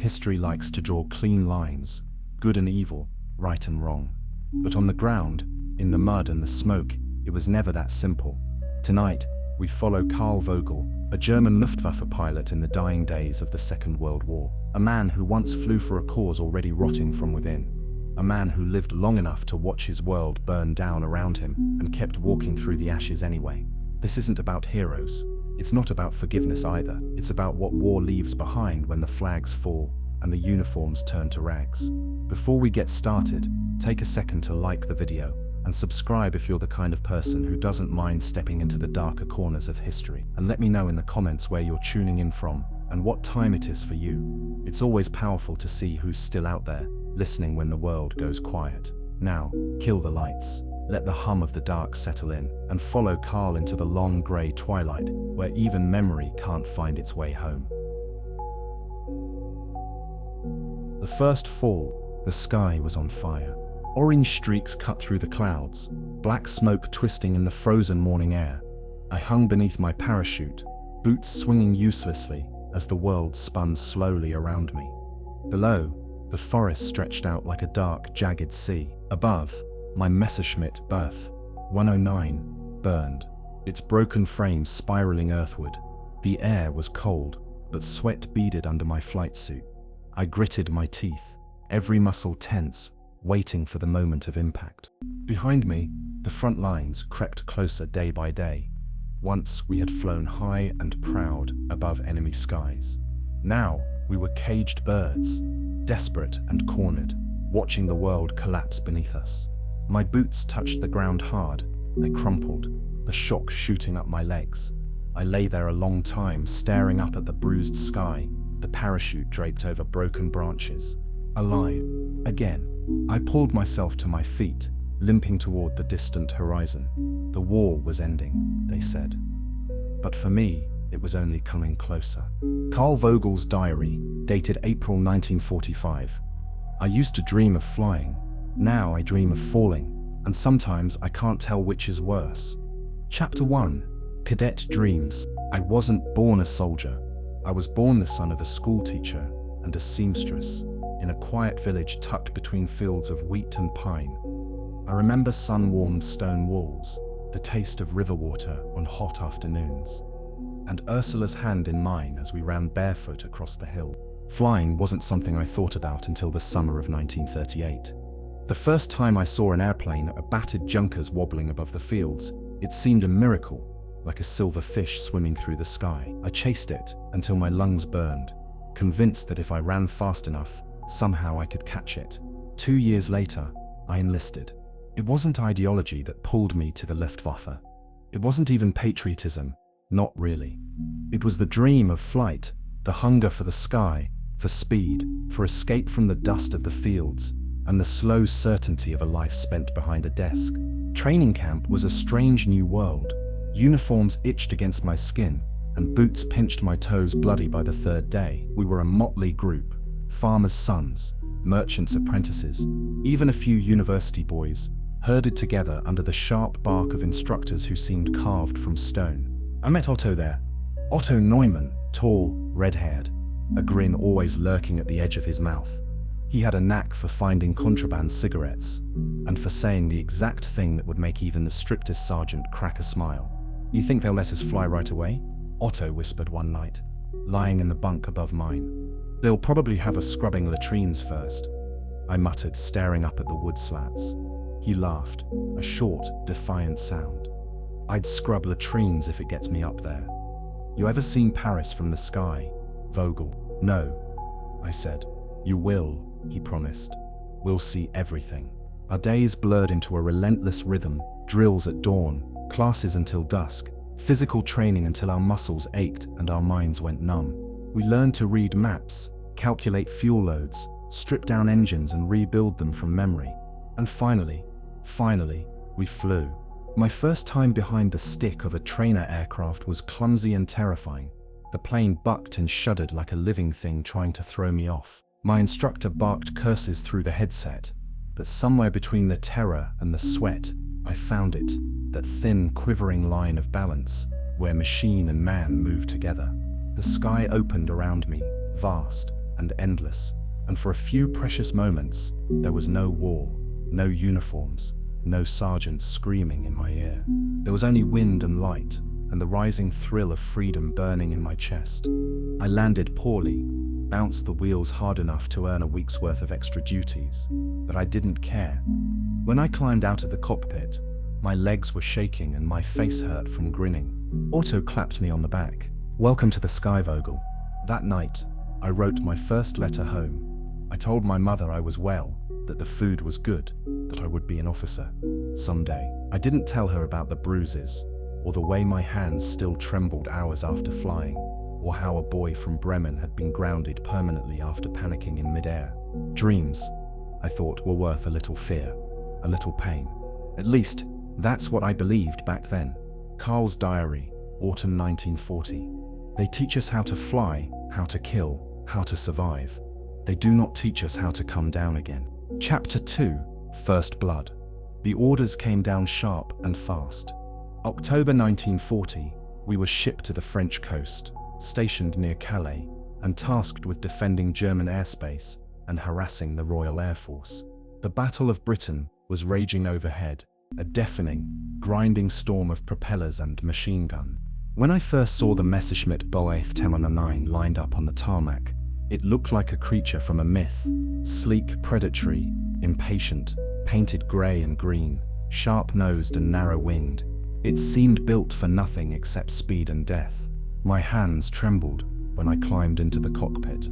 History likes to draw clean lines, good and evil, right and wrong. But on the ground, in the mud and the smoke, it was never that simple. Tonight, we follow Karl Vogel, a German Luftwaffe pilot in the dying days of the Second World War. A man who once flew for a cause already rotting from within. A man who lived long enough to watch his world burn down around him and kept walking through the ashes anyway. This isn't about heroes. It's not about forgiveness either. It's about what war leaves behind when the flags fall and the uniforms turn to rags. Before we get started, take a second to like the video and subscribe if you're the kind of person who doesn't mind stepping into the darker corners of history. And let me know in the comments where you're tuning in from and what time it is for you. It's always powerful to see who's still out there, listening when the world goes quiet. Now, kill the lights. Let the hum of the dark settle in, and follow Karl into the long grey twilight, where even memory can't find its way home. The first fall, the sky was on fire. Orange streaks cut through the clouds, black smoke twisting in the frozen morning air. I hung beneath my parachute, boots swinging uselessly as the world spun slowly around me. Below, the forest stretched out like a dark, jagged sea. Above, my Messerschmitt Berth 109 burned, its broken frame spiraling earthward. The air was cold, but sweat beaded under my flight suit. I gritted my teeth, every muscle tense, waiting for the moment of impact. Behind me, the front lines crept closer day by day. Once we had flown high and proud above enemy skies. Now we were caged birds, desperate and cornered, watching the world collapse beneath us. My boots touched the ground hard. I crumpled, the shock shooting up my legs. I lay there a long time, staring up at the bruised sky, the parachute draped over broken branches. Alive. Again. I pulled myself to my feet, limping toward the distant horizon. The war was ending, they said. But for me, it was only coming closer. Karl Vogel's diary, dated April 1945. I used to dream of flying. Now I dream of falling, and sometimes I can't tell which is worse. Chapter 1. Cadet Dreams. I wasn't born a soldier. I was born the son of a schoolteacher and a seamstress, in a quiet village tucked between fields of wheat and pine. I remember sun-warmed stone walls, the taste of river water on hot afternoons, and Ursula's hand in mine as we ran barefoot across the hill. Flying wasn't something I thought about until the summer of 1938. The first time I saw an airplane at a battered Junkers wobbling above the fields, it seemed a miracle, like a silver fish swimming through the sky. I chased it until my lungs burned, convinced that if I ran fast enough, somehow I could catch it. 2 years later, I enlisted. It wasn't ideology that pulled me to the Luftwaffe. It wasn't even patriotism, not really. It was the dream of flight, the hunger for the sky, for speed, for escape from the dust of the fields, and the slow certainty of a life spent behind a desk. Training camp was a strange new world. Uniforms itched against my skin, and boots pinched my toes bloody by the third day. We were a motley group, farmers' sons, merchants' apprentices, even a few university boys, herded together under the sharp bark of instructors who seemed carved from stone. I met Otto there. Otto Neumann, tall, red-haired, a grin always lurking at the edge of his mouth. He had a knack for finding contraband cigarettes, and for saying the exact thing that would make even the strictest sergeant crack a smile. "You think they'll let us fly right away?" Otto whispered one night, lying in the bunk above mine. "They'll probably have us scrubbing latrines first," I muttered, staring up at the wood slats. He laughed, a short, defiant sound. "I'd scrub latrines if it gets me up there. You ever seen Paris from the sky, Vogel?" "No," I said. "You will," he promised. "We'll see everything." Our days blurred into a relentless rhythm, drills at dawn, classes until dusk, physical training until our muscles ached and our minds went numb. We learned to read maps, calculate fuel loads, strip down engines and rebuild them from memory. And finally, we flew. My first time behind the stick of a trainer aircraft was clumsy and terrifying. The plane bucked and shuddered like a living thing trying to throw me off. My instructor barked curses through the headset, but somewhere between the terror and the sweat, I found it, that thin, quivering line of balance, where machine and man move together. The sky opened around me, vast, and endless, and for a few precious moments, there was no war, no uniforms, no sergeants screaming in my ear. There was only wind and light, and the rising thrill of freedom burning in my chest. I landed poorly, bounced the wheels hard enough to earn a week's worth of extra duties, but I didn't care. When I climbed out of the cockpit, my legs were shaking and my face hurt from grinning. Otto clapped me on the back. "Welcome to the sky, Vogel." That night, I wrote my first letter home. I told my mother I was well, that the food was good, that I would be an officer someday. I didn't tell her about the bruises, or the way my hands still trembled hours after flying, or how a boy from Bremen had been grounded permanently after panicking in midair. Dreams, I thought, were worth a little fear, a little pain. At least, that's what I believed back then. Carl's diary, autumn 1940. They teach us how to fly, how to kill, how to survive. They do not teach us how to come down again. Chapter 2, First Blood. The orders came down sharp and fast. October 1940, we were shipped to the French coast, stationed near Calais, and tasked with defending German airspace and harassing the Royal Air Force. The Battle of Britain was raging overhead, a deafening, grinding storm of propellers and machine gun. When I first saw the Messerschmitt Bf 1009 lined up on the tarmac, it looked like a creature from a myth. Sleek, predatory, impatient, painted grey and green, sharp-nosed and narrow-winged. It seemed built for nothing except speed and death. My hands trembled when I climbed into the cockpit.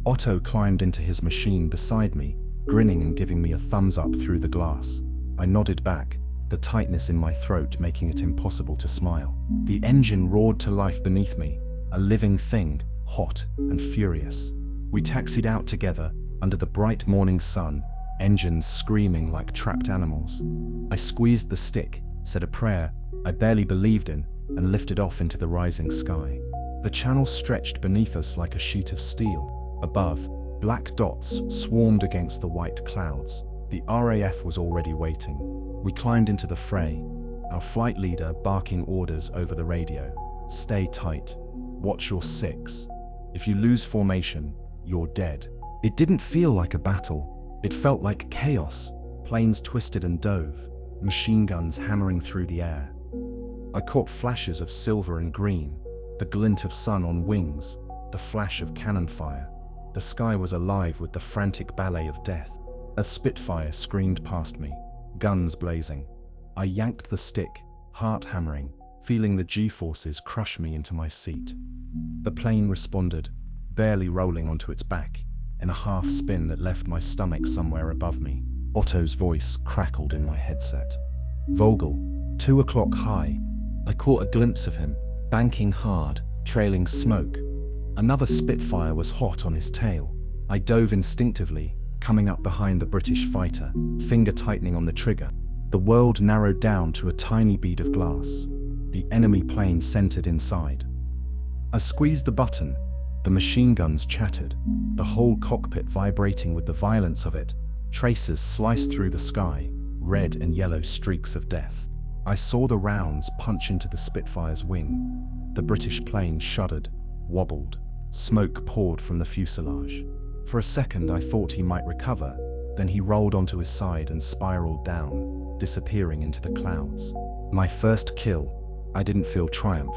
Otto climbed into his machine beside me, grinning and giving me a thumbs up through the glass. I nodded back, the tightness in my throat making it impossible to smile. The engine roared to life beneath me, a living thing, hot and furious. We taxied out together under the bright morning sun, engines screaming like trapped animals. I squeezed the stick, said a prayer I barely believed in, and lifted off into the rising sky. The channel stretched beneath us like a sheet of steel. Above, black dots swarmed against the white clouds. The RAF was already waiting. We climbed into the fray, our flight leader barking orders over the radio. "Stay tight. Watch your six. If you lose formation, you're dead." It didn't feel like a battle. It felt like chaos. Planes twisted and dove, machine guns hammering through the air. I caught flashes of silver and green, the glint of sun on wings, the flash of cannon fire. The sky was alive with the frantic ballet of death. A Spitfire screamed past me, guns blazing. I yanked the stick, heart hammering, feeling the G-forces crush me into my seat. The plane responded, barely rolling onto its back, in a half spin that left my stomach somewhere above me. Otto's voice crackled in my headset. "Vogel, 2 o'clock high." I caught a glimpse of him, banking hard, trailing smoke. Another Spitfire was hot on his tail. I dove instinctively, coming up behind the British fighter, finger tightening on the trigger. The world narrowed down to a tiny bead of glass. The enemy plane centered inside. I squeezed the button. The machine guns chattered, the whole cockpit vibrating with the violence of it. Tracers sliced through the sky, red and yellow streaks of death. I saw the rounds punch into the Spitfire's wing. The British plane shuddered, wobbled. Smoke poured from the fuselage. For a second I thought he might recover, then he rolled onto his side and spiraled down, disappearing into the clouds. My first kill. I didn't feel triumph.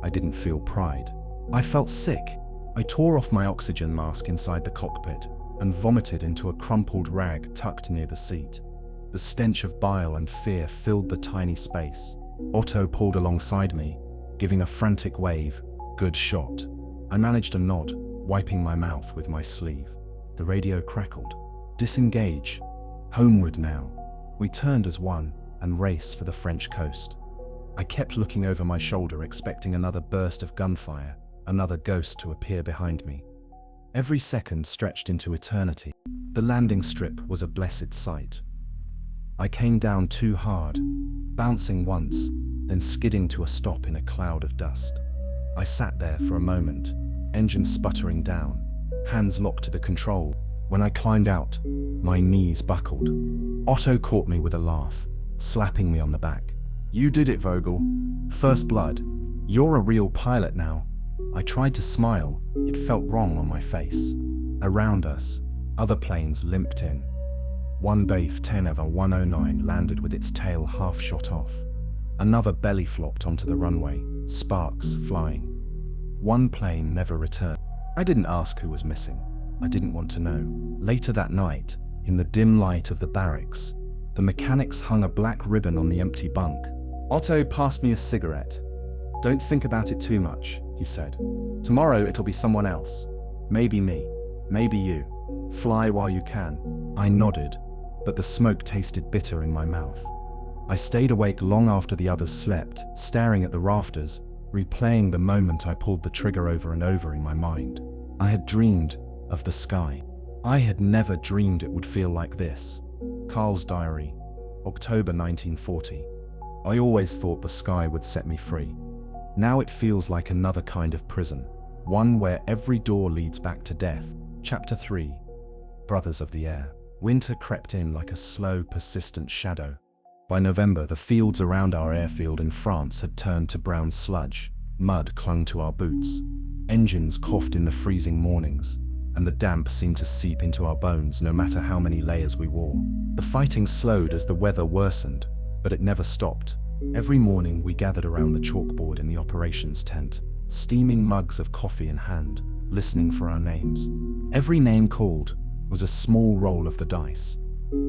I didn't feel pride. I felt sick. I tore off my oxygen mask inside the cockpit and vomited into a crumpled rag tucked near the seat. The stench of bile and fear filled the tiny space. Otto pulled alongside me, giving a frantic wave. "Good shot." I managed a nod, wiping my mouth with my sleeve. The radio crackled. "Disengage. Homeward now." We turned as one and raced for the French coast. I kept looking over my shoulder, expecting another burst of gunfire, another ghost to appear behind me. Every second stretched into eternity. The landing strip was a blessed sight. I came down too hard, bouncing once, then skidding to a stop in a cloud of dust. I sat there for a moment, engine sputtering down, hands locked to the control. When I climbed out, my knees buckled. Otto caught me with a laugh, slapping me on the back. "You did it, Vogel. First blood. You're a real pilot now." I tried to smile. It felt wrong on my face. Around us, other planes limped in. One Baf 10 of a 109 landed with its tail half shot off. Another belly flopped onto the runway, sparks flying. One plane never returned. I didn't ask who was missing. I didn't want to know. Later that night, in the dim light of the barracks, the mechanics hung a black ribbon on the empty bunk. Otto passed me a cigarette. "Don't think about it too much," he said. "Tomorrow it'll be someone else. Maybe me. Maybe you. Fly while you can." I nodded, but the smoke tasted bitter in my mouth. I stayed awake long after the others slept, staring at the rafters, replaying the moment I pulled the trigger over and over in my mind. I had dreamed of the sky. I had never dreamed it would feel like this. Carl's diary, October 1940. I always thought the sky would set me free. Now it feels like another kind of prison, one where every door leads back to death. Chapter 3. Brothers of the Air. Winter crept in like a slow, persistent shadow. By November, the fields around our airfield in France had turned to brown sludge. Mud clung to our boots. Engines coughed in the freezing mornings, and the damp seemed to seep into our bones no matter how many layers we wore. The fighting slowed as the weather worsened, but it never stopped. Every morning we gathered around the chalkboard in the operations tent, steaming mugs of coffee in hand, listening for our names. Every name called was a small roll of the dice.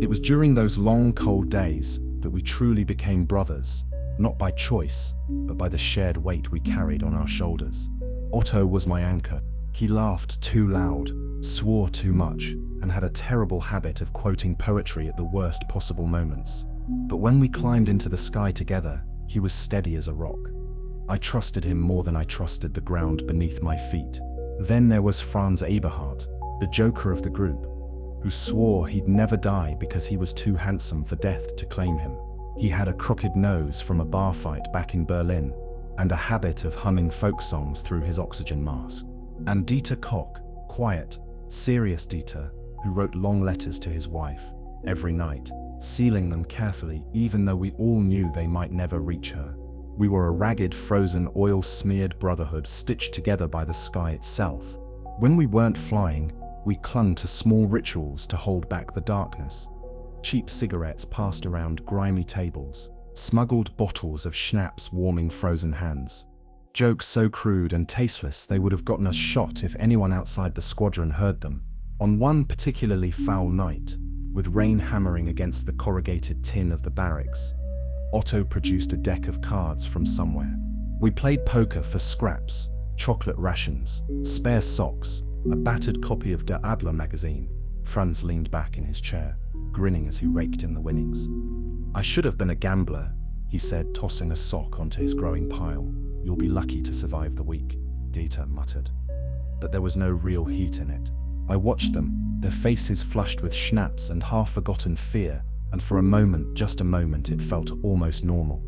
It was during those long, cold days that we truly became brothers, not by choice, but by the shared weight we carried on our shoulders. Otto was my anchor. He laughed too loud, swore too much, and had a terrible habit of quoting poetry at the worst possible moments. But when we climbed into the sky together, he was steady as a rock. I trusted him more than I trusted the ground beneath my feet. Then there was Franz Eberhardt, the joker of the group, who swore he'd never die because he was too handsome for death to claim him. He had a crooked nose from a bar fight back in Berlin, and a habit of humming folk songs through his oxygen mask. And Dieter Koch, quiet, serious Dieter, who wrote long letters to his wife every night, sealing them carefully even though we all knew they might never reach her. We were a ragged, frozen, oil-smeared brotherhood stitched together by the sky itself. When we weren't flying, we clung to small rituals to hold back the darkness. Cheap cigarettes passed around grimy tables, smuggled bottles of schnapps warming frozen hands. Jokes so crude and tasteless they would have gotten us shot if anyone outside the squadron heard them. On one particularly foul night, with rain hammering against the corrugated tin of the barracks, Otto produced a deck of cards from somewhere. We played poker for scraps, chocolate rations, spare socks, a battered copy of Der Adler magazine. Franz leaned back in his chair, grinning as he raked in the winnings. "I should have been a gambler," he said, tossing a sock onto his growing pile. "You'll be lucky to survive the week," Dieter muttered. But there was no real heat in it. I watched them, their faces flushed with schnapps and half-forgotten fear, and for a moment, just a moment, it felt almost normal.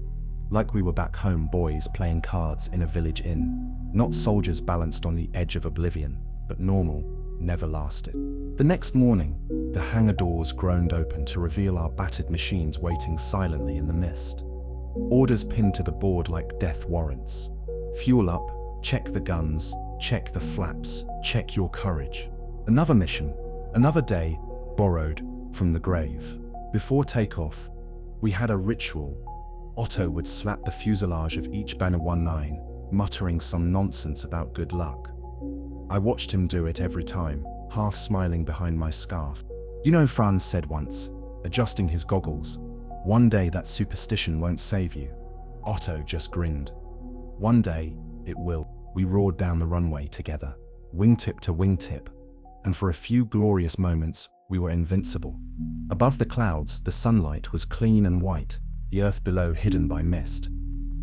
Like we were back home boys playing cards in a village inn. Not soldiers balanced on the edge of oblivion, but normal, never lasted. The next morning, the hangar doors groaned open to reveal our battered machines waiting silently in the mist. Orders pinned to the board like death warrants. Fuel up, check the guns, check the flaps, check your courage. Another mission, another day, borrowed from the grave. Before takeoff, we had a ritual. Otto would slap the fuselage of each Banner 19, muttering some nonsense about good luck. I watched him do it every time, half smiling behind my scarf. "You know," Franz said once, adjusting his goggles, "one day that superstition won't save you." Otto just grinned. "One day, it will." We roared down the runway together, wingtip to wingtip, and for a few glorious moments, we were invincible. Above the clouds, the sunlight was clean and white, the earth below hidden by mist.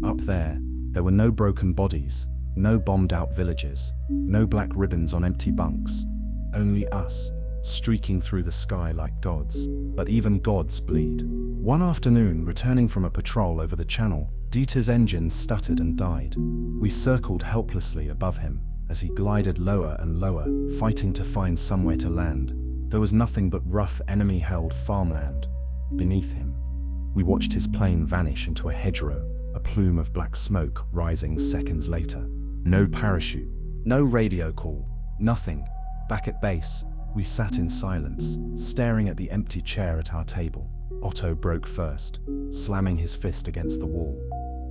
Up there were no broken bodies, no bombed-out villages, no black ribbons on empty bunks. Only us, streaking through the sky like gods. But even gods bleed. One afternoon, returning from a patrol over the channel, Dieter's engine stuttered and died. We circled helplessly above him as he glided lower and lower, fighting to find somewhere to land. There was nothing but rough, enemy-held farmland beneath him. We watched his plane vanish into a hedgerow, a plume of black smoke rising seconds later. No parachute, no radio call, nothing. Back at base, we sat in silence, staring at the empty chair at our table. Otto broke first, slamming his fist against the wall.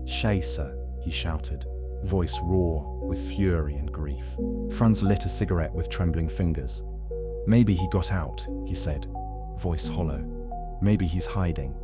"Scheiße," he shouted, voice raw with fury and grief. Franz lit a cigarette with trembling fingers. "Maybe he got out," he said, voice hollow. "Maybe he's hiding.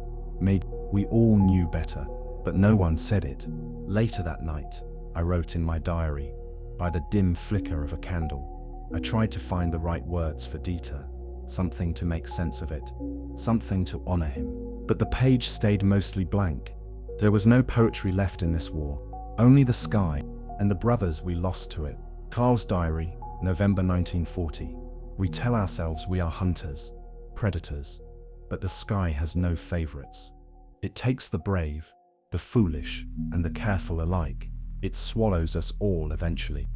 Maybe." We all knew better, but no one said it. Later that night, I wrote in my diary, by the dim flicker of a candle. I tried to find the right words for Dieter, something to make sense of it, something to honor him. But the page stayed mostly blank. There was no poetry left in this war, only the sky and the brothers we lost to it. Carl's diary, November 1940. We tell ourselves we are hunters, predators, but the sky has no favorites. It takes the brave, the foolish, and the careful alike. It swallows us all eventually.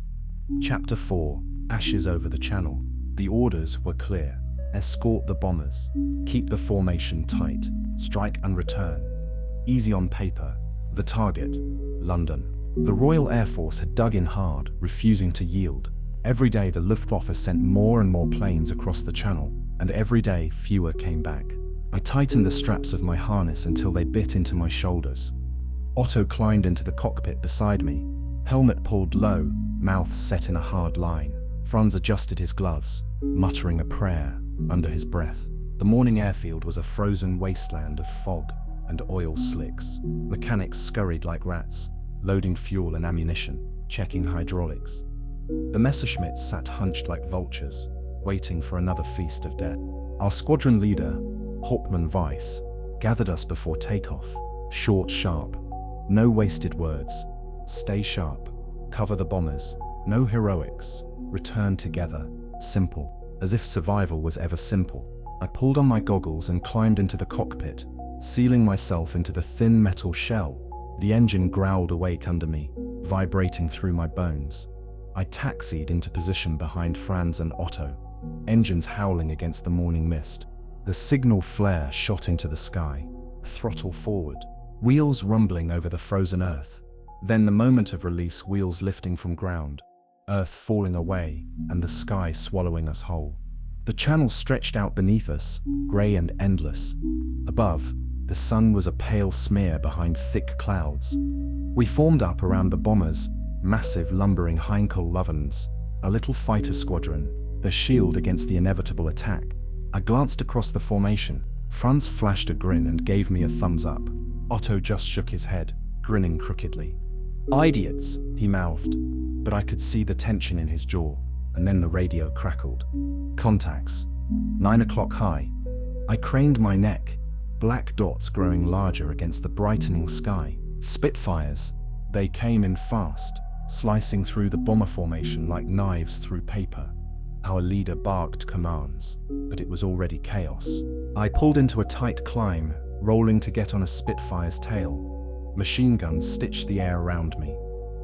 Chapter 4, Ashes over the Channel. The orders were clear. Escort the bombers. Keep the formation tight. Strike and return. Easy on paper. The target, London. The Royal Air Force had dug in hard, refusing to yield. Every day the Luftwaffe sent more and more planes across the channel, and every day fewer came back. I tightened the straps of my harness until they bit into my shoulders. Otto climbed into the cockpit beside me, helmet pulled low, mouth set in a hard line. Franz adjusted his gloves, muttering a prayer under his breath. The morning airfield was a frozen wasteland of fog and oil slicks. Mechanics scurried like rats, loading fuel and ammunition, checking hydraulics. The Messerschmitts sat hunched like vultures, waiting for another feast of death. Our squadron leader, Hauptmann Weiss, gathered us before takeoff. Short, sharp. No wasted words. Stay sharp. Cover the bombers. No heroics. Return together. Simple. As if survival was ever simple. I pulled on my goggles and climbed into the cockpit, sealing myself into the thin metal shell. The engine growled awake under me, vibrating through my bones. I taxied into position behind Franz and Otto, engines howling against the morning mist. The signal flare shot into the sky, throttle forward, wheels rumbling over the frozen earth. Then the moment of release, wheels lifting from ground, earth falling away, and the sky swallowing us whole. The channel stretched out beneath us, grey and endless. Above, the sun was a pale smear behind thick clouds. We formed up around the bombers, massive lumbering Heinkel Lovens, a little fighter squadron, their shield against the inevitable attack. I glanced across the formation. Franz flashed a grin and gave me a thumbs up. Otto just shook his head, grinning crookedly. "Idiots," he mouthed, but I could see the tension in his jaw, and then the radio crackled. "Contacts. 9 o'clock high." I craned my neck, black dots growing larger against the brightening sky. Spitfires. They came in fast, slicing through the bomber formation like knives through paper. Our leader barked commands, but it was already chaos. I pulled into a tight climb, rolling to get on a Spitfire's tail. Machine guns stitched the air around me.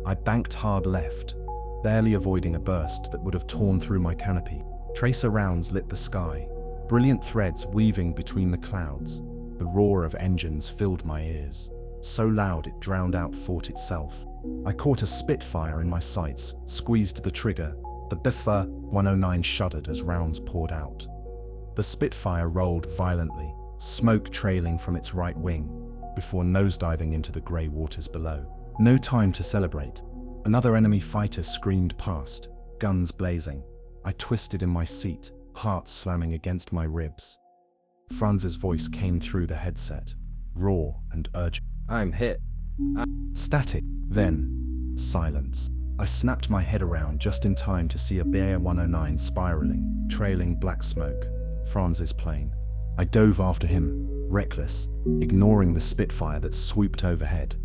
I banked hard left, barely avoiding a burst that would have torn through my canopy. Tracer rounds lit the sky, brilliant threads weaving between the clouds. The roar of engines filled my ears, so loud it drowned out thought itself. I caught a Spitfire in my sights, squeezed the trigger. The Biffa 109 shuddered as rounds poured out. The Spitfire rolled violently, smoke trailing from its right wing, before nosediving into the grey waters below. No time to celebrate. Another enemy fighter screamed past, guns blazing. I twisted in my seat, heart slamming against my ribs. Franz's voice came through the headset, raw and urgent. "I'm hit." Static. Then, silence. I snapped my head around just in time to see a Bear 109 spiraling, trailing black smoke. Franz's plane. I dove after him, reckless, ignoring the Spitfire that swooped overhead.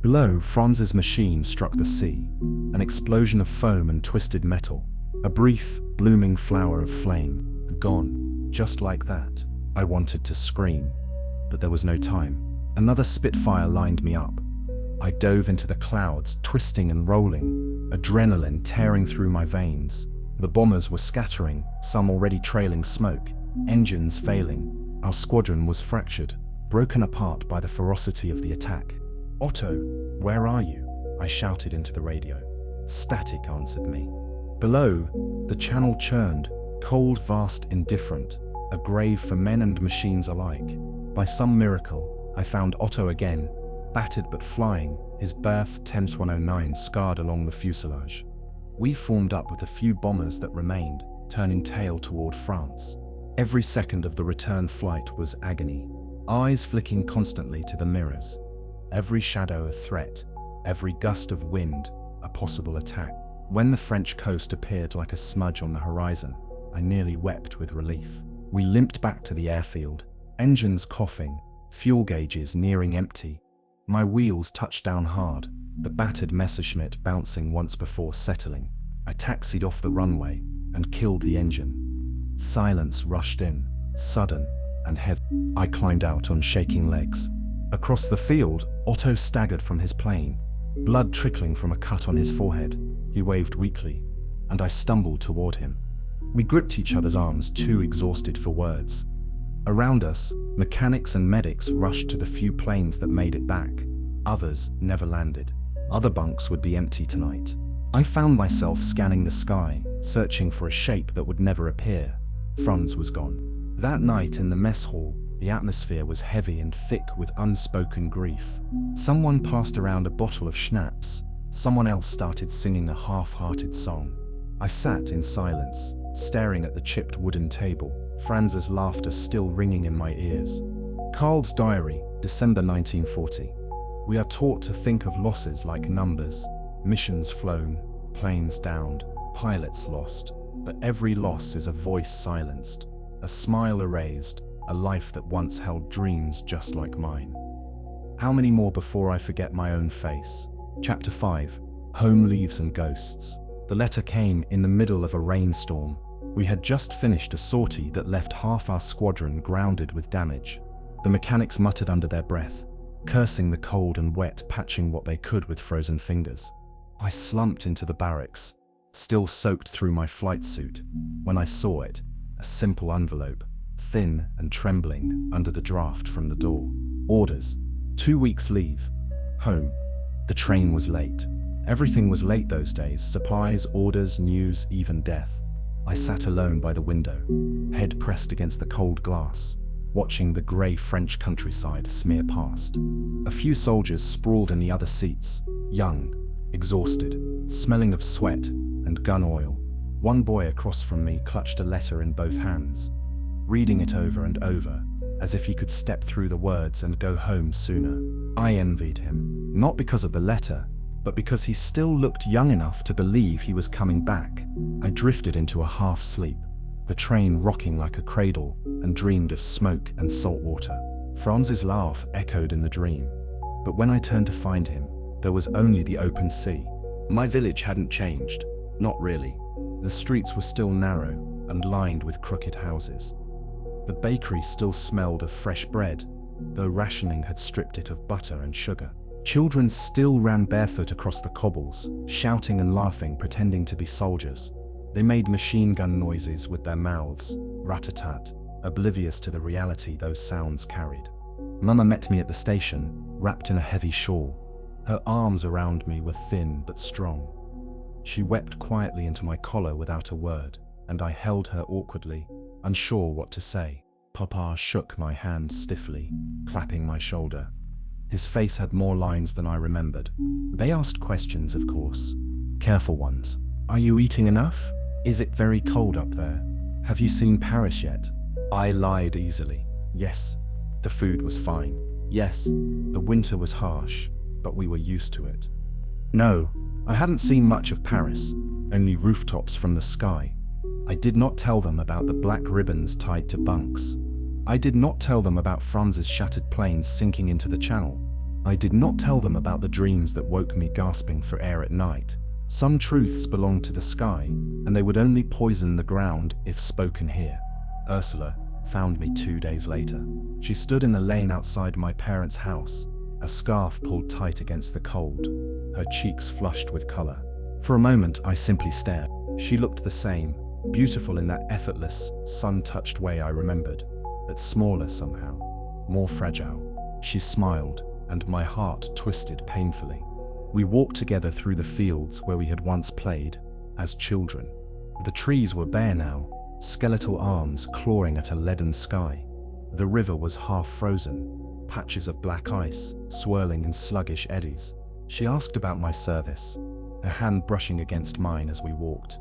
Below, Franz's machine struck the sea, an explosion of foam and twisted metal, a brief, blooming flower of flame, gone, just like that. I wanted to scream, but there was no time. Another Spitfire lined me up. I dove into the clouds, twisting and rolling, adrenaline tearing through my veins. The bombers were scattering, some already trailing smoke, engines failing. Our squadron was fractured, broken apart by the ferocity of the attack. "Otto, where are you?" I shouted into the radio. Static answered me. Below, the channel churned, Cold, vast, indifferent, a grave for men and machines alike. By some miracle, I found Otto again, battered but flying, his Berth 10109 scarred along the fuselage. We formed up with the few bombers that remained, turning tail toward France. Every second of the return flight was agony, eyes flicking constantly to the mirrors. Every shadow a threat, every gust of wind a possible attack. When the French coast appeared like a smudge on the horizon, I nearly wept with relief. We limped back to the airfield, engines coughing, fuel gauges nearing empty. My wheels touched down hard, the battered Messerschmitt bouncing once before settling. I taxied off the runway and killed the engine. Silence rushed in, sudden and heavy. I climbed out on shaking legs. Across the field, Otto staggered from his plane, blood trickling from a cut on his forehead. He waved weakly, and I stumbled toward him. We gripped each other's arms, too exhausted for words. Around us, mechanics and medics rushed to the few planes that made it back. Others never landed. Other bunks would be empty tonight. I found myself scanning the sky, searching for a shape that would never appear. Franz was gone. That night in the mess hall, the atmosphere was heavy and thick with unspoken grief. Someone passed around a bottle of schnapps. Someone else started singing a half-hearted song. I sat in silence, staring at the chipped wooden table, Franz's laughter still ringing in my ears. Carl's diary, December 1940. We are taught to think of losses like numbers. Missions flown, planes downed, pilots lost. But every loss is a voice silenced, a smile erased, a life that once held dreams just like mine. How many more before I forget my own face? Chapter 5. Home, Leaves and Ghosts. The letter came in the middle of a rainstorm. We had just finished a sortie that left half our squadron grounded with damage. The mechanics muttered under their breath, cursing the cold and wet, patching what they could with frozen fingers. I slumped into the barracks, still soaked through my flight suit, when I saw it, a simple envelope, thin and trembling under the draft from the door. Orders. 2 weeks leave. Home. The train was late. Everything was late those days, supplies, orders, news, even death. I sat alone by the window, head pressed against the cold glass, watching the grey French countryside smear past. A few soldiers sprawled in the other seats, young, exhausted, smelling of sweat and gun oil. One boy across from me clutched a letter in both hands, reading it over and over, as if he could step through the words and go home sooner. I envied him, not because of the letter, but because he still looked young enough to believe he was coming back. I drifted into a half-sleep, the train rocking like a cradle, and dreamed of smoke and salt water. Franz's laugh echoed in the dream, but when I turned to find him, there was only the open sea. My village hadn't changed, not really. The streets were still narrow and lined with crooked houses. The bakery still smelled of fresh bread, though rationing had stripped it of butter and sugar. Children still ran barefoot across the cobbles, shouting and laughing, pretending to be soldiers. They made machine gun noises with their mouths, rat-a-tat, oblivious to the reality those sounds carried. Mama met me at the station, wrapped in a heavy shawl. Her arms around me were thin but strong. She wept quietly into my collar without a word, and I held her awkwardly, unsure what to say. Papa shook my hand stiffly, clapping my shoulder. His face had more lines than I remembered. They asked questions, of course. Careful ones. Are you eating enough? Is it very cold up there? Have you seen Paris yet? I lied easily. Yes. The food was fine. Yes. The winter was harsh, but we were used to it. No, I hadn't seen much of Paris, only rooftops from the sky. I did not tell them about the black ribbons tied to bunks. I did not tell them about Franz's shattered planes sinking into the channel. I did not tell them about the dreams that woke me gasping for air at night. Some truths belonged to the sky, and they would only poison the ground if spoken here. Ursula found me 2 days later. She stood in the lane outside my parents' house, a scarf pulled tight against the cold, her cheeks flushed with color. For a moment, I simply stared. She looked the same, beautiful in that effortless, sun-touched way I remembered, but smaller somehow, more fragile. She smiled, and my heart twisted painfully. We walked together through the fields where we had once played, as children. The trees were bare now, skeletal arms clawing at a leaden sky. The river was half frozen, patches of black ice swirling in sluggish eddies. She asked about my service, her hand brushing against mine as we walked.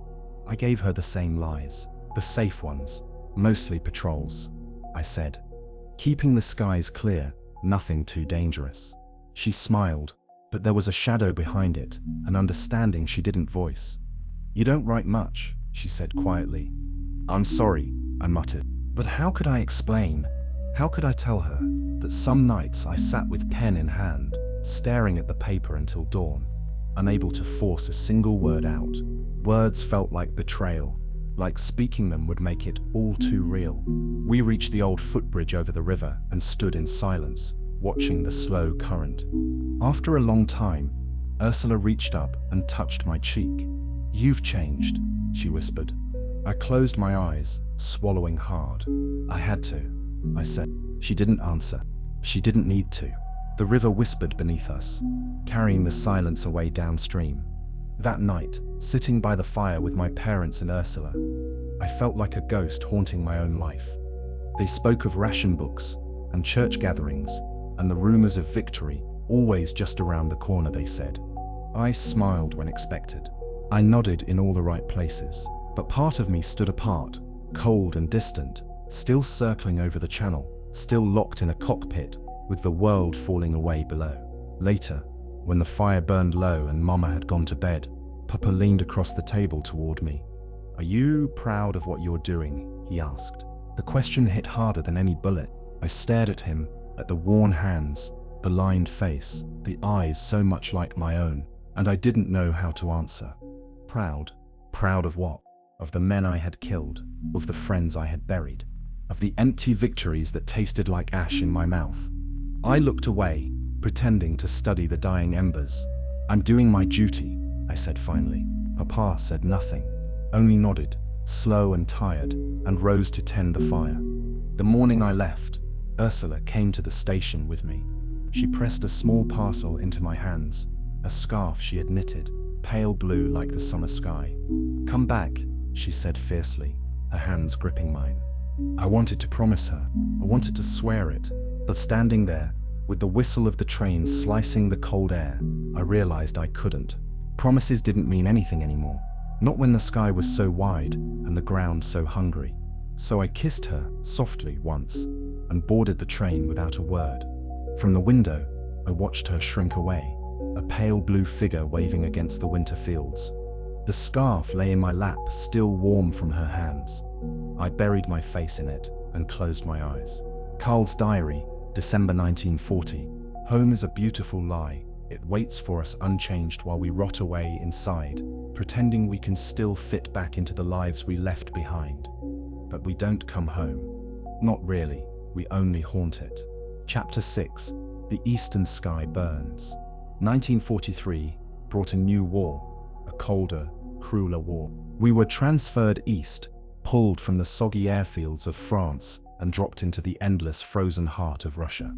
I gave her the same lies, the safe ones, mostly patrols. I said, keeping the skies clear, nothing too dangerous. She smiled, but there was a shadow behind it, an understanding she didn't voice. You don't write much, she said quietly. I'm sorry, I muttered. But how could I explain? How could I tell her that some nights I sat with pen in hand, staring at the paper until dawn, unable to force a single word out? Words felt like betrayal, like speaking them would make it all too real. We reached the old footbridge over the river and stood in silence, watching the slow current. After a long time, Ursula reached up and touched my cheek. You've changed, she whispered. I closed my eyes, swallowing hard. I had to, I said. She didn't answer. She didn't need to. The river whispered beneath us, carrying the silence away downstream. That night, sitting by the fire with my parents and Ursula, I felt like a ghost haunting my own life. They spoke of ration books and church gatherings and the rumors of victory, always just around the corner, they said. I smiled when expected. I nodded in all the right places, but part of me stood apart, cold and distant, still circling over the channel, still locked in a cockpit, with the world falling away below. Later, when the fire burned low and Mama had gone to bed, Papa leaned across the table toward me. Are you proud of what you're doing? He asked. The question hit harder than any bullet. I stared at him, at the worn hands, the lined face, the eyes so much like my own, and I didn't know how to answer. Proud? Proud of what? Of the men I had killed, of the friends I had buried, of the empty victories that tasted like ash in my mouth. I looked away, pretending to study the dying embers. I'm doing my duty, I said finally. Papa said nothing, only nodded, slow and tired, and rose to tend the fire. The morning I left, Ursula came to the station with me. She pressed a small parcel into my hands, a scarf she had knitted, pale blue like the summer sky. Come back, she said fiercely, her hands gripping mine. I wanted to promise her, I wanted to swear it, but standing there, with the whistle of the train slicing the cold air, I realized I couldn't. Promises didn't mean anything anymore, not when the sky was so wide and the ground so hungry. So I kissed her softly once and boarded the train without a word. From the window, I watched her shrink away, a pale blue figure waving against the winter fields. The scarf lay in my lap, still warm from her hands. I buried my face in it and closed my eyes. Carl's diary, December 1940. Home is a beautiful lie. It waits for us unchanged while we rot away inside, pretending we can still fit back into the lives we left behind. But we don't come home. Not really, we only haunt it. Chapter 6. The Eastern Sky Burns. 1943 brought a new war, a colder, crueler war. We were transferred east, pulled from the soggy airfields of France and dropped into the endless frozen heart of Russia.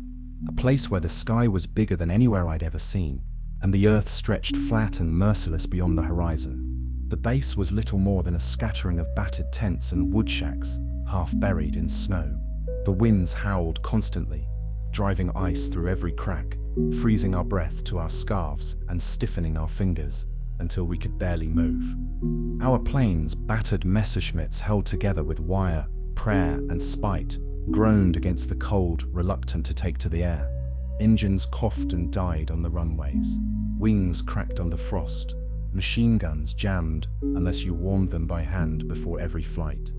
A place where the sky was bigger than anywhere I'd ever seen, and the earth stretched flat and merciless beyond the horizon. The base was little more than a scattering of battered tents and wood shacks, half buried in snow. The winds howled constantly, driving ice through every crack, freezing our breath to our scarves and stiffening our fingers until we could barely move. Our planes, battered Messerschmitts held together with wire, prayer and spite, groaned against the cold, reluctant to take to the air. Engines coughed and died on the runways. Wings cracked under frost. Machine guns jammed unless you warmed them by hand before every flight.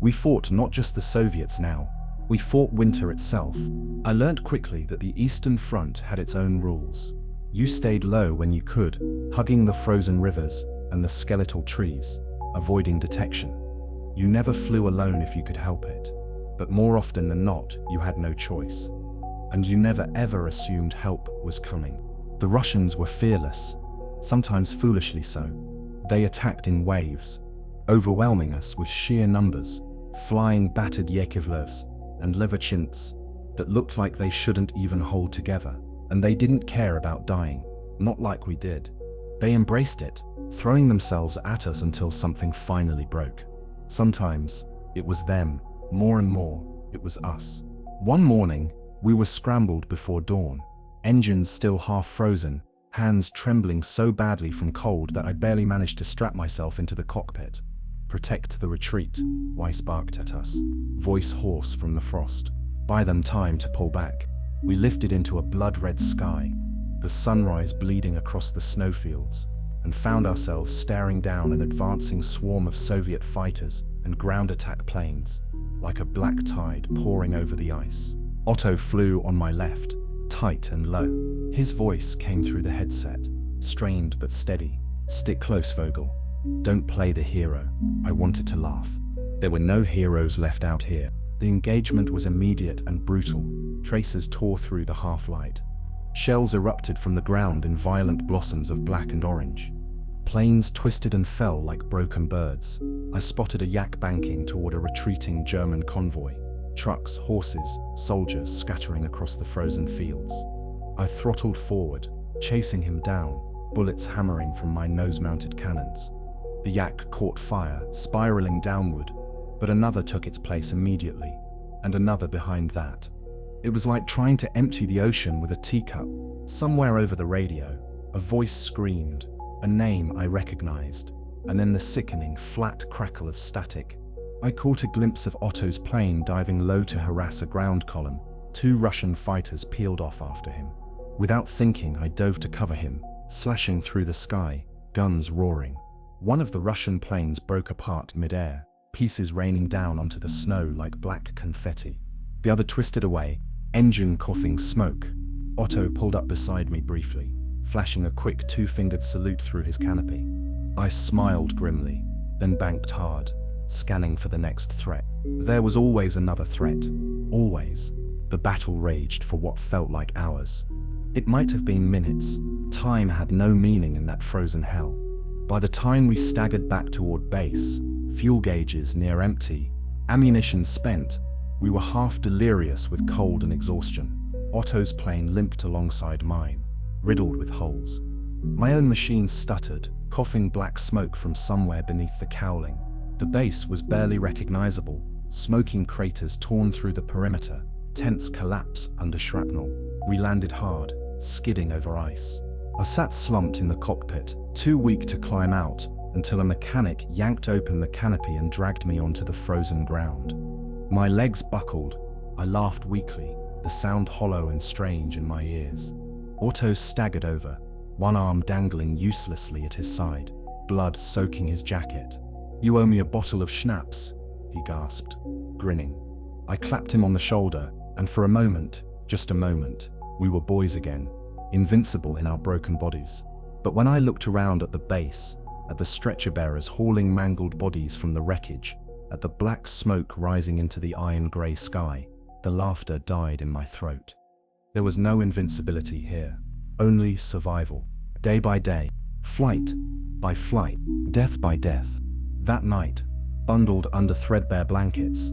We fought not just the Soviets now, we fought winter itself. I learnt quickly that the Eastern Front had its own rules. You stayed low when you could, hugging the frozen rivers and the skeletal trees, avoiding detection. You never flew alone if you could help it, but more often than not, you had no choice. And you never ever assumed help was coming. The Russians were fearless, sometimes foolishly so. They attacked in waves, overwhelming us with sheer numbers, flying battered Yakivlevs and Levachins that looked like they shouldn't even hold together. And they didn't care about dying, not like we did. They embraced it, throwing themselves at us until something finally broke. Sometimes, It was them. More and more, it was us. One morning, we were scrambled before dawn, engines still half frozen, hands trembling so badly from cold that I barely managed to strap myself into the cockpit. "Protect the retreat," Weiss barked at us, voice hoarse from the frost. "Buy them time to pull back." We lifted into a blood-red sky, the sunrise bleeding across the snowfields, and found ourselves staring down an advancing swarm of Soviet fighters and ground attack planes, like a black tide pouring over the ice. Otto flew on my left, tight and low. His voice came through the headset, strained but steady. "Stick close, Vogel. Don't play the hero." I wanted to laugh. There were no heroes left out here. The engagement was immediate and brutal. Tracers tore through the half-light. Shells erupted from the ground in violent blossoms of black and orange. Planes twisted and fell like broken birds. I spotted a yak banking toward a retreating German convoy. Trucks, horses, soldiers scattering across the frozen fields. I throttled forward, chasing him down, bullets hammering from my nose-mounted cannons. The yak caught fire, spiraling downward, but another took its place immediately, and another behind that. It was like trying to empty the ocean with a teacup. Somewhere over the radio, a voice screamed, a name I recognized, and then the sickening, flat crackle of static. I caught a glimpse of Otto's plane diving low to harass a ground column. 2 Russian fighters peeled off after him. Without thinking, I dove to cover him, slashing through the sky, guns roaring. One of the Russian planes broke apart mid-air, pieces raining down onto the snow like black confetti. The other twisted away, engine coughing smoke. Otto pulled up beside me briefly, flashing a quick 2-fingered salute through his canopy. I smiled grimly, then banked hard, scanning for the next threat. There was always another threat. Always. The battle raged for what felt like hours. It might have been minutes. Time had no meaning in that frozen hell. By the time we staggered back toward base, fuel gauges near empty, ammunition spent, we were half delirious with cold and exhaustion. Otto's plane limped alongside mine, riddled with holes. My own machine stuttered, coughing black smoke from somewhere beneath the cowling. The base was barely recognizable, smoking craters torn through the perimeter, tents collapse under shrapnel. We landed hard, skidding over ice. I sat slumped in the cockpit, too weak to climb out, until a mechanic yanked open the canopy and dragged me onto the frozen ground. My legs buckled. I laughed weakly, the sound hollow and strange in my ears. Otto staggered over, one arm dangling uselessly at his side, blood soaking his jacket. "You owe me a bottle of schnapps," he gasped, grinning. I clapped him on the shoulder, and for a moment, just a moment, we were boys again, invincible in our broken bodies. But when I looked around at the base, at the stretcher bearers hauling mangled bodies from the wreckage, at the black smoke rising into the iron-grey sky, the laughter died in my throat. There was no invincibility here, only survival. Day by day, flight by flight, death by death. That night, bundled under threadbare blankets,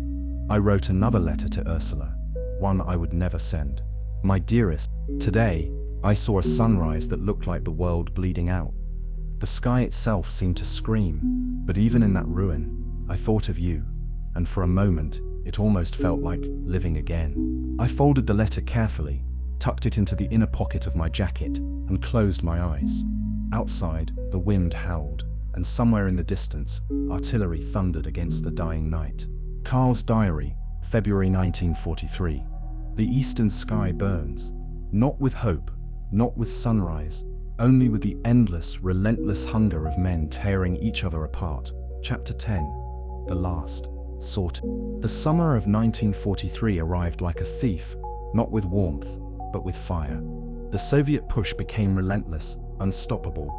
I wrote another letter to Ursula, one I would never send. "My dearest, today, I saw a sunrise that looked like the world bleeding out. The sky itself seemed to scream, but even in that ruin, I thought of you, and for a moment, it almost felt like living again." I folded the letter carefully, tucked it into the inner pocket of my jacket, and closed my eyes. Outside, the wind howled, and somewhere in the distance, artillery thundered against the dying night. Carl's diary, February 1943. The eastern sky burns, not with hope, not with sunrise, only with the endless, relentless hunger of men tearing each other apart. Chapter 10. The last. Sorting. The summer of 1943 arrived like a thief, not with warmth, but with fire. The Soviet push became relentless, unstoppable.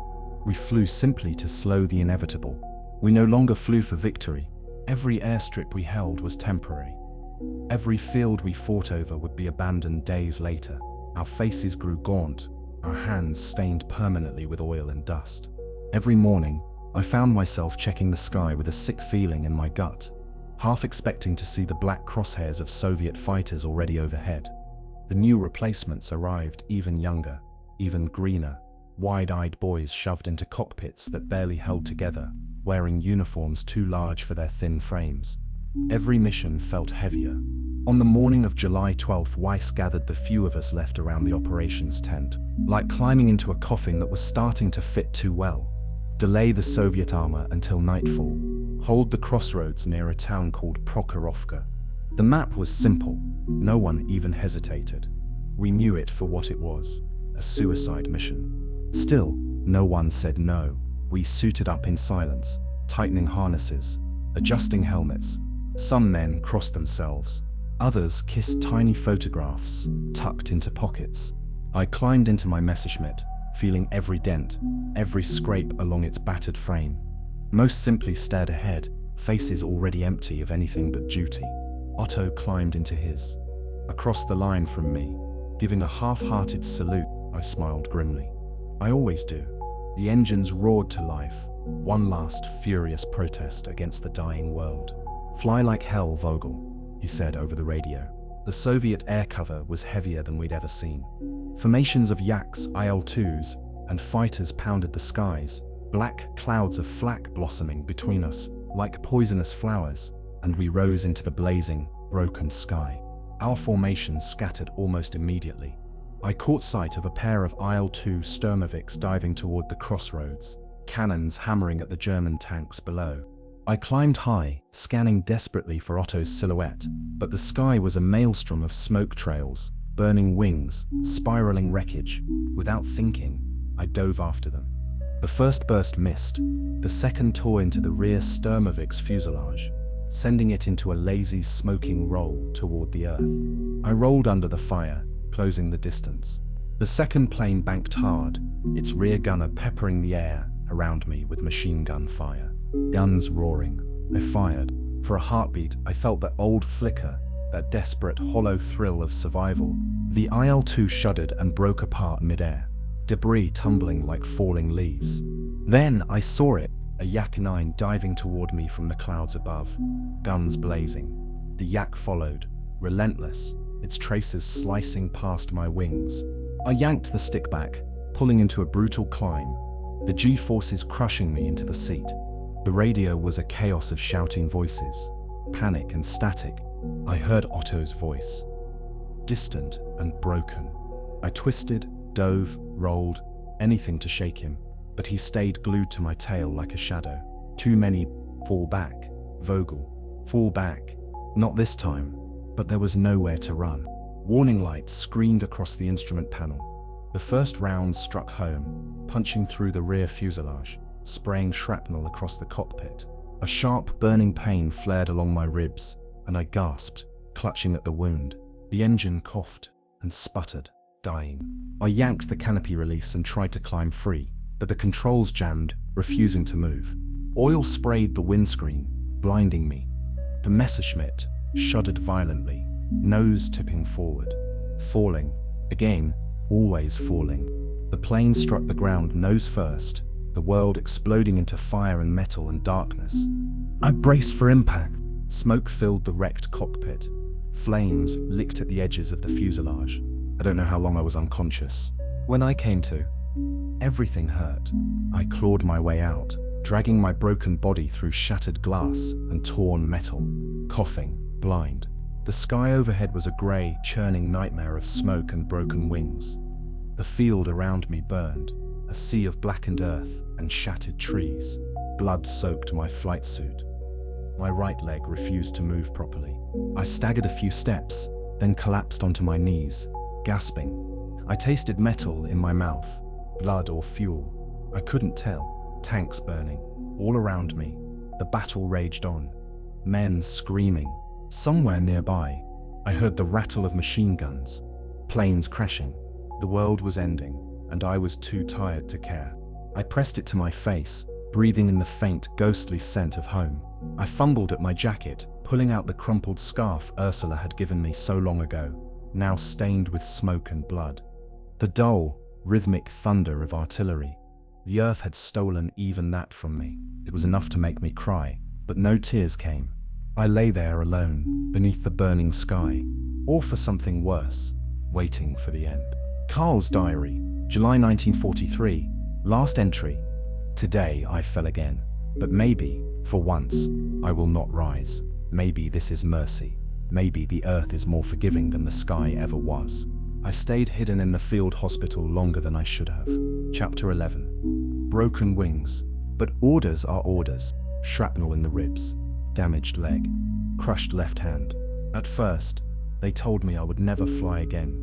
We flew simply to slow the inevitable. We no longer flew for victory. Every airstrip we held was temporary. Every field we fought over would be abandoned days later. Our faces grew gaunt, our hands stained permanently with oil and dust. Every morning, I found myself checking the sky with a sick feeling in my gut, half expecting to see the black crosshairs of Soviet fighters already overhead. The new replacements arrived even younger, even greener, wide-eyed boys shoved into cockpits that barely held together, wearing uniforms too large for their thin frames. Every mission felt heavier. On the morning of July 12th, Weiss gathered the few of us left around the operations tent, like climbing into a coffin that was starting to fit too well. Delay the Soviet armor until nightfall. Hold the crossroads near a town called Prokhorovka. The map was simple. No one even hesitated. We knew it for what it was, a suicide mission. Still, no one said no. We suited up in silence, tightening harnesses, adjusting helmets. Some men crossed themselves. Others kissed tiny photographs, tucked into pockets. I climbed into my Messerschmitt, feeling every dent, every scrape along its battered frame. Most simply stared ahead, faces already empty of anything but duty. Otto climbed into his. Across the line from me, giving a half-hearted salute, I smiled grimly. I always do. The engines roared to life, one last furious protest against the dying world. "Fly like hell, Vogel," he said over the radio. The Soviet air cover was heavier than we'd ever seen. Formations of Yaks, IL-2s, and fighters pounded the skies, black clouds of flak blossoming between us like poisonous flowers, and we rose into the blazing, broken sky. Our formation scattered almost immediately. I caught sight of a pair of IL-2 Sturmovix diving toward the crossroads, cannons hammering at the German tanks below. I climbed high, scanning desperately for Otto's silhouette, but the sky was a maelstrom of smoke trails, burning wings, spiraling wreckage. Without thinking, I dove after them. The first burst missed. The second tore into the rear Sturmovix fuselage, sending it into a lazy, smoking roll toward the earth. I rolled under the fire, closing the distance. The second plane banked hard, its rear gunner peppering the air around me with machine gun fire. Guns roaring. I fired. For a heartbeat, I felt that old flicker, that desperate, hollow thrill of survival. The IL-2 shuddered and broke apart midair, debris tumbling like falling leaves. Then I saw it, a Yak-9 diving toward me from the clouds above, guns blazing. The Yak followed, relentless, its traces slicing past my wings. I yanked the stick back, pulling into a brutal climb, the G-forces crushing me into the seat. The radio was a chaos of shouting voices, panic and static. I heard Otto's voice, distant and broken. I twisted, dove, rolled, anything to shake him, but he stayed glued to my tail like a shadow. Too many. Fall back, Vogel. Fall back. Not this time. But there was nowhere to run. Warning lights screamed across the instrument panel. The first round struck home, punching through the rear fuselage, spraying shrapnel across the cockpit. A sharp, burning pain flared along my ribs, and I gasped, clutching at the wound. The engine coughed and sputtered, dying. I yanked the canopy release and tried to climb free, but the controls jammed, refusing to move. Oil sprayed the windscreen, blinding me. The Messerschmitt shuddered violently, nose tipping forward. Falling. Again, always falling. The plane struck the ground nose first, the world exploding into fire and metal and darkness. I braced for impact. Smoke filled the wrecked cockpit. Flames licked at the edges of the fuselage. I don't know how long I was unconscious. When I came to, everything hurt. I clawed my way out, dragging my broken body through shattered glass and torn metal, coughing, blind. The sky overhead was a grey, churning nightmare of smoke and broken wings. The field around me burned, a sea of blackened earth and shattered trees. Blood soaked my flight suit. My right leg refused to move properly. I staggered a few steps, then collapsed onto my knees, gasping. I tasted metal in my mouth, blood or fuel. I couldn't tell. Tanks burning, all around me. The battle raged on. Men screaming. Somewhere nearby, I heard the rattle of machine guns, planes crashing. The world was ending, and I was too tired to care. I pressed it to my face, breathing in the faint, ghostly scent of home. I fumbled at my jacket, pulling out the crumpled scarf Ursula had given me so long ago, now stained with smoke and blood. The dull, rhythmic thunder of artillery. The earth had stolen even that from me. It was enough to make me cry, but no tears came. I lay there alone, beneath the burning sky, or for something worse, waiting for the end. Carl's diary, July 1943, last entry. Today I fell again, but maybe, for once, I will not rise. Maybe this is mercy. Maybe the earth is more forgiving than the sky ever was. I stayed hidden in the field hospital longer than I should have. Chapter 11. Broken wings. But orders are orders. Shrapnel in the ribs. Damaged leg. Crushed left hand. At first, they told me I would never fly again.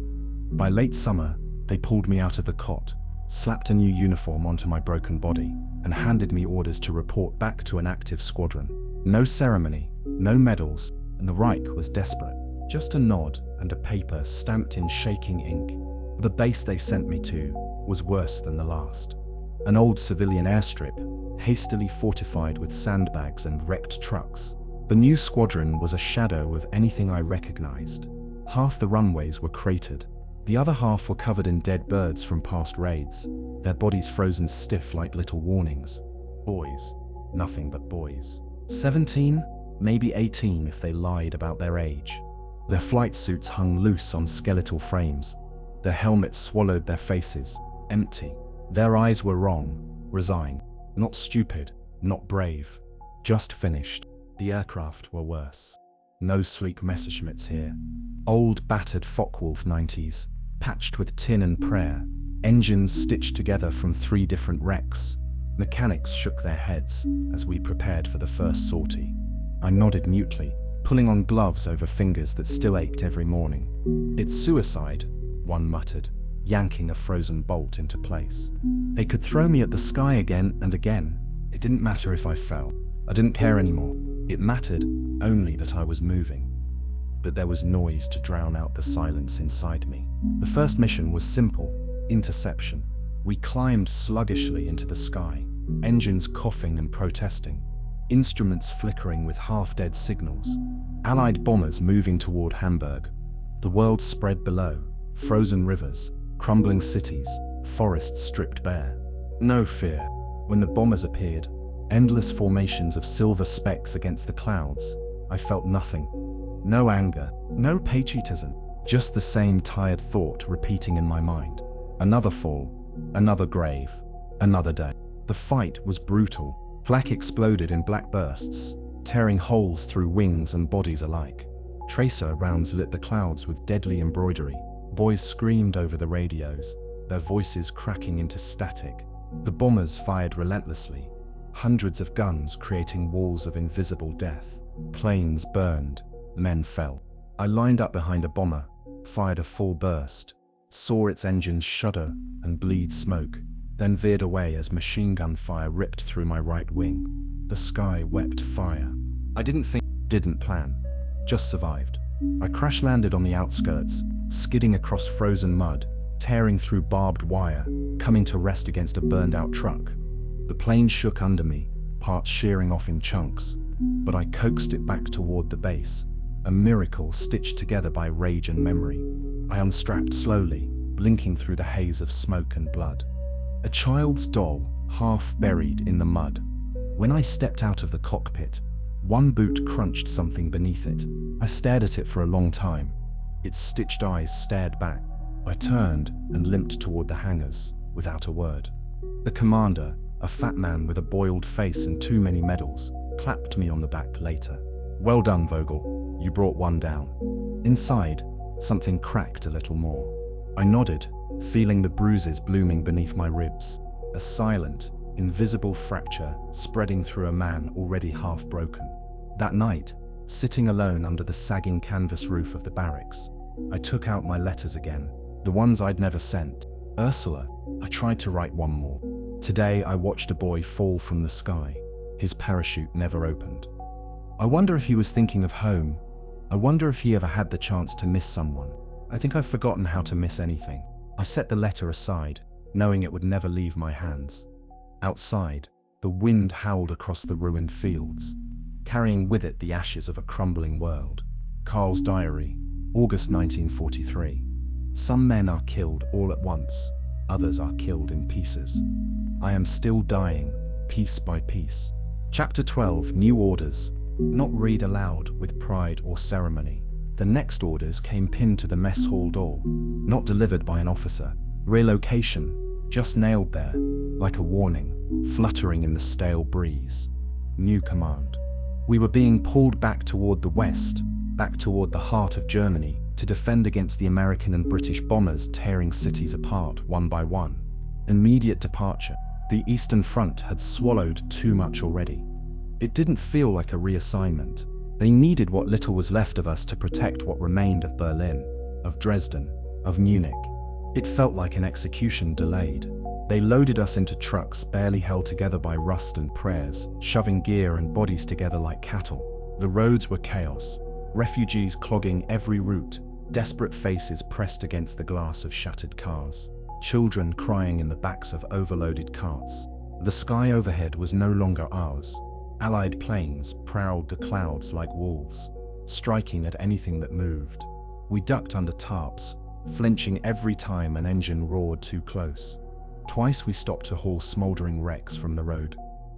By late summer, they pulled me out of the cot, slapped a new uniform onto my broken body, and handed me orders to report back to an active squadron. No ceremony, no medals, and the Reich was desperate. Just a nod and a paper stamped in shaking ink. The base they sent me to was worse than the last. An old civilian airstrip, hastily fortified with sandbags and wrecked trucks. The new squadron was a shadow of anything I recognized. Half the runways were cratered. The other half were covered in dead birds from past raids, their bodies frozen stiff like little warnings. Boys. Nothing but boys. 17, maybe 18 if they lied about their age. Their flight suits hung loose on skeletal frames. Their helmets swallowed their faces, empty. Their eyes were wrong, resigned. Not stupid, not brave. Just finished. The aircraft were worse. No sleek Messerschmitts here. Old battered Focke-Wulf 90s, patched with tin and prayer. Engines stitched together from 3 different wrecks. Mechanics shook their heads as we prepared for the first sortie. I nodded mutely, pulling on gloves over fingers that still ached every morning. "It's suicide," one muttered, yanking a frozen bolt into place. They could throw me at the sky again and again. It didn't matter if I fell. I didn't care anymore. It mattered only that I was moving. But there was noise to drown out the silence inside me. The first mission was simple: interception. We climbed sluggishly into the sky, engines coughing and protesting, instruments flickering with half-dead signals. Allied bombers moving toward Hamburg. The world spread below, frozen rivers, crumbling cities, forests stripped bare. No fear. When the bombers appeared, endless formations of silver specks against the clouds, I felt nothing. No anger, no patriotism, just the same tired thought repeating in my mind. Another fall, another grave, another day. The fight was brutal. Flak exploded in black bursts, tearing holes through wings and bodies alike. Tracer rounds lit the clouds with deadly embroidery. Boys screamed over the radios, their voices cracking into static. The bombers fired relentlessly, hundreds of guns creating walls of invisible death. Planes burned, men fell. I lined up behind a bomber, fired a full burst, saw its engines shudder and bleed smoke, then veered away as machine gun fire ripped through my right wing. The sky wept fire. I didn't plan, just survived. I crash-landed on the outskirts, skidding across frozen mud, tearing through barbed wire, coming to rest against a burned-out truck. The plane shook under me, parts shearing off in chunks, but I coaxed it back toward the base, a miracle stitched together by rage and memory. I unstrapped slowly, blinking through the haze of smoke and blood. A child's doll, half buried in the mud. When I stepped out of the cockpit, one boot crunched something beneath it. I stared at it for a long time. Its stitched eyes stared back. I turned and limped toward the hangars, without a word. The commander, a fat man with a boiled face and too many medals, clapped me on the back later. "Well done, Vogel. You brought one down." Inside, something cracked a little more. I nodded, feeling the bruises blooming beneath my ribs. A silent, invisible fracture spreading through a man already half broken. That night, sitting alone under the sagging canvas roof of the barracks, I took out my letters again, the ones I'd never sent. Ursula, I tried to write one more. Today I watched a boy fall from the sky. His parachute never opened. I wonder if he was thinking of home. I wonder if he ever had the chance to miss someone. I think I've forgotten how to miss anything. I set the letter aside, knowing it would never leave my hands. Outside, the wind howled across the ruined fields, carrying with it the ashes of a crumbling world. Carl's diary, August 1943. Some men are killed all at once, others are killed in pieces. I am still dying, piece by piece. Chapter 12, New Orders. Not read aloud with pride or ceremony. The next orders came pinned to the mess hall door, not delivered by an officer. Relocation, just nailed there, like a warning, fluttering in the stale breeze. New command. We were being pulled back toward the west, back toward the heart of Germany, to defend against the American and British bombers tearing cities apart one by one. Immediate departure. The Eastern Front had swallowed too much already. It didn't feel like a reassignment. They needed what little was left of us to protect what remained of Berlin, of Dresden, of Munich. It felt like an execution delayed. They loaded us into trucks barely held together by rust and prayers, shoving gear and bodies together like cattle. The roads were chaos, refugees clogging every route, desperate faces pressed against the glass of shattered cars, children crying in the backs of overloaded carts. The sky overhead was no longer ours. Allied planes prowled the clouds like wolves, striking at anything that moved. We ducked under tarps, flinching every time an engine roared too close. Twice we stopped to haul smoldering wrecks from the road.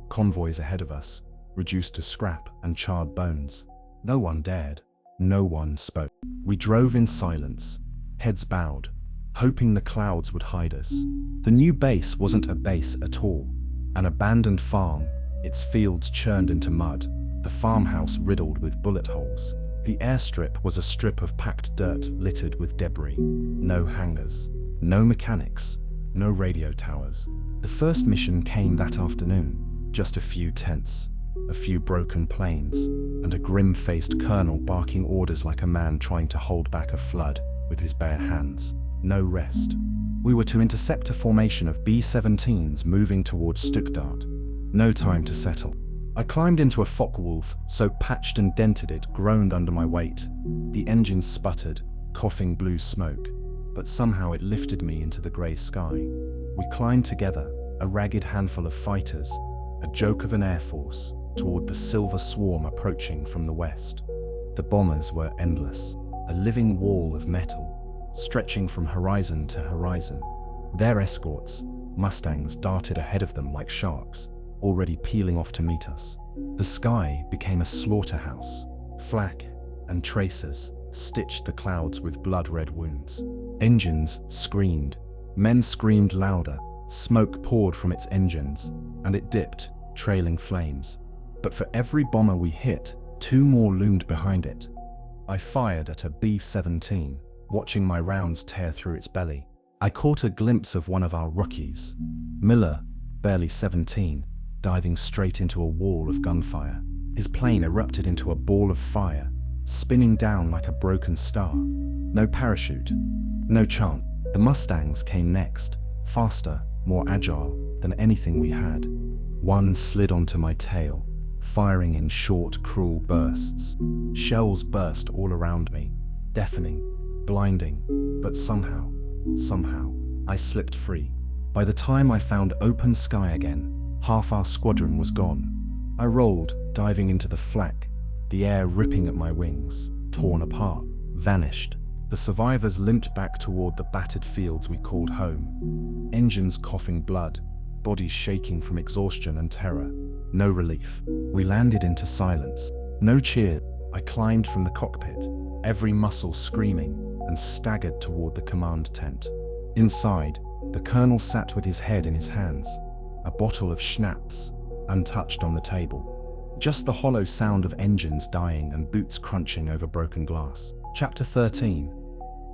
Convoys ahead of us, reduced to scrap and charred bones. No one dared. No one spoke. We drove in silence, heads bowed, hoping the clouds would hide us. The new base wasn't a base at all. An abandoned farm, its fields churned into mud, the farmhouse riddled with bullet holes. The airstrip was a strip of packed dirt littered with debris. No hangars, no mechanics, no radio towers. The first mission came that afternoon. Just a few tents, a few broken planes, and a grim-faced colonel barking orders like a man trying to hold back a flood with his bare hands. No rest. We were to intercept a formation of B-17s moving towards Stuttgart. No time to settle. I climbed into a Focke-Wulf, so patched and dented it groaned under my weight. The engine sputtered, coughing blue smoke, but somehow it lifted me into the grey sky. We climbed together, a ragged handful of fighters, a joke of an air force, toward the silver swarm approaching from the west. The bombers were endless, a living wall of metal, stretching from horizon to horizon. Their escorts, Mustangs, darted ahead of them like sharks, already peeling off to meet us. The sky became a slaughterhouse. Flak and tracers stitched the clouds with blood-red wounds. Engines screamed. Men screamed louder. Smoke poured from its engines, and it dipped, trailing flames. But for every bomber we hit, two more loomed behind it. I fired at a B-17, watching my rounds tear through its belly. I caught a glimpse of one of our rookies, Miller, barely 17, diving straight into a wall of gunfire. His plane erupted into a ball of fire, spinning down like a broken star. No parachute, no chance. The Mustangs came next, faster, more agile than anything we had. One slid onto my tail, firing in short, cruel bursts. Shells burst all around me, deafening, blinding, but somehow, I slipped free. By the time I found open sky again, half our squadron was gone. I rolled, diving into the flak, the air ripping at my wings, torn apart, vanished. The survivors limped back toward the battered fields we called home. Engines coughing blood, bodies shaking from exhaustion and terror. No relief. We landed into silence. No cheer. I climbed from the cockpit, every muscle screaming, and staggered toward the command tent. Inside, the colonel sat with his head in his hands, a bottle of schnapps, untouched on the table. Just the hollow sound of engines dying and boots crunching over broken glass. Chapter 13.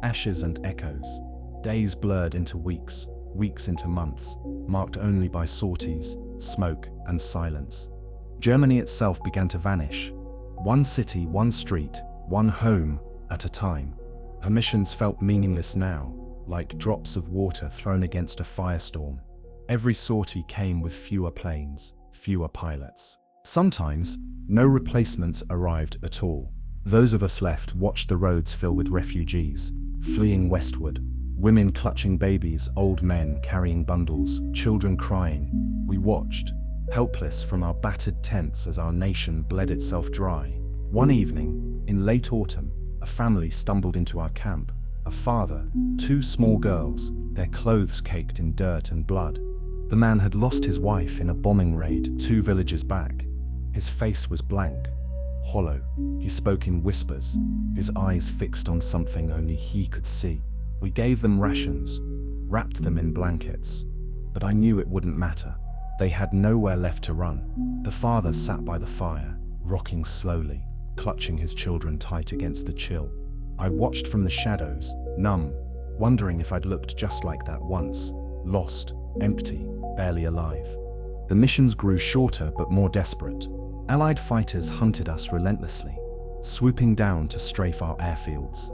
Ashes and echoes. Days blurred into weeks, weeks into months, marked only by sorties, smoke, and silence. Germany itself began to vanish. One city, one street, one home at a time. Her missions felt meaningless now, like drops of water thrown against a firestorm. Every sortie came with fewer planes, fewer pilots. Sometimes, no replacements arrived at all. Those of us left watched the roads fill with refugees, fleeing westward. Women clutching babies, old men carrying bundles, children crying. We watched, helpless from our battered tents as our nation bled itself dry. One evening, in late autumn, a family stumbled into our camp. A father, two small girls, their clothes caked in dirt and blood. The man had lost his wife in a bombing raid 2 villages back. His face was blank, hollow. He spoke in whispers, his eyes fixed on something only he could see. We gave them rations, wrapped them in blankets, but I knew it wouldn't matter. They had nowhere left to run. The father sat by the fire, rocking slowly, clutching his children tight against the chill. I watched from the shadows, numb, wondering if I'd looked just like that once, lost, empty, barely alive. The missions grew shorter but more desperate. Allied fighters hunted us relentlessly, swooping down to strafe our airfields.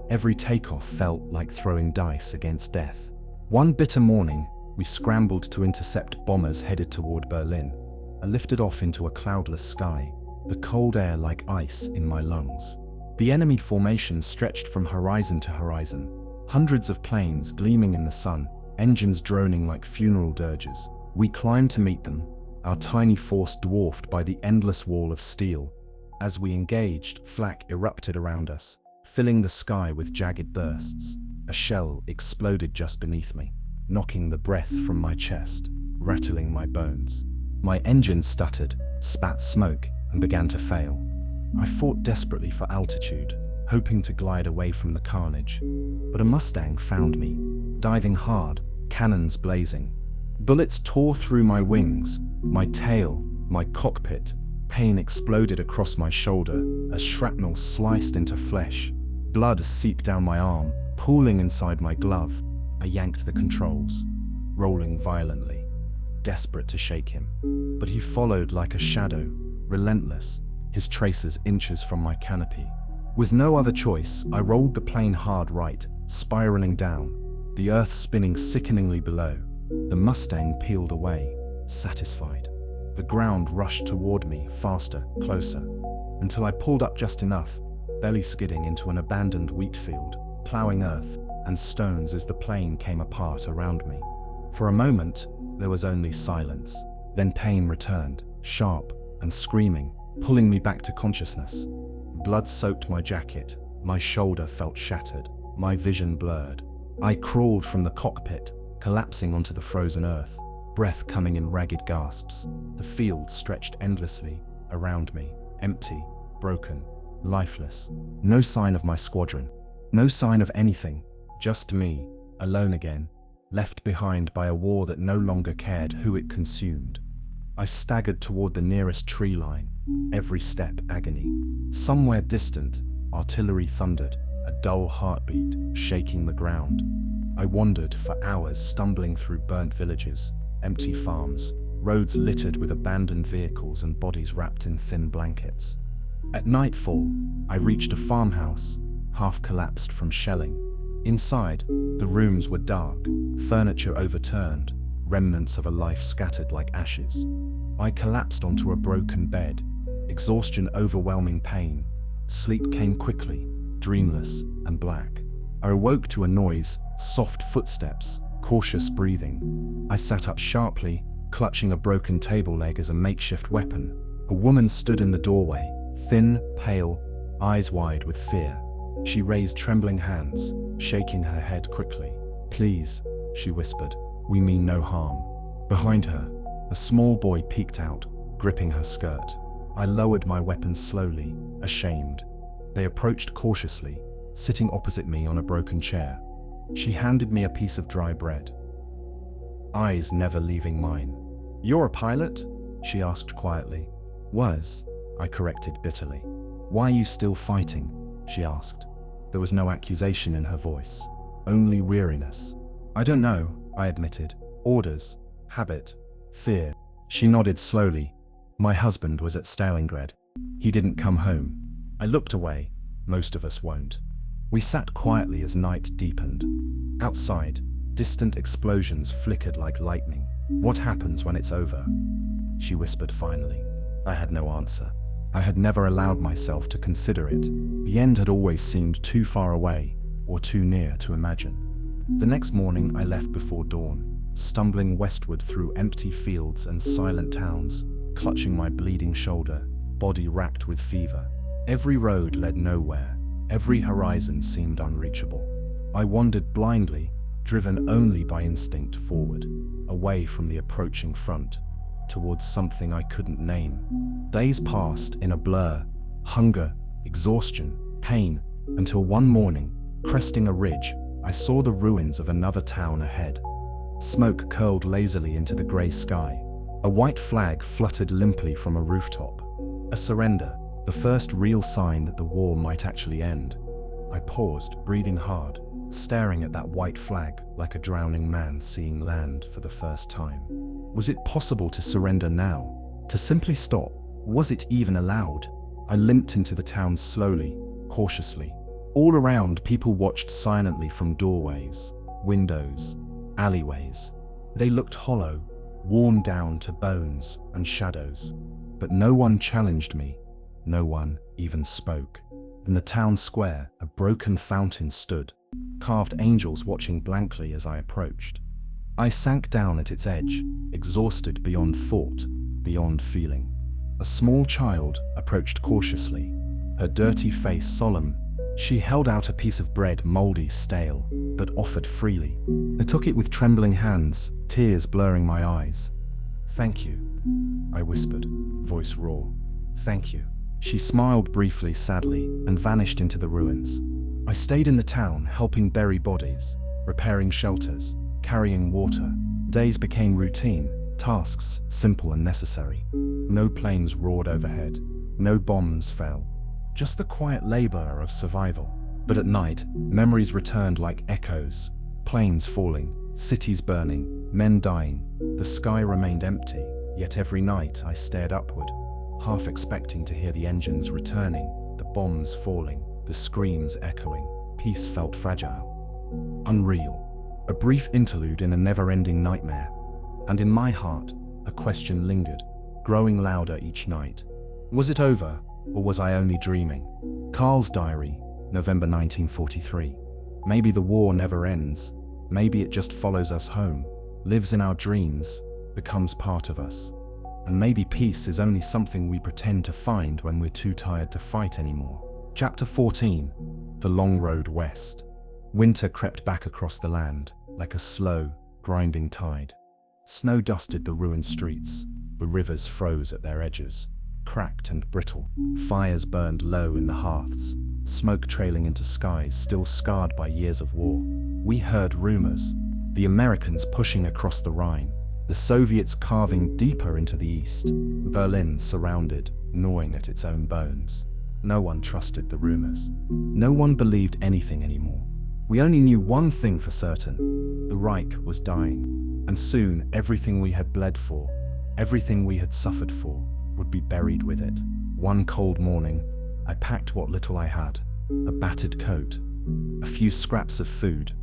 Every takeoff felt like throwing dice against death. One bitter morning, we scrambled to intercept bombers headed toward Berlin. I lifted off into a cloudless sky, the cold air like ice in my lungs. The enemy formation stretched from horizon to horizon, hundreds of planes gleaming in the sun, engines droning like funeral dirges. We climbed to meet them, our tiny force dwarfed by the endless wall of steel. As we engaged, flak erupted around us, filling the sky with jagged bursts. A shell exploded just beneath me, knocking the breath from my chest, rattling my bones. My engine stuttered, spat smoke, and began to fail. I fought desperately for altitude, hoping to glide away from the carnage. But a Mustang found me, diving hard, cannons blazing. Bullets tore through my wings, my tail, my cockpit. Pain exploded across my shoulder as shrapnel sliced into flesh. Blood seeped down my arm, pooling inside my glove. I yanked the controls, rolling violently, desperate to shake him. But he followed like a shadow, relentless, his traces inches from my canopy. With no other choice, I rolled the plane hard right, spiraling down, the earth spinning sickeningly below. The Mustang peeled away, satisfied. The ground rushed toward me, faster, closer, until I pulled up just enough, belly skidding into an abandoned wheat field, plowing earth and stones as the plane came apart around me. For a moment, there was only silence. Then pain returned, sharp and screaming, pulling me back to consciousness. Blood soaked my jacket, my shoulder felt shattered, my vision blurred. I crawled from the cockpit, collapsing onto the frozen earth, breath coming in ragged gasps. The field stretched endlessly around me, empty, broken, lifeless. No sign of my squadron, no sign of anything, just me, alone again, left behind by a war that no longer cared who it consumed. I staggered toward the nearest tree line, every step agony. Somewhere distant, artillery thundered, a dull heartbeat shaking the ground. I wandered for hours, stumbling through burnt villages, empty farms, roads littered with abandoned vehicles and bodies wrapped in thin blankets. At nightfall, I reached a farmhouse, half collapsed from shelling. Inside, the rooms were dark, furniture overturned, remnants of a life scattered like ashes. I collapsed onto a broken bed, exhaustion overwhelming pain. Sleep came quickly, dreamless and black. I awoke to a noise, soft footsteps, cautious breathing. I sat up sharply, clutching a broken table leg as a makeshift weapon. A woman stood in the doorway, thin, pale, eyes wide with fear. She raised trembling hands, shaking her head quickly. "Please," she whispered, "we mean no harm." Behind her, a small boy peeked out, gripping her skirt. I lowered my weapon slowly, ashamed. They approached cautiously, sitting opposite me on a broken chair. She handed me a piece of dry bread, eyes never leaving mine. "You're a pilot?" she asked quietly. "Was," I corrected bitterly. "Why are you still fighting?" she asked. There was no accusation in her voice, only weariness. "I don't know," I admitted. "Orders, habit, fear." She nodded slowly. "My husband was at Stalingrad. He didn't come home." I looked away. Most of us won't. We sat quietly as night deepened. Outside, distant explosions flickered like lightning. "What happens when it's over?" she whispered finally. I had no answer. I had never allowed myself to consider it. The end had always seemed too far away, or too near to imagine. The next morning I left before dawn, stumbling westward through empty fields and silent towns, clutching my bleeding shoulder, body racked with fever. Every road led nowhere. Every horizon seemed unreachable. I wandered blindly, driven only by instinct forward, away from the approaching front, towards something I couldn't name. Days passed in a blur, hunger, exhaustion, pain, until one morning, cresting a ridge, I saw the ruins of another town ahead. Smoke curled lazily into the grey sky. A white flag fluttered limply from a rooftop. A surrender, the first real sign that the war might actually end. I paused, breathing hard, staring at that white flag like a drowning man seeing land for the first time. Was it possible to surrender now? To simply stop? Was it even allowed? I limped into the town slowly, cautiously. All around, people watched silently from doorways, windows, alleyways. They looked hollow, worn down to bones and shadows. But no one challenged me. No one even spoke. In the town square, a broken fountain stood, carved angels watching blankly as I approached. I sank down at its edge, exhausted beyond thought, beyond feeling. A small child approached cautiously, her dirty face solemn. She held out a piece of bread, moldy, stale, but offered freely. I took it with trembling hands, tears blurring my eyes. "Thank you," I whispered, voice raw. "Thank you." She smiled briefly, sadly, and vanished into the ruins. I stayed in the town, helping bury bodies, repairing shelters, carrying water. Days became routine, tasks simple and necessary. No planes roared overhead, no bombs fell, just the quiet labor of survival. But at night, memories returned like echoes, planes falling, cities burning, men dying. The sky remained empty, yet every night I stared upward, half expecting to hear the engines returning, the bombs falling, the screams echoing. Peace felt fragile, unreal, a brief interlude in a never-ending nightmare. And in my heart, a question lingered, growing louder each night. Was it over, or was I only dreaming? Carl's diary, November 1943. Maybe the war never ends. Maybe it just follows us home, lives in our dreams, becomes part of us. And maybe peace is only something we pretend to find when we're too tired to fight anymore. Chapter 14. The Long Road West. Winter crept back across the land, like a slow, grinding tide. Snow dusted the ruined streets. The rivers froze at their edges, cracked and brittle. Fires burned low in the hearths, smoke trailing into skies still scarred by years of war. We heard rumors, the Americans pushing across the Rhine, the Soviets carving deeper into the east, Berlin surrounded, gnawing at its own bones. No one trusted the rumors. No one believed anything anymore. We only knew one thing for certain: the Reich was dying, and soon everything we had bled for, everything we had suffered for, would be buried with it. One cold morning, I packed what little I had: a battered coat, a few scraps of food,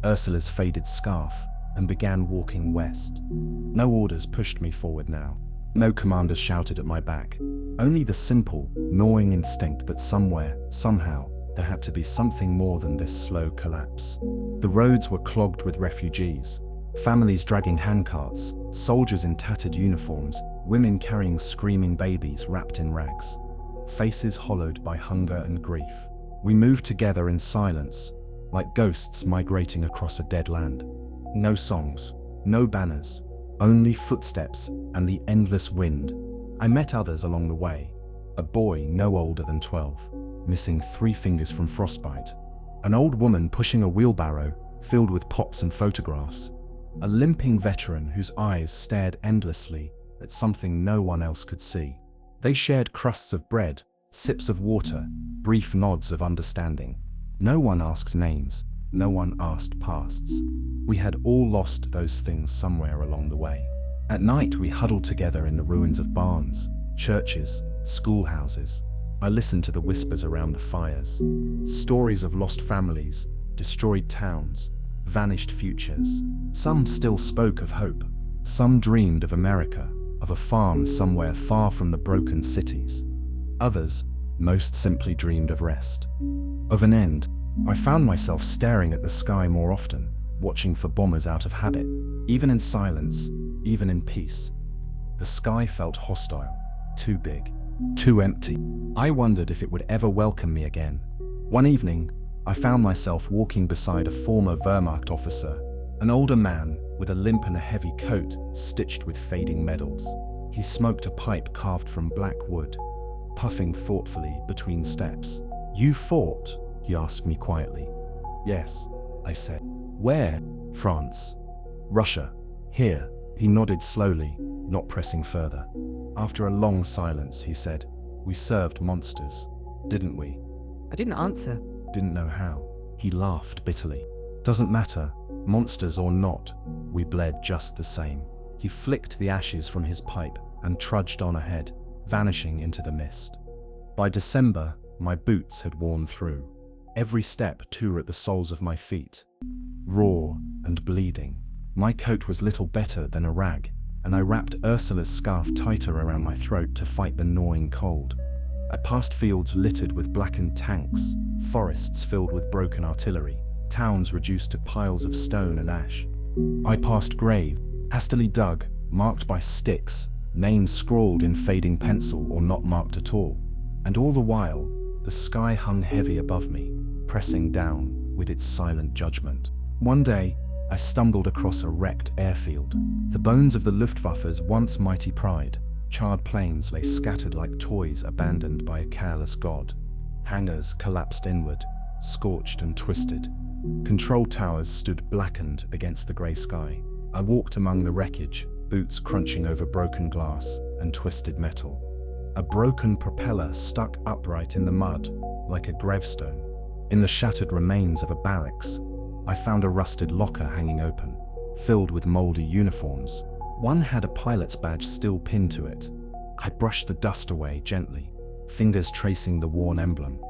Ursula's faded scarf, and began walking west. No orders pushed me forward now. No commanders shouted at my back. Only the simple, gnawing instinct that somewhere, somehow, there had to be something more than this slow collapse. The roads were clogged with refugees, families dragging handcarts, soldiers in tattered uniforms, women carrying screaming babies wrapped in rags, faces hollowed by hunger and grief. We moved together in silence, like ghosts migrating across a dead land. No songs, no banners, only footsteps and the endless wind. I met others along the way. A boy no older than 12, missing 3 fingers from frostbite. An old woman pushing a wheelbarrow filled with pots and photographs. A limping veteran whose eyes stared endlessly at something no one else could see. They shared crusts of bread, sips of water, brief nods of understanding. No one asked names. No one asked pasts. We had all lost those things somewhere along the way. At night, we huddled together in the ruins of barns, churches, schoolhouses. I listened to the whispers around the fires. Stories of lost families, destroyed towns, vanished futures. Some still spoke of hope. Some dreamed of America, of a farm somewhere far from the broken cities. Others, most simply dreamed of rest, of an end. I found myself staring at the sky more often, watching for bombers out of habit. Even in silence, even in peace, the sky felt hostile, too big, too empty. I wondered if it would ever welcome me again. One evening, I found myself walking beside a former Wehrmacht officer, an older man with a limp and a heavy coat stitched with fading medals. He smoked a pipe carved from black wood, puffing thoughtfully between steps. "You fought?" he asked me quietly. "Yes," I said. "Where?" "France." "Russia." "Here." He nodded slowly, not pressing further. After a long silence, he said, We served monsters, didn't we? I didn't answer. Didn't know how. He laughed bitterly. Doesn't matter, monsters or not, we bled just the same. He flicked the ashes from his pipe and trudged on ahead, vanishing into the mist. By December, my boots had worn through. Every step tore at the soles of my feet. Raw and bleeding. My coat was little better than a rag, and I wrapped Ursula's scarf tighter around my throat to fight the gnawing cold. I passed fields littered with blackened tanks, forests filled with broken artillery, towns reduced to piles of stone and ash. I passed graves, hastily dug, marked by sticks, names scrawled in fading pencil or not marked at all. And all the while, the sky hung heavy above me, pressing down with its silent judgment. One day, I stumbled across a wrecked airfield. The bones of the Luftwaffe's once mighty pride. Charred planes lay scattered like toys abandoned by a careless god. Hangars collapsed inward, scorched and twisted. Control towers stood blackened against the grey sky. I walked among the wreckage, boots crunching over broken glass and twisted metal. A broken propeller stuck upright in the mud, like a gravestone. In the shattered remains of a barracks, I found a rusted locker hanging open, filled with mouldy uniforms. One had a pilot's badge still pinned to it. I brushed the dust away gently, fingers tracing the worn emblem.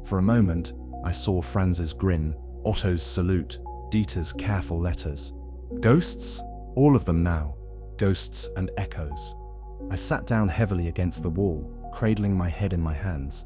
For a moment, I saw Franz's grin, Otto's salute, Dieter's careful letters. Ghosts? All of them now. Ghosts and echoes. I sat down heavily against the wall, cradling my head in my hands.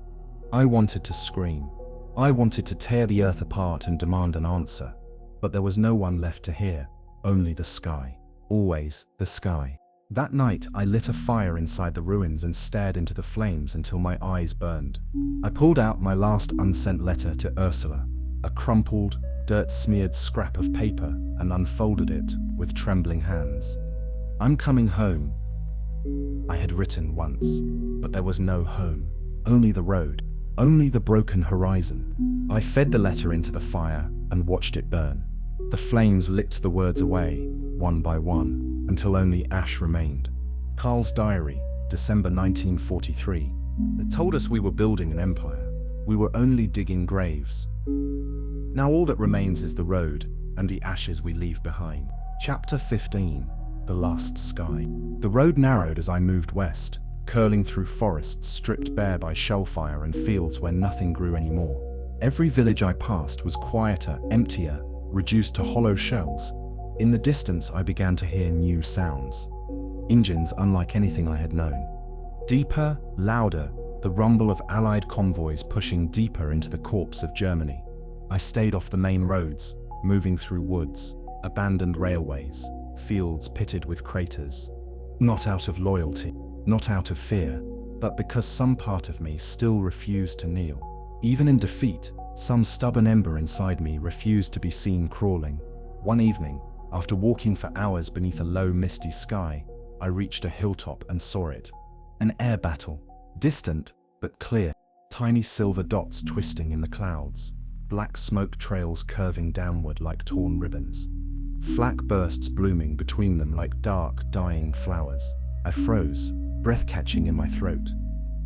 I wanted to scream. I wanted to tear the earth apart and demand an answer. But there was no one left to hear, only the sky. Always the sky. That night, I lit a fire inside the ruins and stared into the flames until my eyes burned. I pulled out my last unsent letter to Ursula, a crumpled, dirt-smeared scrap of paper, and unfolded it with trembling hands. I'm coming home, I had written once, but there was no home, only the road, only the broken horizon. I fed the letter into the fire and watched it burn. The flames licked the words away, one by one, until only ash remained. Carl's diary, December 1943. It told us we were building an empire. We were only digging graves. Now all that remains is the road and the ashes we leave behind. Chapter 15. The Last Sky. The road narrowed as I moved west, curling through forests stripped bare by shellfire and fields where nothing grew anymore. Every village I passed was quieter, emptier, reduced to hollow shells. In the distance, I began to hear new sounds. Engines unlike anything I had known. Deeper, louder, the rumble of Allied convoys pushing deeper into the corpse of Germany. I stayed off the main roads, moving through woods, abandoned railways, fields pitted with craters. Not out of loyalty, not out of fear, but because some part of me still refused to kneel. Even in defeat, some stubborn ember inside me refused to be seen crawling. One evening, after walking for hours beneath a low, misty sky, I reached a hilltop and saw it. An air battle, distant but clear, tiny silver dots twisting in the clouds, black smoke trails curving downward like torn ribbons. Flak bursts blooming between them like dark, dying flowers. I froze, breath catching in my throat.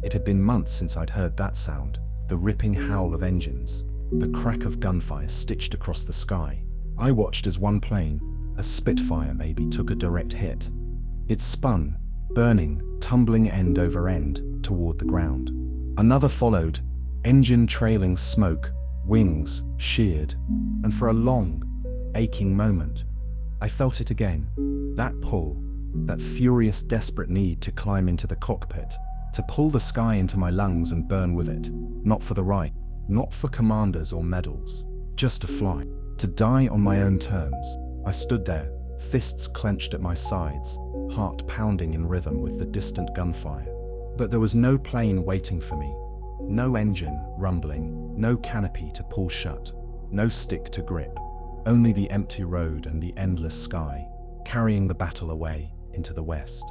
It had been months since I'd heard that sound, the ripping howl of engines, the crack of gunfire stitched across the sky. I watched as one plane, a Spitfire maybe, took a direct hit. It spun, burning, tumbling end over end, toward the ground. Another followed, engine trailing smoke, wings sheared, and for a long, aching moment, I felt it again. That pull, that furious, desperate need to climb into the cockpit, to pull the sky into my lungs and burn with it. Not for the right, not for commanders or medals, just to fly, to die on my own terms. I stood there, fists clenched at my sides, heart pounding in rhythm with the distant gunfire. But there was no plane waiting for me, no engine rumbling, no canopy to pull shut, no stick to grip. Only the empty road and the endless sky, carrying the battle away into the west.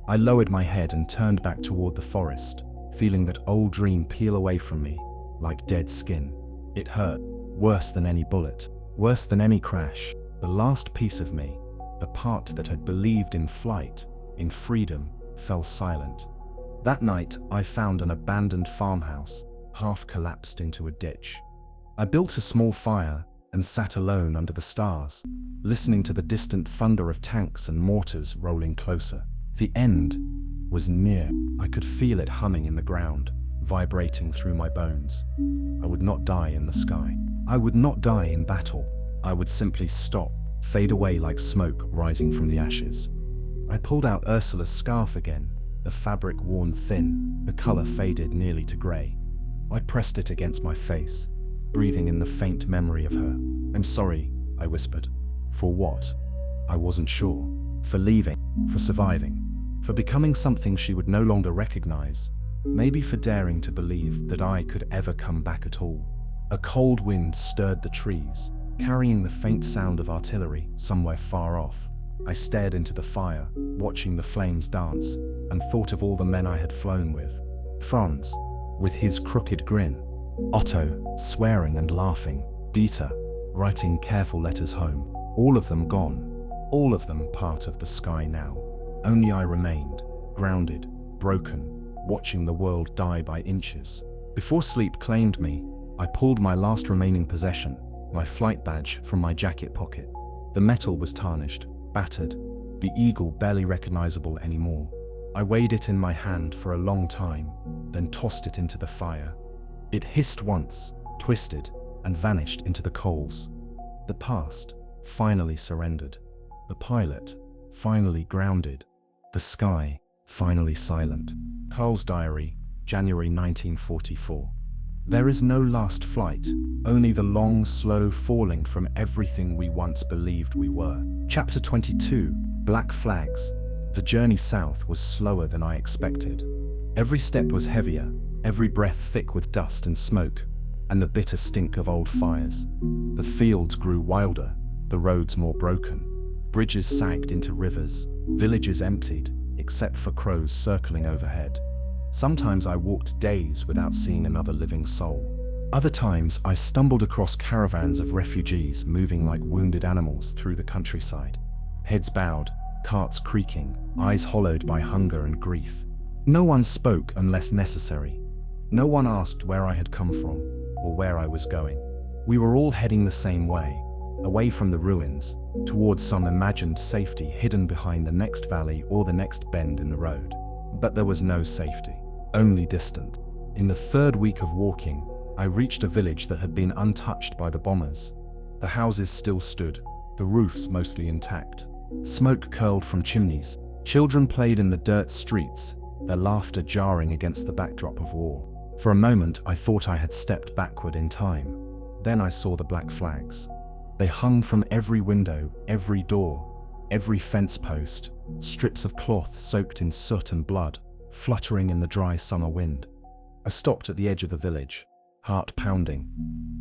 I lowered my head and turned back toward the forest, feeling that old dream peel away from me, like dead skin. It hurt, worse than any bullet, worse than any crash. The last piece of me, the part that had believed in flight, in freedom, fell silent. That night, I found an abandoned farmhouse, half collapsed into a ditch. I built a small fire and sat alone under the stars, listening to the distant thunder of tanks and mortars rolling closer. The end was near. I could feel it humming in the ground, vibrating through my bones. I would not die in the sky. I would not die in battle. I would simply stop, fade away like smoke rising from the ashes. I pulled out Ursula's scarf again, the fabric worn thin, the color faded nearly to gray. I pressed it against my face, breathing in the faint memory of her. "I'm sorry," I whispered. "For what?" I wasn't sure. For leaving, for surviving, for becoming something she would no longer recognize, maybe for daring to believe that I could ever come back at all. A cold wind stirred the trees, carrying the faint sound of artillery somewhere far off. I stared into the fire, watching the flames dance, and thought of all the men I had flown with. Franz, with his crooked grin. Otto, swearing and laughing. Dieter, writing careful letters home. All of them gone. All of them part of the sky now. Only I remained, grounded, broken, watching the world die by inches. Before sleep claimed me, I pulled my last remaining possession, my flight badge, from my jacket pocket. The metal was tarnished, battered, the eagle barely recognizable anymore. I weighed it in my hand for a long time, then tossed it into the fire. It hissed once, twisted, and vanished into the coals. The past finally surrendered. The pilot finally grounded. The sky finally silent. Carl's diary, January 1944. There is no last flight, only the long, slow falling from everything we once believed we were. Chapter 22, Black Flags. The journey south was slower than I expected. Every step was heavier, every breath thick with dust and smoke, and the bitter stink of old fires. The fields grew wilder, the roads more broken. Bridges sagged into rivers, villages emptied, except for crows circling overhead. Sometimes I walked days without seeing another living soul. Other times I stumbled across caravans of refugees moving like wounded animals through the countryside. Heads bowed, carts creaking, eyes hollowed by hunger and grief. No one spoke unless necessary. No one asked where I had come from or where I was going. We were all heading the same way, away from the ruins, towards some imagined safety hidden behind the next valley or the next bend in the road. But there was no safety, only distant. In the third week of walking, I reached a village that had been untouched by the bombers. The houses still stood, the roofs mostly intact. Smoke curled from chimneys. Children played in the dirt streets, their laughter jarring against the backdrop of war. For a moment, I thought I had stepped backward in time. Then I saw the black flags. They hung from every window, every door, every fence post, strips of cloth soaked in soot and blood, fluttering in the dry summer wind. I stopped at the edge of the village, heart pounding.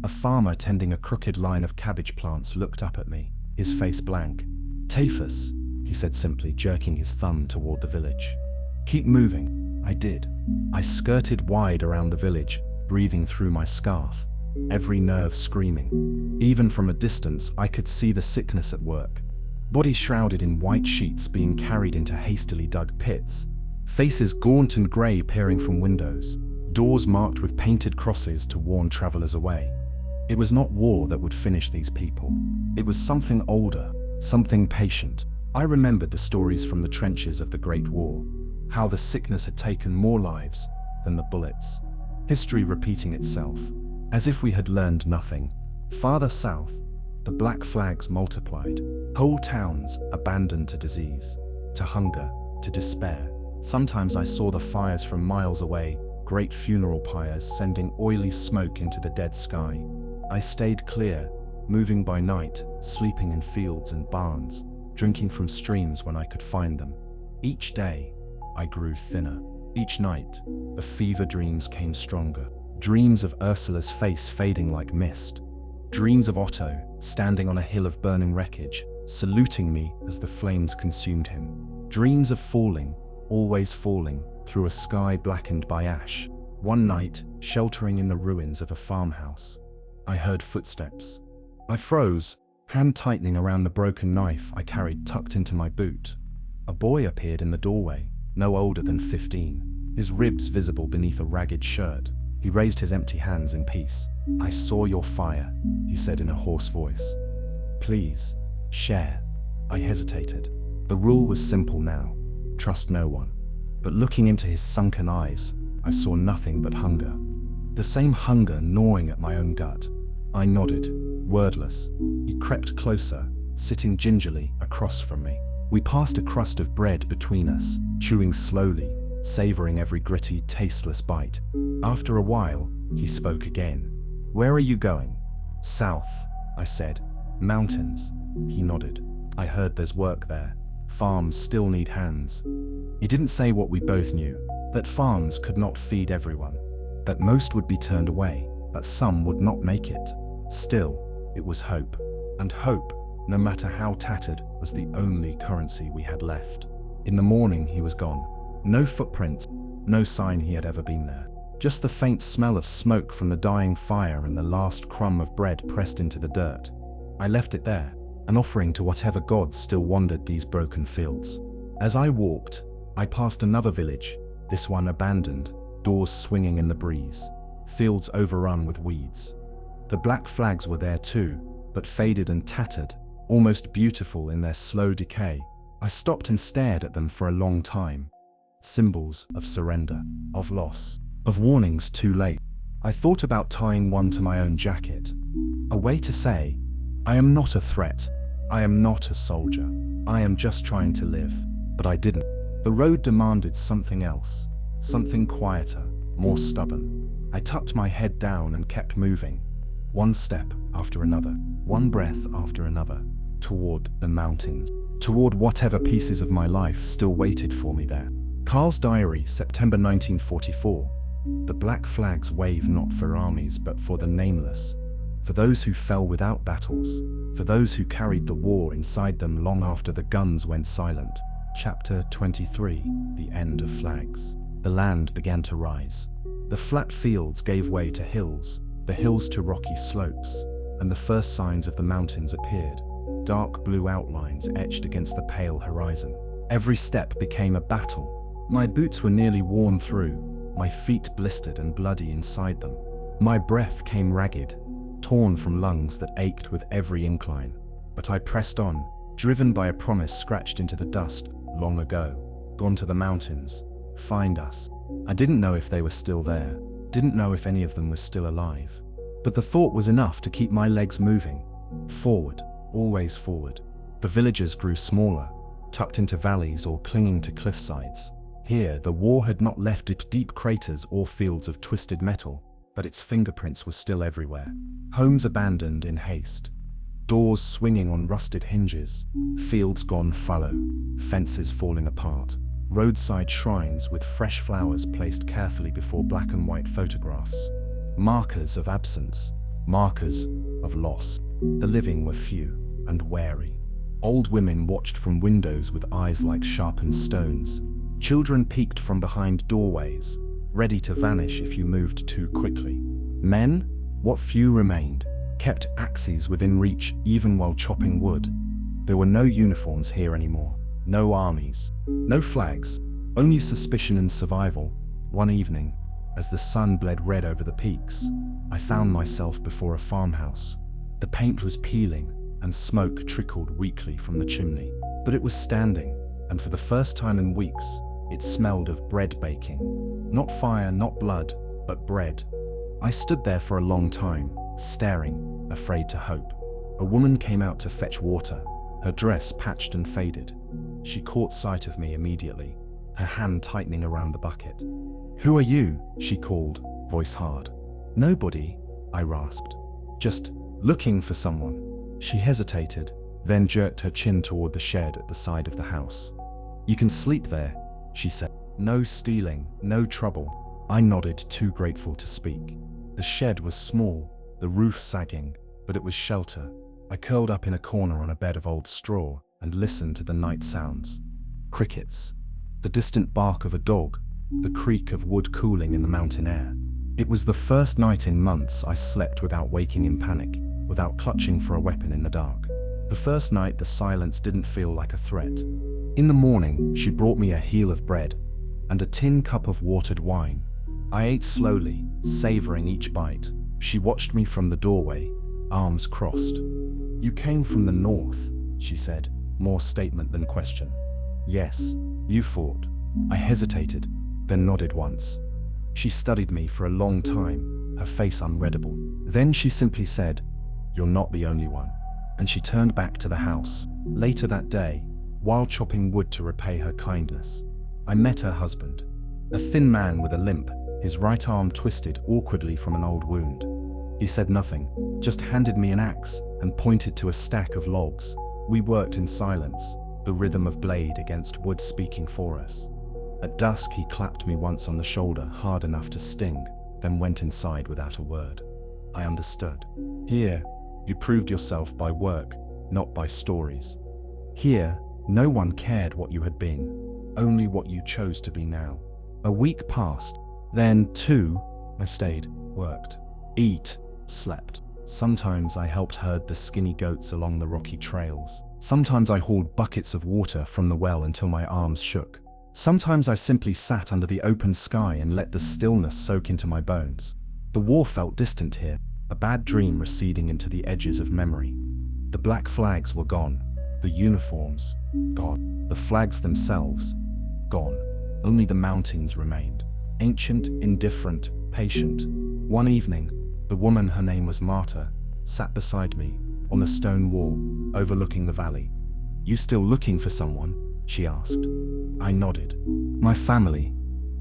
A farmer tending a crooked line of cabbage plants looked up at me, his face blank. "Tafus," he said simply, jerking his thumb toward the village. "Keep moving." I did. I skirted wide around the village, breathing through my scarf, every nerve screaming. Even from a distance, I could see the sickness at work. Bodies shrouded in white sheets being carried into hastily dug pits. Faces gaunt and grey peering from windows. Doors marked with painted crosses to warn travelers away. It was not war that would finish these people. It was something older, something patient. I remembered the stories from the trenches of the Great War, how the sickness had taken more lives than the bullets. History repeating itself, as if we had learned nothing. Farther south, the black flags multiplied. Whole towns abandoned to disease, to hunger, to despair. Sometimes I saw the fires from miles away, great funeral pyres sending oily smoke into the dead sky. I stayed clear, moving by night, sleeping in fields and barns, drinking from streams when I could find them. Each day, I grew thinner. Each night, the fever dreams came stronger. Dreams of Ursula's face fading like mist. Dreams of Otto, standing on a hill of burning wreckage, saluting me as the flames consumed him. Dreams of falling, always falling, through a sky blackened by ash. One night, sheltering in the ruins of a farmhouse, I heard footsteps. I froze, hand tightening around the broken knife I carried tucked into my boot. A boy appeared in the doorway, no older than 15. his ribs visible beneath a ragged shirt. He raised his empty hands in peace. "I saw your fire," he said in a hoarse voice. "Please, share." I hesitated. The rule was simple now: trust no one. But looking into his sunken eyes, I saw nothing but hunger. The same hunger gnawing at my own gut. I nodded, wordless. He crept closer, sitting gingerly across from me. We passed a crust of bread between us, chewing slowly, savoring every gritty, tasteless bite. After a while, he spoke again. "Where are you going?" "South," I said. "Mountains." He nodded. "I heard there's work there. Farms still need hands." He didn't say what we both knew, that farms could not feed everyone, that most would be turned away, that some would not make it. Still, it was hope. And hope, no matter how tattered, was the only currency we had left. In the morning, he was gone. No footprints, no sign he had ever been there. Just the faint smell of smoke from the dying fire and the last crumb of bread pressed into the dirt. I left it there, an offering to whatever gods still wandered these broken fields. As I walked, I passed another village, this one abandoned, doors swinging in the breeze, fields overrun with weeds. The black flags were there too, but faded and tattered, almost beautiful in their slow decay. I stopped and stared at them for a long time. Symbols of surrender, of loss, of warnings too late. I thought about tying one to my own jacket. A way to say, I am not a threat. I am not a soldier. I am just trying to live. But I didn't. The road demanded something else, something quieter, more stubborn. I tucked my head down and kept moving, one step after another, one breath after another, toward the mountains, toward whatever pieces of my life still waited for me there. Carl's diary, September 1944. The black flags wave not for armies but for the nameless, for those who fell without battles, for those who carried the war inside them long after the guns went silent. Chapter 23, The End of Flags. The land began to rise. The flat fields gave way to hills, the hills to rocky slopes, and the first signs of the mountains appeared, dark blue outlines etched against the pale horizon. Every step became a battle. My boots were nearly worn through, my feet blistered and bloody inside them. My breath came ragged, torn from lungs that ached with every incline. But I pressed on, driven by a promise scratched into the dust long ago. Gone to the mountains. Find us. I didn't know if they were still there, didn't know if any of them were still alive. But the thought was enough to keep my legs moving. Forward, always forward. The villages grew smaller, tucked into valleys or clinging to cliff sides. Here, the war had not left it deep craters or fields of twisted metal, but its fingerprints were still everywhere. Homes abandoned in haste. Doors swinging on rusted hinges, fields gone fallow, fences falling apart, roadside shrines with fresh flowers placed carefully before black and white photographs. Markers of absence, markers of loss. The living were few and wary. Old women watched from windows with eyes like sharpened stones. Children peeked from behind doorways, ready to vanish if you moved too quickly. Men, what few remained, kept axes within reach even while chopping wood. There were no uniforms here anymore, no armies, no flags, only suspicion and survival. One evening, as the sun bled red over the peaks, I found myself before a farmhouse. The paint was peeling and smoke trickled weakly from the chimney, but it was standing, and for the first time in weeks, it smelled of bread baking. Not fire, not blood, but bread. I stood there for a long time, staring, afraid to hope. A woman came out to fetch water, her dress patched and faded. She caught sight of me immediately, her hand tightening around the bucket. "Who are you?" she called, voice hard. "Nobody," I rasped. "Just looking for someone." She hesitated, then jerked her chin toward the shed at the side of the house. "You can sleep there," she said. "No stealing, no trouble." I nodded, too grateful to speak. The shed was small, the roof sagging, but it was shelter. I curled up in a corner on a bed of old straw and listened to the night sounds. Crickets, the distant bark of a dog, the creak of wood cooling in the mountain air. It was the first night in months I slept without waking in panic, without clutching for a weapon in the dark. The first night the silence didn't feel like a threat. In the morning, she brought me a heel of bread, and a tin cup of watered wine. I ate slowly, savoring each bite. She watched me from the doorway, arms crossed. "You came from the north," she said, more statement than question. "Yes, you fought." I hesitated, then nodded once. She studied me for a long time, her face unreadable. Then she simply said, "You're not the only one." And she turned back to the house. Later that day, while chopping wood to repay her kindness, I met her husband, a thin man with a limp, his right arm twisted awkwardly from an old wound. He said nothing, just handed me an axe and pointed to a stack of logs. We worked in silence, the rhythm of blade against wood speaking for us. At dusk, he clapped me once on the shoulder, hard enough to sting, then went inside without a word. I understood. Here, you proved yourself by work, not by stories. Here, no one cared what you had been, only what you chose to be now. A week passed. Then, 2, I stayed, worked, eat, slept. Sometimes I helped herd the skinny goats along the rocky trails. Sometimes I hauled buckets of water from the well until my arms shook. Sometimes I simply sat under the open sky and let the stillness soak into my bones. The war felt distant here, a bad dream receding into the edges of memory. The black flags were gone, the uniforms, gone. The flags themselves, gone. Only the mountains remained. Ancient, indifferent, patient. One evening, the woman, her name was Marta, sat beside me, on the stone wall, overlooking the valley. "You still looking for someone?" she asked. I nodded. "My family?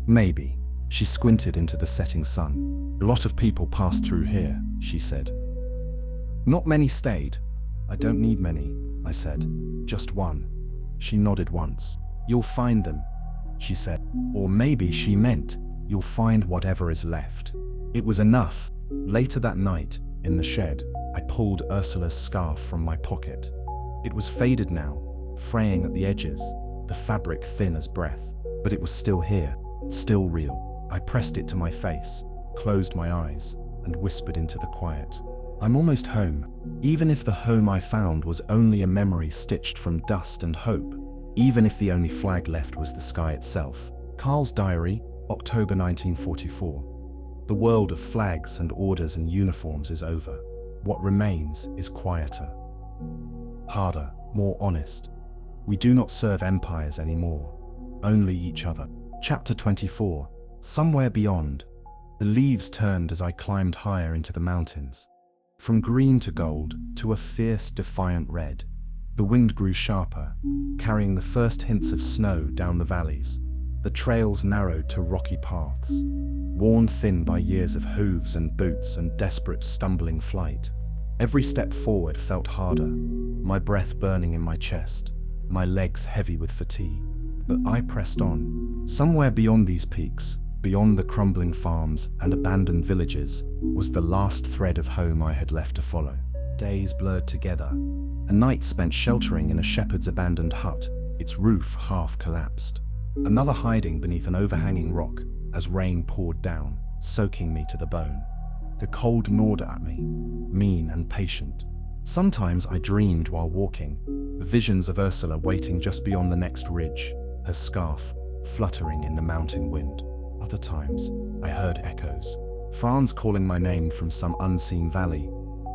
Maybe." She squinted into the setting sun. "A lot of people passed through here," she said. "Not many stayed." "I don't need many," I said. "Just one." She nodded once. "You'll find them," she said. Or maybe she meant, "You'll find whatever is left." It was enough. Later that night, in the shed, I pulled Ursula's scarf from my pocket. It was faded now, fraying at the edges, the fabric thin as breath, but it was still here, still real. I pressed it to my face, closed my eyes, and whispered into the quiet. "I'm almost home." Even if the home I found was only a memory stitched from dust and hope, even if the only flag left was the sky itself. Carl's diary, October 1944. The world of flags and orders and uniforms is over. What remains is quieter, harder, more honest. We do not serve empires anymore, only each other. Chapter 24. Somewhere beyond. The leaves turned as I climbed higher into the mountains. From green to gold, to a fierce, defiant red. The wind grew sharper, carrying the first hints of snow down the valleys. The trails narrowed to rocky paths, worn thin by years of hooves and boots and desperate stumbling flight. Every step forward felt harder, my breath burning in my chest, my legs heavy with fatigue. But I pressed on. Somewhere beyond these peaks, beyond the crumbling farms and abandoned villages, was the last thread of home I had left to follow. Days blurred together, a night spent sheltering in a shepherd's abandoned hut, its roof half collapsed. Another hiding beneath an overhanging rock as rain poured down, soaking me to the bone. The cold gnawed at me, mean and patient. Sometimes I dreamed while walking, visions of Ursula waiting just beyond the next ridge, her scarf fluttering in the mountain wind. Other times, I heard echoes. Franz calling my name from some unseen valley,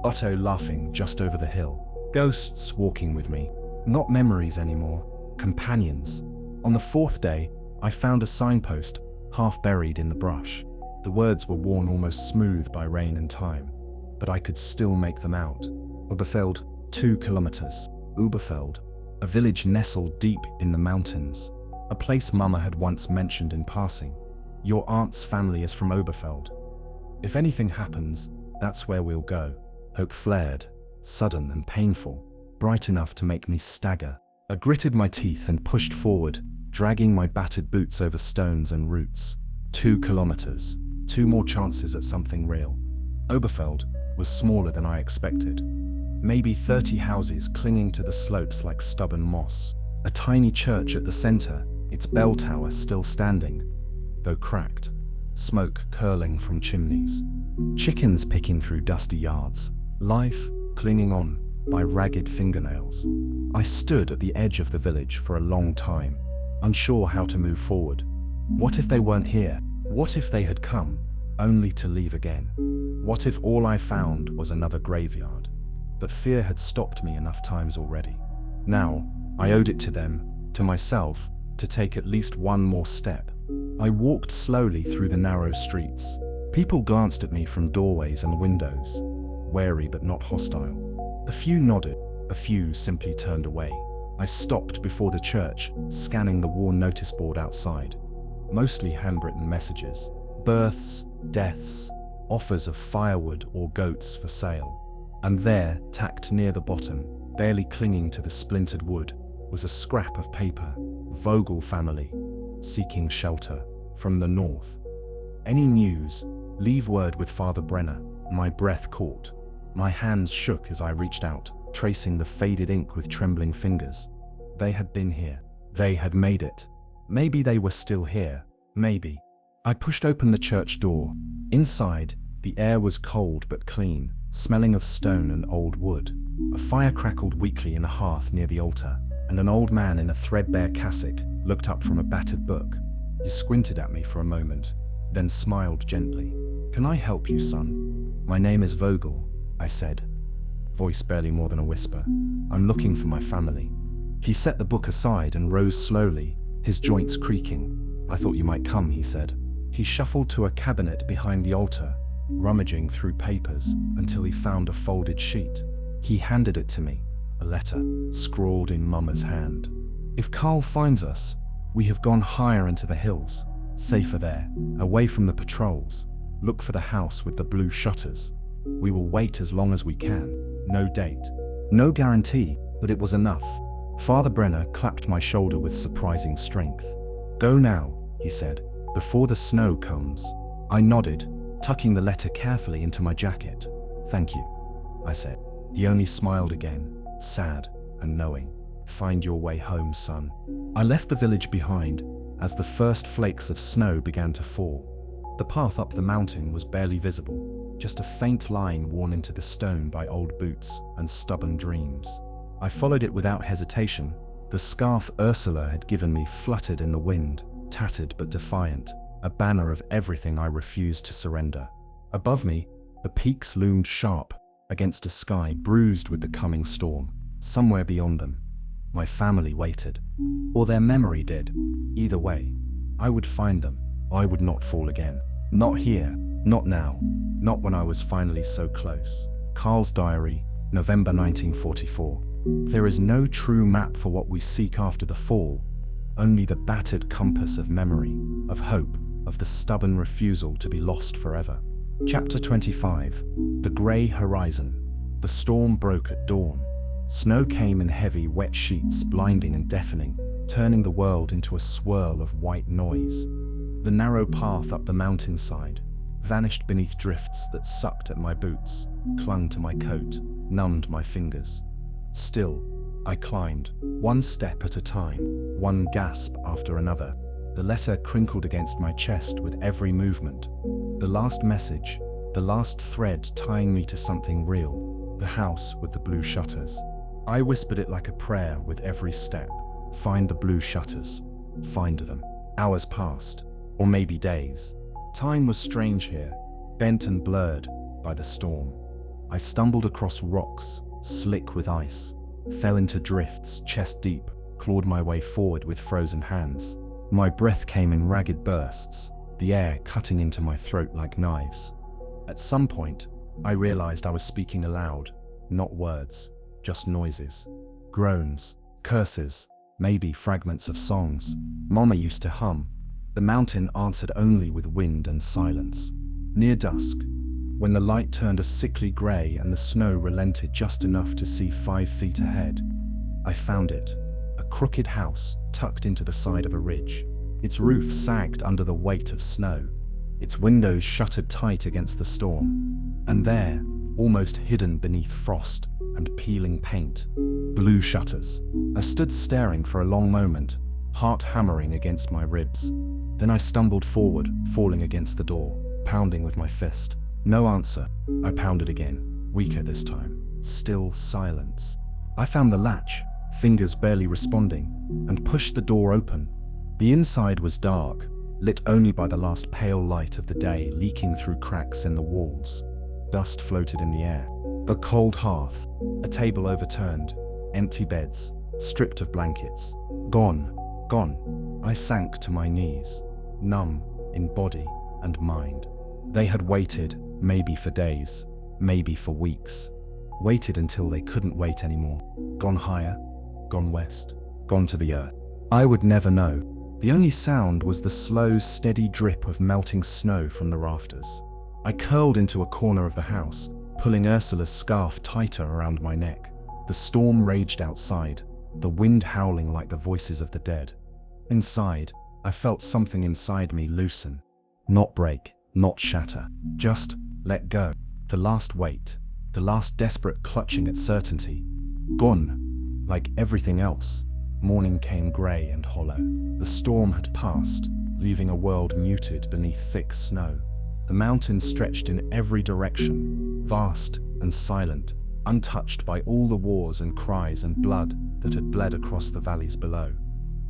Otto laughing just over the hill. Ghosts walking with me. Not memories anymore, companions. On the 4th day, I found a signpost, half buried in the brush. The words were worn almost smooth by rain and time, but I could still make them out. Oberfeld, 2 kilometers. Oberfeld, a village nestled deep in the mountains. A place Mama had once mentioned in passing. Your aunt's family is from Oberfeld. If anything happens, that's where we'll go. Hope flared, sudden and painful, bright enough to make me stagger. I gritted my teeth and pushed forward, dragging my battered boots over stones and roots. 2 kilometers, 2 more chances at something real. Oberfeld was smaller than I expected. Maybe 30 houses clinging to the slopes like stubborn moss. A tiny church at the center, its bell tower still standing, though cracked. Smoke curling from chimneys. Chickens picking through dusty yards. Life clinging on by ragged fingernails. I stood at the edge of the village for a long time, unsure how to move forward. What if they weren't here? What if they had come, only to leave again? What if all I found was another graveyard? But fear had stopped me enough times already. Now, I owed it to them, to myself, to take at least one more step. I walked slowly through the narrow streets. People glanced at me from doorways and windows, wary but not hostile. A few nodded, a few simply turned away. I stopped before the church, scanning the worn notice board outside. Mostly handwritten messages. Births, deaths, offers of firewood or goats for sale. And there, tacked near the bottom, barely clinging to the splintered wood, was a scrap of paper. Vogel family, seeking shelter from the north. Any news? Leave word with Father Brenner. My breath caught. My hands shook as I reached out, tracing the faded ink with trembling fingers. They had been here. They had made it. Maybe they were still here. Maybe. I pushed open the church door. Inside, the air was cold but clean, smelling of stone and old wood. A fire crackled weakly in a hearth near the altar, and an old man in a threadbare cassock looked up from a battered book. He squinted at me for a moment, then smiled gently. "Can I help you, son?" "My name is Vogel," I said, voice barely more than a whisper. "I'm looking for my family." He set the book aside and rose slowly, his joints creaking. "I thought you might come," he said. He shuffled to a cabinet behind the altar, rummaging through papers until he found a folded sheet. He handed it to me, a letter, scrawled in Mama's hand. "If Carl finds us, we have gone higher into the hills, safer there, away from the patrols. Look for the house with the blue shutters. We will wait as long as we can. No date, no guarantee, but it was enough." Father Brenner clapped my shoulder with surprising strength. "Go now," he said, "before the snow comes." I nodded, tucking the letter carefully into my jacket. "Thank you," I said. He only smiled again, sad and knowing. "Find your way home, son." I left the village behind as the first flakes of snow began to fall. The path up the mountain was barely visible, just a faint line worn into the stone by old boots and stubborn dreams. I followed it without hesitation. The scarf Ursula had given me fluttered in the wind, tattered but defiant, a banner of everything I refused to surrender. Above me, the peaks loomed sharp against a sky bruised with the coming storm. Somewhere beyond them, my family waited. Or their memory did. Either way, I would find them. I would not fall again. Not here, not now, not when I was finally so close. Carl's diary, November 1944. There is no true map for what we seek after the fall, only the battered compass of memory, of hope, of the stubborn refusal to be lost forever. Chapter 25. The grey horizon. The storm broke at dawn. Snow came in heavy, wet sheets, blinding and deafening, turning the world into a swirl of white noise. The narrow path up the mountainside vanished beneath drifts that sucked at my boots, clung to my coat, numbed my fingers. Still, I climbed, one step at a time, one gasp after another. The letter crinkled against my chest with every movement. The last message, the last thread tying me to something real, the house with the blue shutters. I whispered it like a prayer with every step. Find the blue shutters. Find them. Hours passed, or maybe days. Time was strange here, bent and blurred by the storm. I stumbled across rocks, slick with ice, fell into drifts chest deep, clawed my way forward with frozen hands. My breath came in ragged bursts, the air cutting into my throat like knives. At some point, I realized I was speaking aloud, not words, just noises. Groans, curses, maybe fragments of songs Mama used to hum. The mountain answered only with wind and silence. Near dusk, when the light turned a sickly grey and the snow relented just enough to see 5 feet ahead, I found it. A crooked house tucked into the side of a ridge. Its roof sagged under the weight of snow, its windows shuttered tight against the storm. And there, almost hidden beneath frost and peeling paint, blue shutters. I stood staring for a long moment, heart hammering against my ribs. Then I stumbled forward, falling against the door, pounding with my fist. No answer. I pounded again, weaker this time. Still silence. I found the latch, fingers barely responding, and pushed the door open. The inside was dark, lit only by the last pale light of the day leaking through cracks in the walls. Dust floated in the air. A cold hearth, a table overturned, empty beds, stripped of blankets. Gone, gone. I sank to my knees, numb in body and mind. They had waited, maybe for days, maybe for weeks. Waited until they couldn't wait anymore. Gone higher, gone west, gone to the earth. I would never know. The only sound was the slow, steady drip of melting snow from the rafters. I curled into a corner of the house, pulling Ursula's scarf tighter around my neck. The storm raged outside, the wind howling like the voices of the dead. Inside, I felt something inside me loosen. Not break, not shatter, just let go. The last weight, the last desperate clutching at certainty. Gone, like everything else. Morning came grey and hollow. The storm had passed, leaving a world muted beneath thick snow. The mountains stretched in every direction, vast and silent, untouched by all the wars and cries and blood that had bled across the valleys below.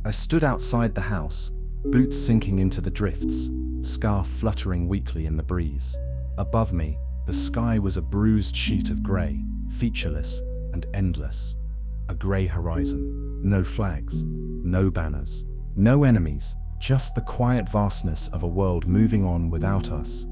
I stood outside the house, boots sinking into the drifts, scarf fluttering weakly in the breeze. Above me, the sky was a bruised sheet of grey, featureless and endless. A grey horizon, no flags, no banners, no enemies, just the quiet vastness of a world moving on without us.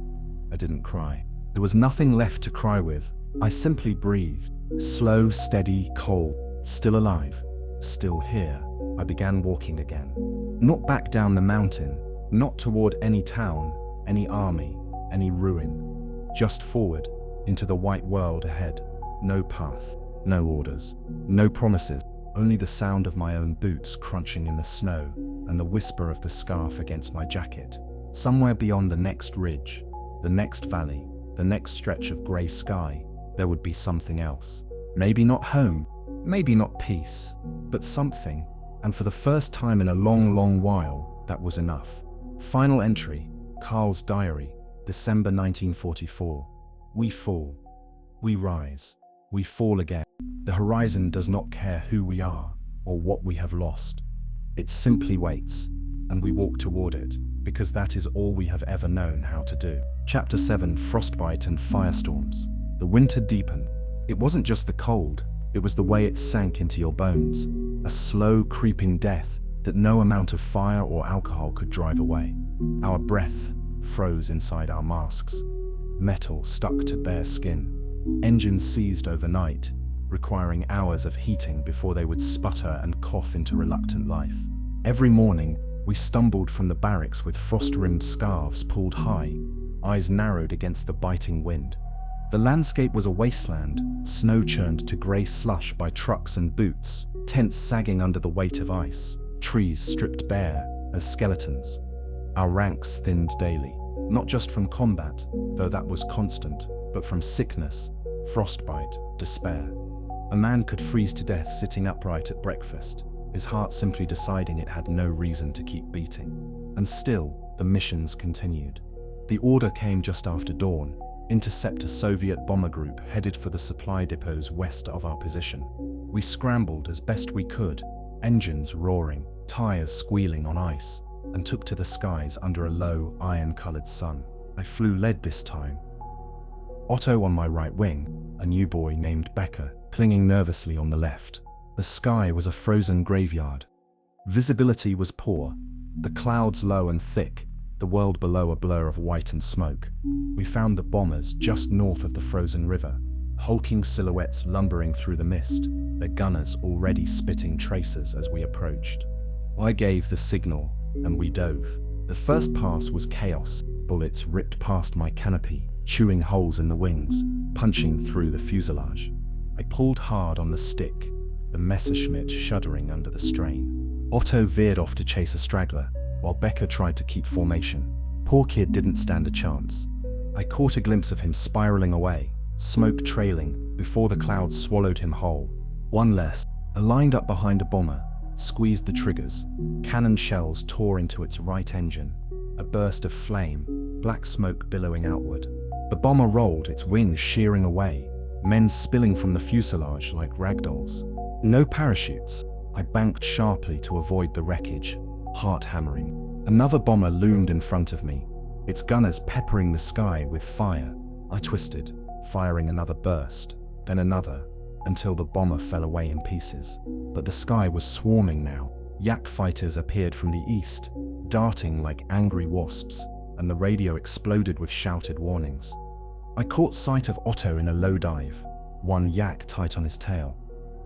I didn't cry. There was nothing left to cry with. I simply breathed, slow, steady, cold, still alive, still here. I began walking again. Not back down the mountain, not toward any town, any army, any ruin. Just forward, into the white world ahead. No path, no orders, no promises, only the sound of my own boots crunching in the snow and the whisper of the scarf against my jacket. Somewhere beyond the next ridge, the next valley, the next stretch of grey sky, there would be something else. Maybe not home, maybe not peace, but something. And for the first time in a long, long while, that was enough. Final entry, Carl's diary, December 1944. We fall. We rise. We fall again. The horizon does not care who we are or what we have lost. It simply waits, and we walk toward it, because that is all we have ever known how to do. Chapter 7, Frostbite and Firestorms. The winter deepened. It wasn't just the cold, it was the way it sank into your bones. A slow, creeping death that no amount of fire or alcohol could drive away. Our breath froze inside our masks. Metal stuck to bare skin. Engines seized overnight, requiring hours of heating before they would sputter and cough into reluctant life. Every morning, we stumbled from the barracks with frost-rimmed scarves pulled high, eyes narrowed against the biting wind. The landscape was a wasteland, snow churned to grey slush by trucks and boots, tents sagging under the weight of ice, trees stripped bare as skeletons. Our ranks thinned daily, not just from combat, though that was constant, but from sickness, frostbite, despair. A man could freeze to death sitting upright at breakfast, his heart simply deciding it had no reason to keep beating. And still, the missions continued. The order came just after dawn: intercept a Soviet bomber group headed for the supply depots west of our position. We scrambled as best we could, engines roaring, tires squealing on ice, and took to the skies under a low, iron-colored sun. I flew lead this time. Otto on my right wing, a new boy named Becker, clinging nervously on the left. The sky was a frozen graveyard. Visibility was poor, the clouds low and thick, the world below a blur of white and smoke. We found the bombers just north of the frozen river, hulking silhouettes lumbering through the mist, their gunners already spitting tracers as we approached. I gave the signal, and we dove. The first pass was chaos. Bullets ripped past my canopy, chewing holes in the wings, punching through the fuselage. I pulled hard on the stick, the Messerschmitt shuddering under the strain. Otto veered off to chase a straggler, while Becker tried to keep formation. Poor kid didn't stand a chance. I caught a glimpse of him spiraling away, smoke trailing, before the clouds swallowed him whole. One less. I lined up behind a bomber, squeezed the triggers. Cannon shells tore into its right engine. A burst of flame, black smoke billowing outward. The bomber rolled, its wings shearing away, men spilling from the fuselage like ragdolls. No parachutes. I banked sharply to avoid the wreckage, heart hammering. Another bomber loomed in front of me, its gunners peppering the sky with fire. I twisted, firing another burst, then another, until the bomber fell away in pieces. But the sky was swarming now. Yak fighters appeared from the east, darting like angry wasps, and the radio exploded with shouted warnings. I caught sight of Otto in a low dive, one yak tight on his tail.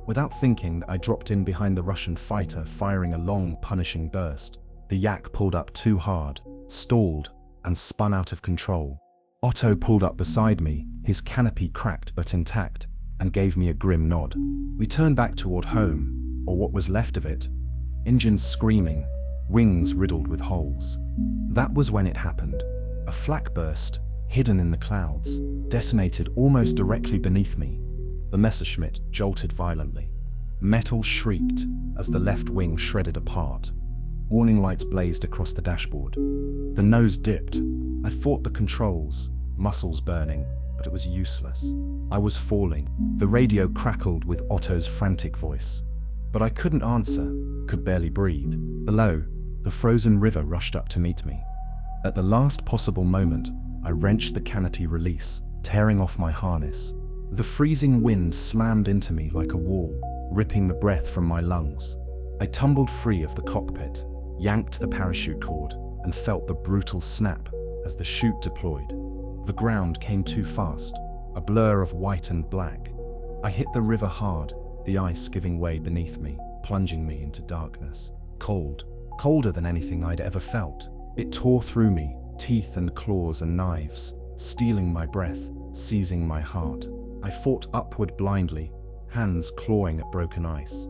Without thinking, I dropped in behind the Russian fighter, firing a long, punishing burst. The yak pulled up too hard, stalled, and spun out of control. Otto pulled up beside me, his canopy cracked but intact, and gave me a grim nod. We turned back toward home, or what was left of it, engines screaming, wings riddled with holes. That was when it happened. A flak burst, hidden in the clouds, detonated almost directly beneath me. The Messerschmitt jolted violently. Metal shrieked as the left wing shredded apart. Warning lights blazed across the dashboard. The nose dipped. I fought the controls, muscles burning, but it was useless. I was falling. The radio crackled with Otto's frantic voice. But I couldn't answer, could barely breathe. Below, the frozen river rushed up to meet me. At the last possible moment, I wrenched the canopy release, tearing off my harness. The freezing wind slammed into me like a wall, ripping the breath from my lungs. I tumbled free of the cockpit, yanked the parachute cord, and felt the brutal snap as the chute deployed. The ground came too fast, a blur of white and black. I hit the river hard, the ice giving way beneath me, plunging me into darkness. Cold, colder than anything I'd ever felt. It tore through me, teeth and claws and knives, stealing my breath, seizing my heart. I fought upward blindly, hands clawing at broken ice.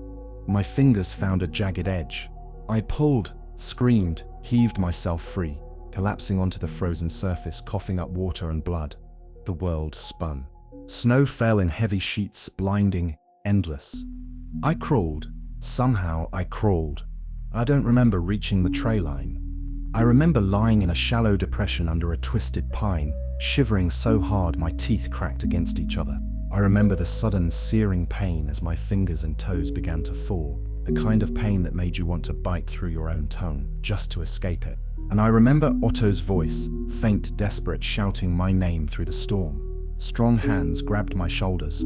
My fingers found a jagged edge. I pulled, screamed, heaved myself free, collapsing onto the frozen surface, coughing up water and blood. The world spun. Snow fell in heavy sheets, blinding, endless. I crawled. Somehow I crawled. I don't remember reaching the tray line. I remember lying in a shallow depression under a twisted pine, shivering so hard my teeth cracked against each other. I remember the sudden searing pain as my fingers and toes began to thaw, the kind of pain that made you want to bite through your own tongue, just to escape it. And I remember Otto's voice, faint, desperate, shouting my name through the storm. Strong hands grabbed my shoulders,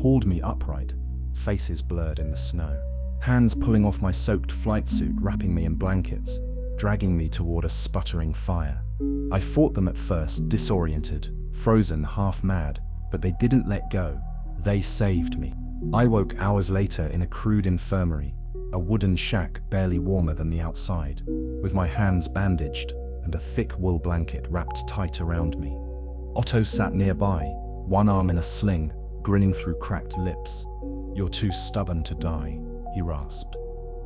hauled me upright, faces blurred in the snow. Hands pulling off my soaked flight suit, wrapping me in blankets, dragging me toward a sputtering fire. I fought them at first, disoriented, frozen, half mad, but they didn't let go. They saved me. I woke hours later in a crude infirmary, a wooden shack barely warmer than the outside, with my hands bandaged and a thick wool blanket wrapped tight around me. Otto sat nearby, one arm in a sling, grinning through cracked lips. "You're too stubborn to die," he rasped.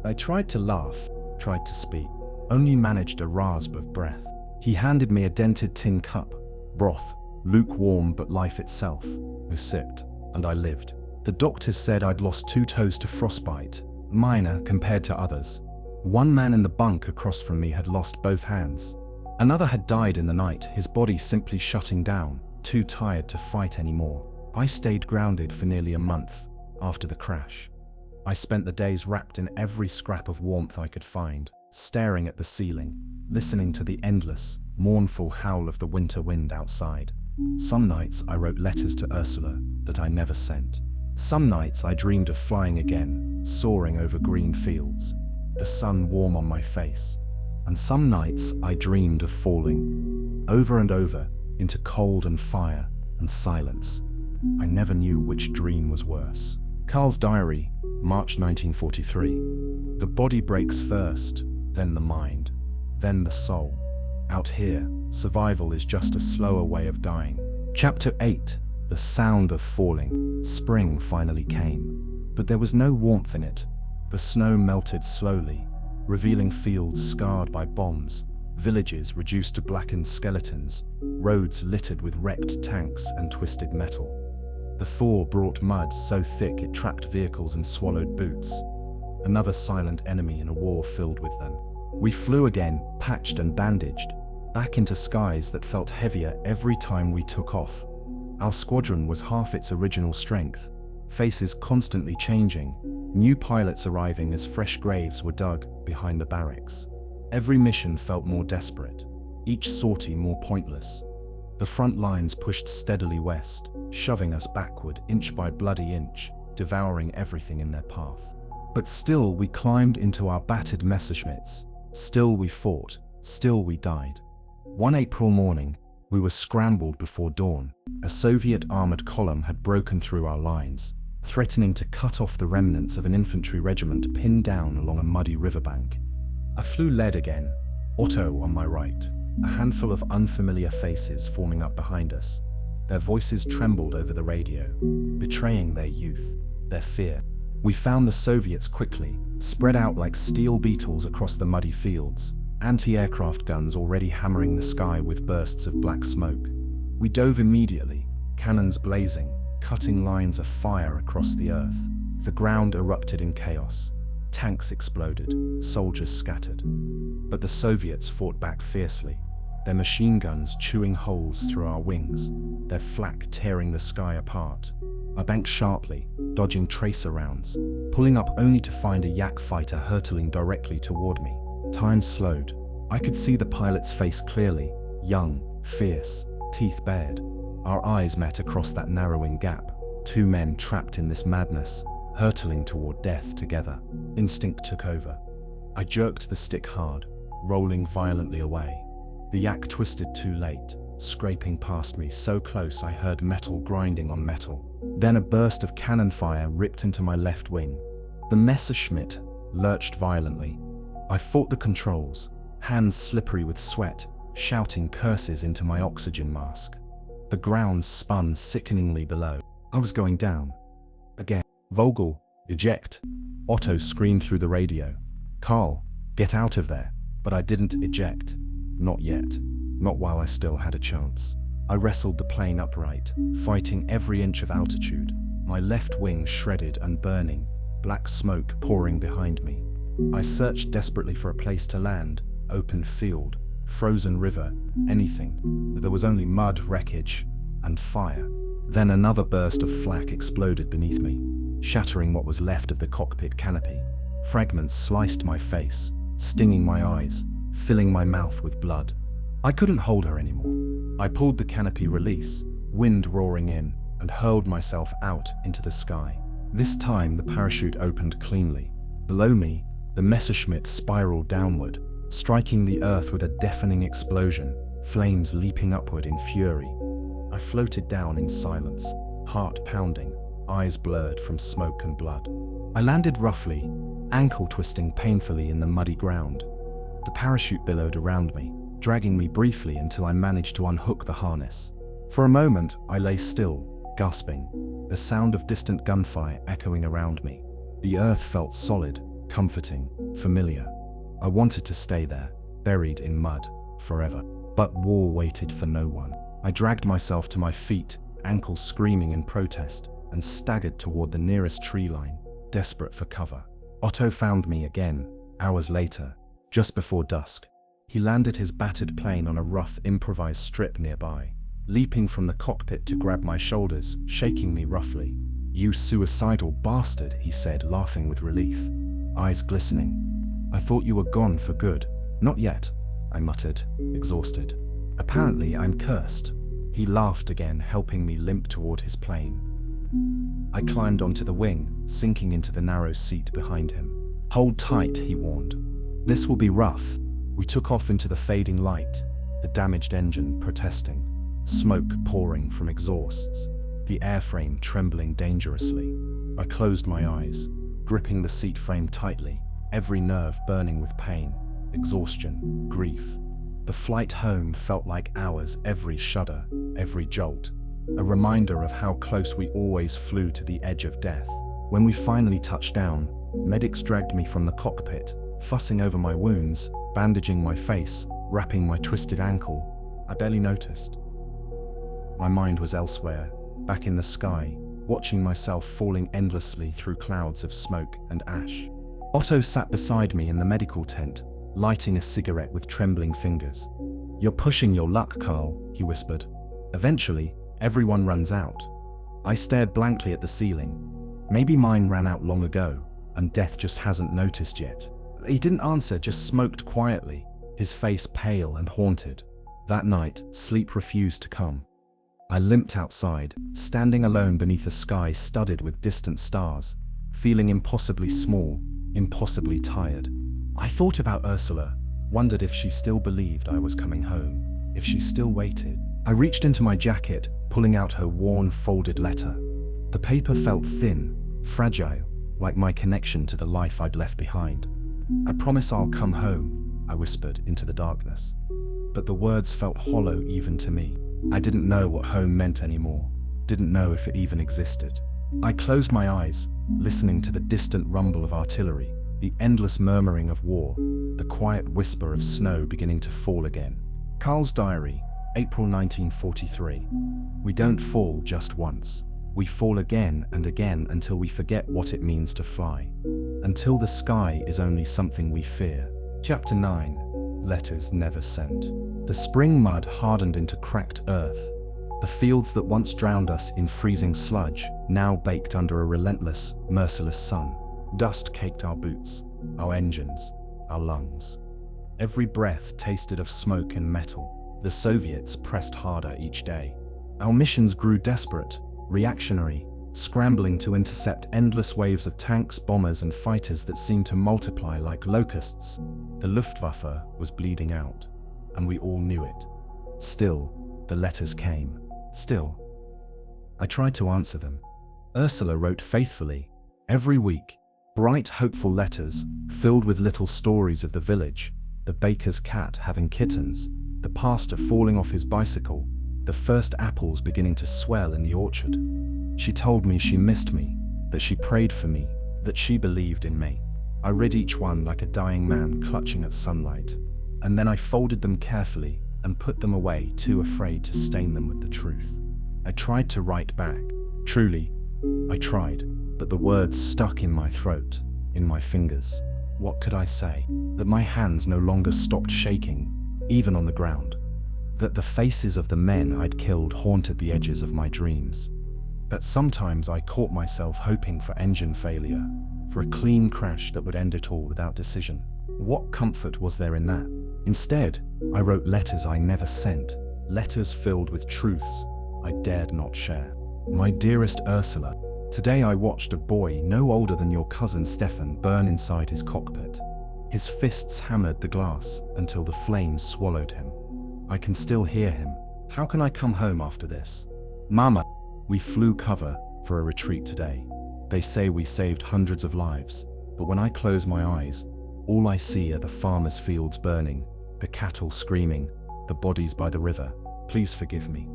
I tried to laugh, tried to speak, only managed a rasp of breath. He handed me a dented tin cup, broth, lukewarm but life itself. I sipped, and I lived. The doctors said I'd lost 2 toes to frostbite, minor compared to others. One man in the bunk across from me had lost both hands. Another had died in the night, his body simply shutting down, too tired to fight anymore. I stayed grounded for nearly a month after the crash. I spent the days wrapped in every scrap of warmth I could find, staring at the ceiling, listening to the endless, mournful howl of the winter wind outside. Some nights I wrote letters to Ursula that I never sent. Some nights I dreamed of flying again, soaring over green fields, the sun warm on my face. And some nights I dreamed of falling, over and over, into cold and fire and silence. I never knew which dream was worse. Carl's diary, March 1943. The body breaks first, then the mind, then the soul. Out here, survival is just a slower way of dying. Chapter 8. The sound of falling. Spring finally came, but there was no warmth in it. The snow melted slowly, revealing fields scarred by bombs, villages reduced to blackened skeletons, roads littered with wrecked tanks and twisted metal. The thaw brought mud so thick it trapped vehicles and swallowed boots. Another silent enemy in a war filled with them. We flew again, patched and bandaged, back into skies that felt heavier every time we took off. Our squadron was half its original strength, faces constantly changing, new pilots arriving as fresh graves were dug behind the barracks. Every mission felt more desperate, each sortie more pointless. The front lines pushed steadily west, shoving us backward inch by bloody inch, devouring everything in their path. But still we climbed into our battered Messerschmitts. Still we fought, still we died. One April morning, we were scrambled before dawn. A Soviet armored column had broken through our lines, threatening to cut off the remnants of an infantry regiment pinned down along a muddy riverbank. I flew lead again, Otto on my right, a handful of unfamiliar faces forming up behind us. Their voices trembled over the radio, betraying their youth, their fear. We found the Soviets quickly, spread out like steel beetles across the muddy fields, anti-aircraft guns already hammering the sky with bursts of black smoke. We dove immediately, cannons blazing, cutting lines of fire across the earth. The ground erupted in chaos. Tanks exploded, soldiers scattered. But the Soviets fought back fiercely, their machine guns chewing holes through our wings, their flak tearing the sky apart. I banked sharply, dodging tracer rounds, pulling up only to find a yak fighter hurtling directly toward me. Time slowed. I could see the pilot's face clearly, young, fierce, teeth bared. Our eyes met across that narrowing gap, two men trapped in this madness, hurtling toward death together. Instinct took over. I jerked the stick hard, rolling violently away. The yak twisted too late, scraping past me so close I heard metal grinding on metal. Then a burst of cannon fire ripped into my left wing. The Messerschmitt lurched violently. I fought the controls, hands slippery with sweat, shouting curses into my oxygen mask. The ground spun sickeningly below. I was going down. Again. Vogel, eject. Otto screamed through the radio. Carl, get out of there. But I didn't eject. Not yet. Not while I still had a chance. I wrestled the plane upright, fighting every inch of altitude, my left wing shredded and burning, black smoke pouring behind me. I searched desperately for a place to land, open field, frozen river, anything, but there was only mud, wreckage, and fire. Then another burst of flak exploded beneath me, shattering what was left of the cockpit canopy. Fragments sliced my face, stinging my eyes, filling my mouth with blood. I couldn't hold her anymore. I pulled the canopy release, wind roaring in, and hurled myself out into the sky. This time the parachute opened cleanly. Below me, the Messerschmitt spiraled downward, striking the earth with a deafening explosion, flames leaping upward in fury. I floated down in silence, heart pounding, eyes blurred from smoke and blood. I landed roughly, ankle twisting painfully in the muddy ground. The parachute billowed around me, dragging me briefly until I managed to unhook the harness. For a moment, I lay still, gasping, the sound of distant gunfire echoing around me. The earth felt solid, comforting, familiar. I wanted to stay there, buried in mud, forever. But war waited for no one. I dragged myself to my feet, ankles screaming in protest, and staggered toward the nearest tree line, desperate for cover. Otto found me again, hours later, just before dusk. He landed his battered plane on a rough improvised strip nearby, leaping from the cockpit to grab my shoulders, shaking me roughly. "You suicidal bastard," he said, laughing with relief, eyes glistening. "I thought you were gone for good." "Not yet," I muttered, exhausted. "Apparently I'm cursed." He laughed again, helping me limp toward his plane. I climbed onto the wing, sinking into the narrow seat behind him. "Hold tight," he warned. "This will be rough." We took off into the fading light, the damaged engine protesting, smoke pouring from exhausts, the airframe trembling dangerously. I closed my eyes, gripping the seat frame tightly, every nerve burning with pain, exhaustion, grief. The flight home felt like hours, every shudder, every jolt, a reminder of how close we always flew to the edge of death. When we finally touched down, medics dragged me from the cockpit, fussing over my wounds, bandaging my face, wrapping my twisted ankle. I barely noticed. My mind was elsewhere, back in the sky, watching myself falling endlessly through clouds of smoke and ash. Otto sat beside me in the medical tent, lighting a cigarette with trembling fingers. "You're pushing your luck, Carl," he whispered. "Eventually, everyone runs out." I stared blankly at the ceiling. Maybe mine ran out long ago, and death just hasn't noticed yet. He didn't answer, just smoked quietly, his face pale and haunted. That night, sleep refused to come. I limped outside, standing alone beneath a sky studded with distant stars, feeling impossibly small, impossibly tired. I thought about Ursula, wondered if she still believed I was coming home, if she still waited. I reached into my jacket, pulling out her worn, folded letter. The paper felt thin, fragile, like my connection to the life I'd left behind. "I promise I'll come home," I whispered into the darkness. But the words felt hollow even to me. I didn't know what home meant anymore, didn't know if it even existed. I closed my eyes, listening to the distant rumble of artillery, the endless murmuring of war, the quiet whisper of snow beginning to fall again. Carl's diary, April 1943. We don't fall just once. We fall again and again until we forget what it means to fly. Until the sky is only something we fear. Chapter 9. Letters never sent. The spring mud hardened into cracked earth. The fields that once drowned us in freezing sludge, now baked under a relentless, merciless sun. Dust caked our boots, our engines, our lungs. Every breath tasted of smoke and metal. The Soviets pressed harder each day. Our missions grew desperate, reactionary, scrambling to intercept endless waves of tanks, bombers, and fighters that seemed to multiply like locusts. The Luftwaffe was bleeding out, and we all knew it. Still, the letters came. Still. I tried to answer them. Ursula wrote faithfully, every week, bright, hopeful letters filled with little stories of the village, the baker's cat having kittens, the pastor falling off his bicycle, the first apples beginning to swell in the orchard. She told me she missed me, that she prayed for me, that she believed in me. I read each one like a dying man clutching at sunlight, and then I folded them carefully and put them away, too afraid to stain them with the truth. I tried to write back. Truly, I tried, but the words stuck in my throat, in my fingers. What could I say? That my hands no longer stopped shaking, even on the ground. That the faces of the men I'd killed haunted the edges of my dreams. That sometimes I caught myself hoping for engine failure, for a clean crash that would end it all without decision. What comfort was there in that? Instead, I wrote letters I never sent, letters filled with truths I dared not share. My dearest Ursula, today I watched a boy no older than your cousin Stefan burn inside his cockpit. His fists hammered the glass until the flames swallowed him. I can still hear him. How can I come home after this? Mama, we flew cover for a retreat today. They say we saved hundreds of lives, but when I close my eyes, all I see are the farmers' fields burning, the cattle screaming, the bodies by the river. Please forgive me.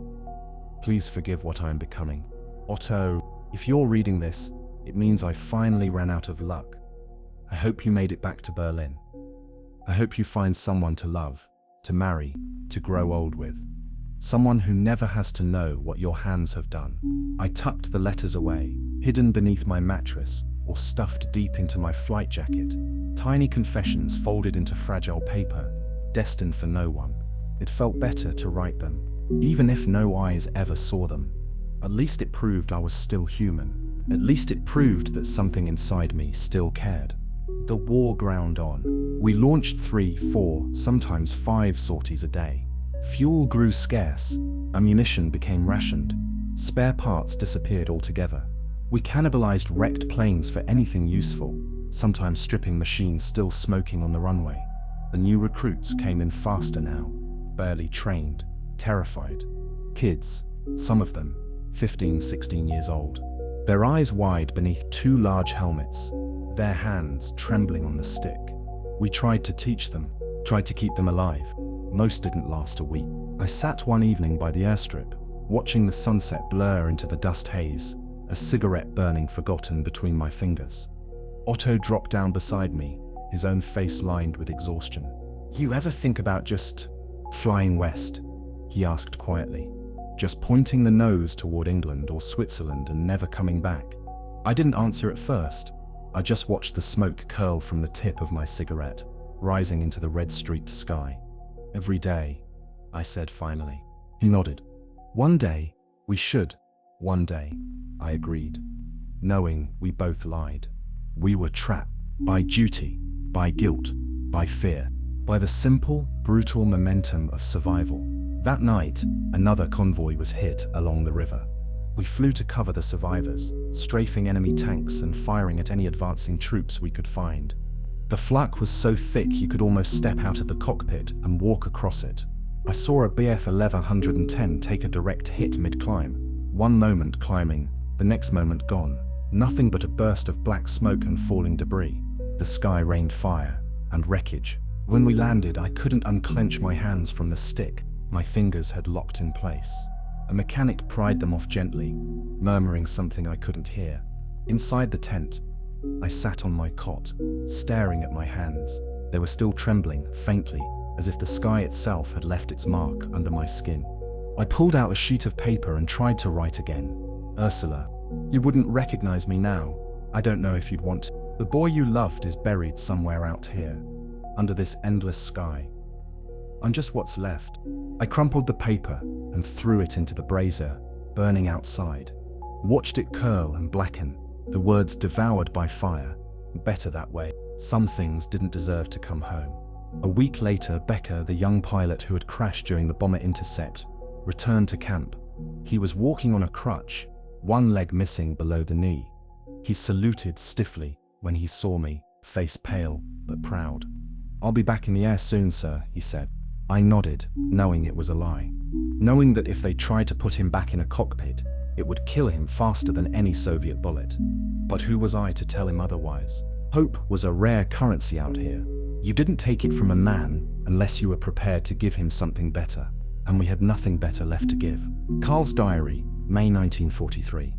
Please forgive what I am becoming. Otto, if you're reading this, it means I finally ran out of luck. I hope you made it back to Berlin. I hope you find someone to love, to marry, to grow old with. Someone who never has to know what your hands have done. I tucked the letters away, hidden beneath my mattress or stuffed deep into my flight jacket. Tiny confessions folded into fragile paper, destined for no one. It felt better to write them, even if no eyes ever saw them. At least it proved I was still human. At least it proved that something inside me still cared. The war ground on. We launched 3, 4, sometimes 5 sorties a day. Fuel grew scarce, ammunition became rationed, spare parts disappeared altogether. We cannibalized wrecked planes for anything useful, sometimes stripping machines still smoking on the runway. The new recruits came in faster now, barely trained, terrified. Kids, some of them, 15, 16 years old. Their eyes wide beneath 2 large helmets, their hands trembling on the stick. We tried to teach them, tried to keep them alive. Most didn't last a week. I sat one evening by the airstrip, watching the sunset blur into the dust haze, a cigarette burning forgotten between my fingers. Otto dropped down beside me, his own face lined with exhaustion. You ever think about just flying west? He asked quietly, just pointing the nose toward England or Switzerland and never coming back. I didn't answer at first. I just watched the smoke curl from the tip of my cigarette, rising into the red-streaked sky. Every day, I said finally. He nodded. One day, we should. One day, I agreed, knowing we both lied. We were trapped by duty, by guilt, by fear, by the simple, brutal momentum of survival. That night, another convoy was hit along the river. We flew to cover the survivors, strafing enemy tanks and firing at any advancing troops we could find. The flak was so thick you could almost step out of the cockpit and walk across it. I saw a Bf 1110 take a direct hit mid-climb, one moment climbing, the next moment gone. Nothing but a burst of black smoke and falling debris. The sky rained fire and wreckage. When we landed, I couldn't unclench my hands from the stick. My fingers had locked in place. A mechanic pried them off gently, murmuring something I couldn't hear. Inside the tent, I sat on my cot, staring at my hands. They were still trembling, faintly, as if the sky itself had left its mark under my skin. I pulled out a sheet of paper and tried to write again. Ursula, you wouldn't recognize me now. I don't know if you'd want to. The boy you loved is buried somewhere out here, under this endless sky. I'm just what's left. I crumpled the paper and threw it into the brazier, burning outside. Watched it curl and blacken, the words devoured by fire. Better that way. Some things didn't deserve to come home. A week later, Becker, the young pilot who had crashed during the bomber intercept, returned to camp. He was walking on a crutch, one leg missing below the knee. He saluted stiffly when he saw me, face pale but proud. "I'll be back in the air soon, sir," he said. I nodded, knowing it was a lie. Knowing that if they tried to put him back in a cockpit, it would kill him faster than any Soviet bullet. But who was I to tell him otherwise? Hope was a rare currency out here. You didn't take it from a man unless you were prepared to give him something better. And we had nothing better left to give. Carl's diary, May 1943.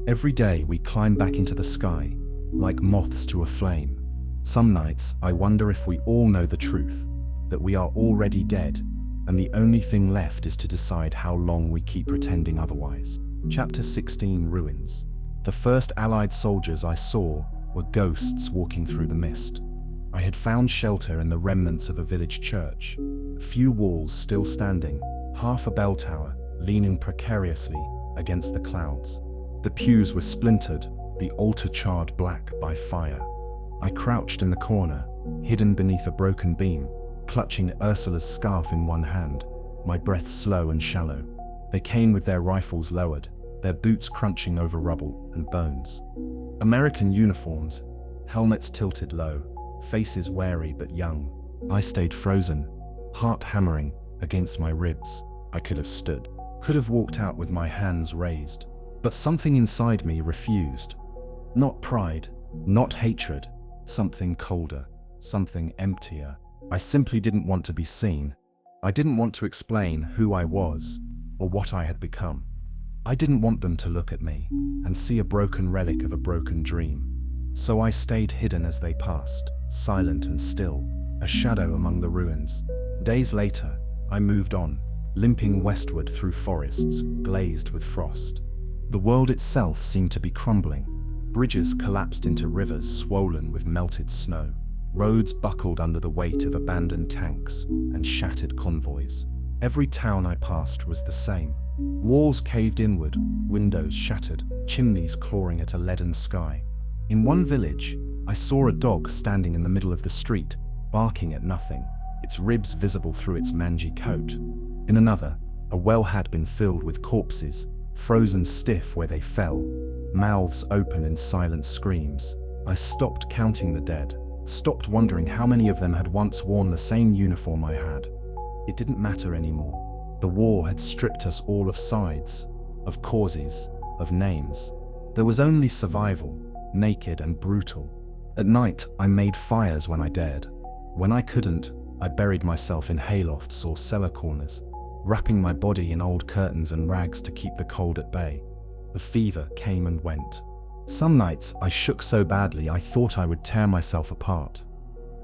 Every day we climb back into the sky, like moths to a flame. Some nights I wonder if we all know the truth, that we are already dead, and the only thing left is to decide how long we keep pretending otherwise. Chapter 16, Ruins. The first Allied soldiers I saw were ghosts walking through the mist. I had found shelter in the remnants of a village church, a few walls still standing, half a bell tower leaning precariously against the clouds. The pews were splintered, the altar charred black by fire. I crouched in the corner, hidden beneath a broken beam, clutching Ursula's scarf in one hand, my breath slow and shallow. They came with their rifles lowered, their boots crunching over rubble and bones. American uniforms, helmets tilted low, faces wary but young. I stayed frozen, heart hammering against my ribs. I could have stood, could have walked out with my hands raised, but something inside me refused. Not pride, not hatred, something colder, something emptier. I simply didn't want to be seen. I didn't want to explain who I was or what I had become. I didn't want them to look at me and see a broken relic of a broken dream. So I stayed hidden as they passed, silent and still, a shadow among the ruins. Days later, I moved on, limping westward through forests glazed with frost. The world itself seemed to be crumbling. Bridges collapsed into rivers swollen with melted snow. Roads buckled under the weight of abandoned tanks and shattered convoys. Every town I passed was the same. Walls caved inward, windows shattered, chimneys clawing at a leaden sky. In one village, I saw a dog standing in the middle of the street, barking at nothing, its ribs visible through its mangy coat. In another, a well had been filled with corpses, frozen stiff where they fell, mouths open in silent screams. I stopped counting the dead, stopped wondering how many of them had once worn the same uniform I had. It didn't matter anymore. The war had stripped us all of sides, of causes, of names. There was only survival, naked and brutal. At night, I made fires when I dared. When I couldn't, I buried myself in haylofts or cellar corners, wrapping my body in old curtains and rags to keep the cold at bay. The fever came and went. Some nights, I shook so badly I thought I would tear myself apart.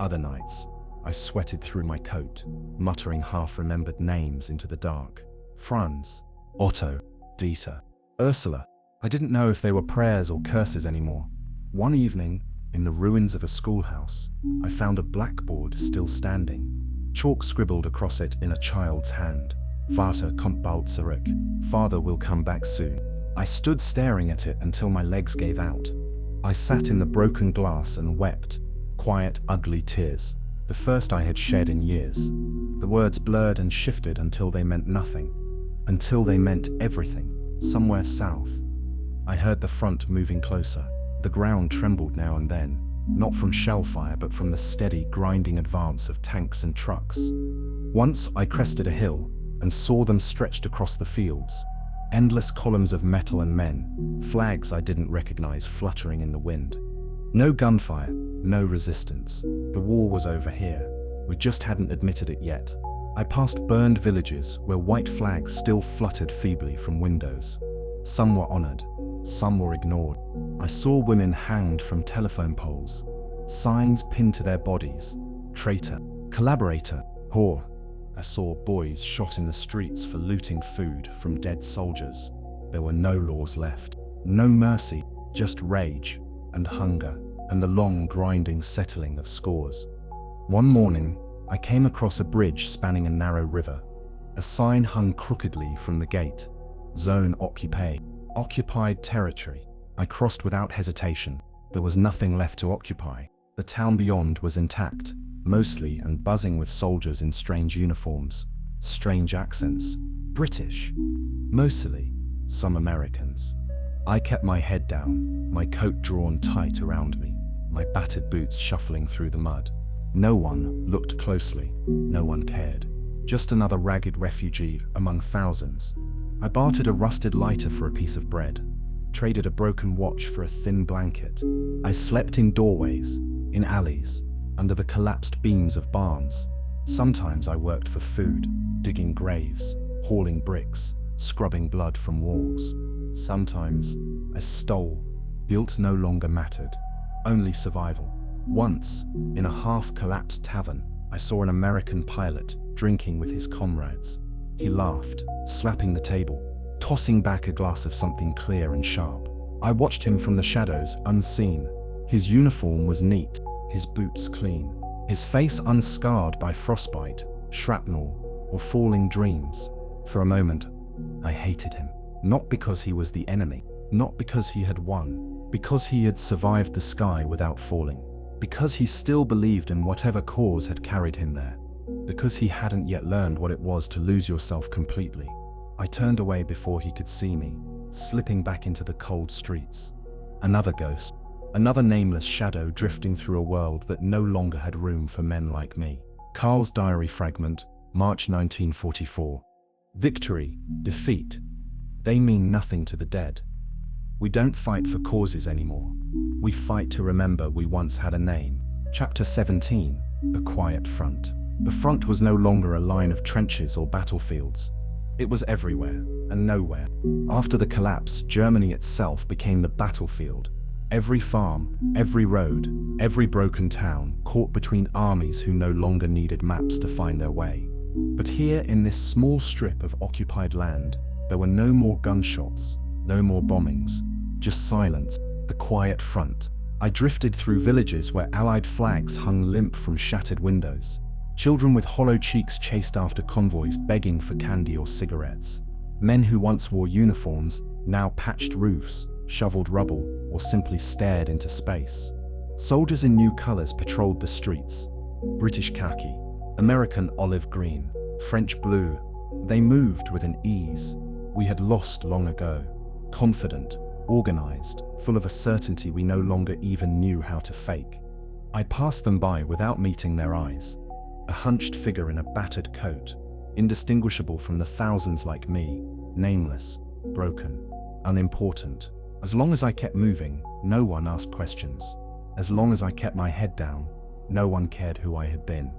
Other nights, I sweated through my coat, muttering half-remembered names into the dark. Franz, Otto, Dieter, Ursula. I didn't know if they were prayers or curses anymore. One evening, in the ruins of a schoolhouse, I found a blackboard still standing, chalk scribbled across it in a child's hand. Vater kommt bald zurück. Father will come back soon. I stood staring at it until my legs gave out. I sat in the broken glass and wept. Quiet, ugly tears. The first I had shed in years. The words blurred and shifted until they meant nothing. Until they meant everything. Somewhere south. I heard the front moving closer. The ground trembled now and then, not from shell fire but from the steady, grinding advance of tanks and trucks. Once I crested a hill and saw them stretched across the fields. Endless columns of metal and men, flags I didn't recognize fluttering in the wind. No gunfire, no resistance. The war was over here. We just hadn't admitted it yet. I passed burned villages where white flags still fluttered feebly from windows. Some were honored, some were ignored. I saw women hanged from telephone poles, signs pinned to their bodies. Traitor, collaborator, whore. I saw boys shot in the streets for looting food from dead soldiers. There were no laws left, no mercy, just rage and hunger and the long grinding settling of scores. One morning, I came across a bridge spanning a narrow river. A sign hung crookedly from the gate. Zone occupé, occupied territory. I crossed without hesitation. There was nothing left to occupy. The town beyond was intact, mostly and buzzing with soldiers in strange uniforms, strange accents. British, mostly, some Americans. I kept my head down, my coat drawn tight around me, my battered boots shuffling through the mud. No one looked closely, no one cared. Just another ragged refugee among thousands. I bartered a rusted lighter for a piece of bread, traded a broken watch for a thin blanket. I slept in doorways, in alleys, under the collapsed beams of barns. Sometimes I worked for food, digging graves, hauling bricks, scrubbing blood from walls. Sometimes I stole. Guilt no longer mattered, only survival. Once, in a half-collapsed tavern, I saw an American pilot drinking with his comrades. He laughed, slapping the table, tossing back a glass of something clear and sharp. I watched him from the shadows, unseen. His uniform was neat, his boots clean, his face unscarred by frostbite, shrapnel, or falling dreams. For a moment, I hated him. Not because he was the enemy, not because he had won, because he had survived the sky without falling, because he still believed in whatever cause had carried him there, because he hadn't yet learned what it was to lose yourself completely. I turned away before he could see me, slipping back into the cold streets. Another ghost, another nameless shadow drifting through a world that no longer had room for men like me. Carl's diary fragment, March 1944. Victory, defeat. They mean nothing to the dead. We don't fight for causes anymore. We fight to remember we once had a name. Chapter 17, The Quiet Front. The front was no longer a line of trenches or battlefields. It was everywhere and nowhere. After the collapse, Germany itself became the battlefield. Every farm, every road, every broken town caught between armies who no longer needed maps to find their way. But here in this small strip of occupied land, there were no more gunshots, no more bombings, just silence, the quiet front. I drifted through villages where Allied flags hung limp from shattered windows. Children with hollow cheeks chased after convoys begging for candy or cigarettes. Men who once wore uniforms now patched roofs, shoveled rubble, or simply stared into space. Soldiers in new colors patrolled the streets. British khaki, American olive green, French blue. They moved with an ease we had lost long ago. Confident, organized, full of a certainty we no longer even knew how to fake. I passed them by without meeting their eyes. A hunched figure in a battered coat, indistinguishable from the thousands like me, nameless, broken, unimportant. As long as I kept moving, no one asked questions. As long as I kept my head down, no one cared who I had been.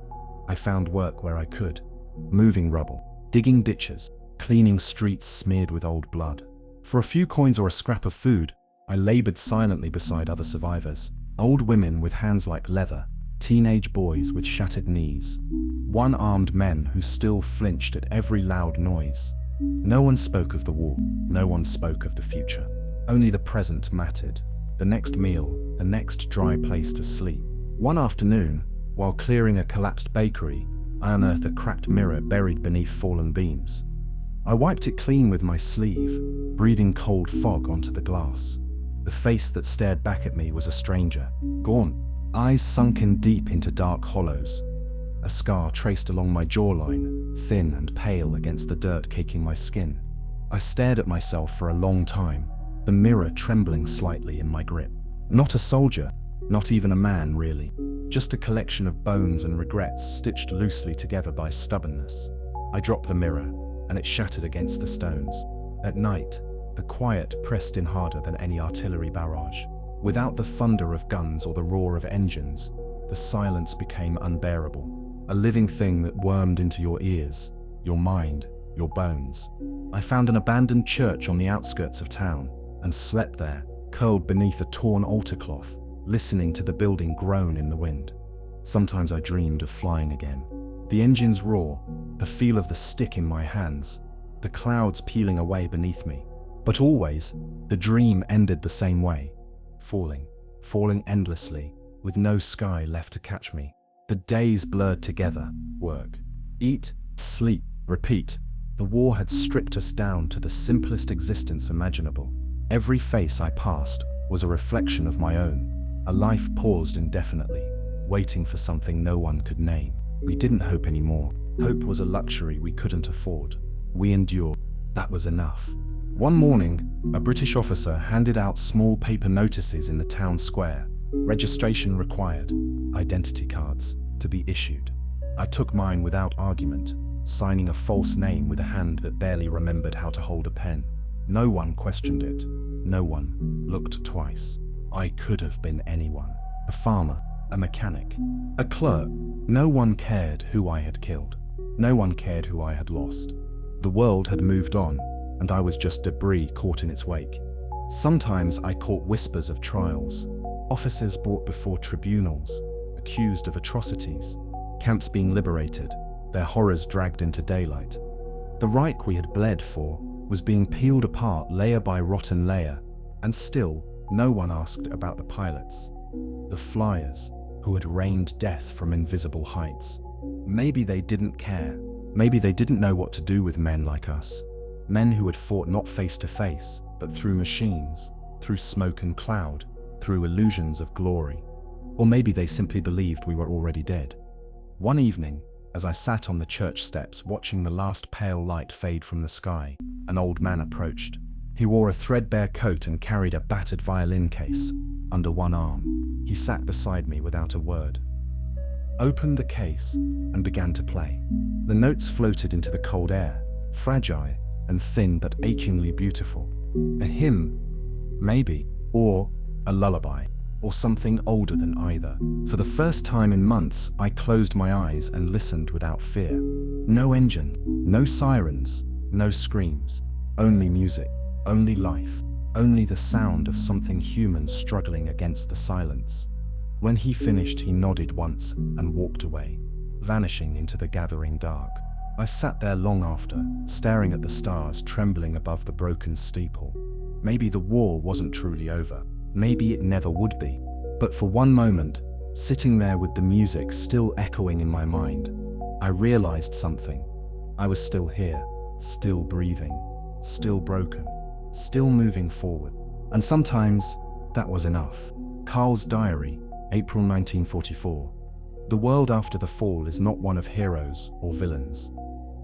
I found work where I could, moving rubble, digging ditches, cleaning streets smeared with old blood. For a few coins or a scrap of food, I labored silently beside other survivors. Old women with hands like leather, teenage boys with shattered knees, one-armed men who still flinched at every loud noise. No one spoke of the war, no one spoke of the future. Only the present mattered. The next meal, the next dry place to sleep. One afternoon, while clearing a collapsed bakery, I unearthed a cracked mirror buried beneath fallen beams. I wiped it clean with my sleeve, breathing cold fog onto the glass. The face that stared back at me was a stranger, gaunt, eyes sunken deep into dark hollows. A scar traced along my jawline, thin and pale against the dirt caking my skin. I stared at myself for a long time, the mirror trembling slightly in my grip. Not a soldier, not even a man really, just a collection of bones and regrets stitched loosely together by stubbornness. I dropped the mirror, and it shattered against the stones. At night, the quiet pressed in harder than any artillery barrage. Without the thunder of guns or the roar of engines, the silence became unbearable, a living thing that wormed into your ears, your mind, your bones. I found an abandoned church on the outskirts of town, and slept there, curled beneath a torn altar cloth, listening to the building groan in the wind. Sometimes I dreamed of flying again. The engine's roar, the feel of the stick in my hands, the clouds peeling away beneath me. But always, the dream ended the same way. Falling endlessly, with no sky left to catch me. The days blurred together. Work, eat, sleep, repeat. The war had stripped us down to the simplest existence imaginable. Every face I passed was a reflection of my own. A life paused indefinitely, waiting for something no one could name. We didn't hope anymore. Hope was a luxury we couldn't afford. We endured. That was enough. One morning, a British officer handed out small paper notices in the town square. Registration required, identity cards to be issued. I took mine without argument, signing a false name with a hand that barely remembered how to hold a pen. No one questioned it. No one looked twice. I could have been anyone. A farmer, a mechanic, a clerk. No one cared who I had killed. No one cared who I had lost. The world had moved on, and I was just debris caught in its wake. Sometimes I caught whispers of trials, officers brought before tribunals, accused of atrocities, camps being liberated, their horrors dragged into daylight. The Reich we had bled for was being peeled apart layer by rotten layer, and still no one asked about the pilots, the flyers who had rained death from invisible heights. Maybe they didn't care. Maybe they didn't know what to do with men like us. Men who had fought not face to face, but through machines, through smoke and cloud, through illusions of glory. Or maybe they simply believed we were already dead. One evening, as I sat on the church steps watching the last pale light fade from the sky, an old man approached. He wore a threadbare coat and carried a battered violin case under one arm. He sat beside me without a word, opened the case, and began to play. The notes floated into the cold air, fragile and thin but achingly beautiful. A hymn, maybe, or a lullaby, or something older than either. For the first time in months, I closed my eyes and listened without fear. No engine, no sirens, no screams, only music, only life, only the sound of something human struggling against the silence. When he finished, he nodded once and walked away, vanishing into the gathering dark. I sat there long after, staring at the stars trembling above the broken steeple. Maybe the war wasn't truly over. Maybe it never would be. But for one moment, sitting there with the music still echoing in my mind, I realized something. I was still here, still breathing, still broken, still moving forward. And sometimes, that was enough. Carl's diary, April 1944. The world after the fall is not one of heroes or villains.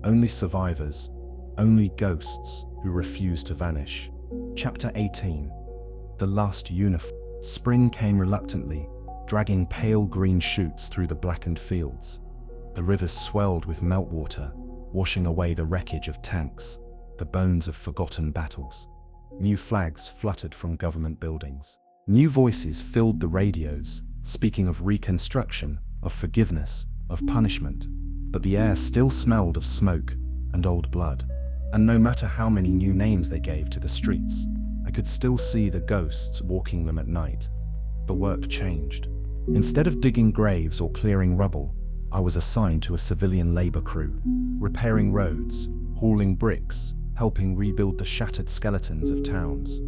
Only survivors, only ghosts who refuse to vanish. Chapter 18. The last uniform. Spring came reluctantly, dragging pale green shoots through the blackened fields. The rivers swelled with meltwater, washing away the wreckage of tanks, the bones of forgotten battles. New flags fluttered from government buildings. New voices filled the radios, speaking of reconstruction, of forgiveness, of punishment. But the air still smelled of smoke and old blood. And no matter how many new names they gave to the streets, I could still see the ghosts walking them at night. The work changed. Instead of digging graves or clearing rubble, I was assigned to a civilian labor crew, repairing roads, hauling bricks, helping rebuild the shattered skeletons of towns.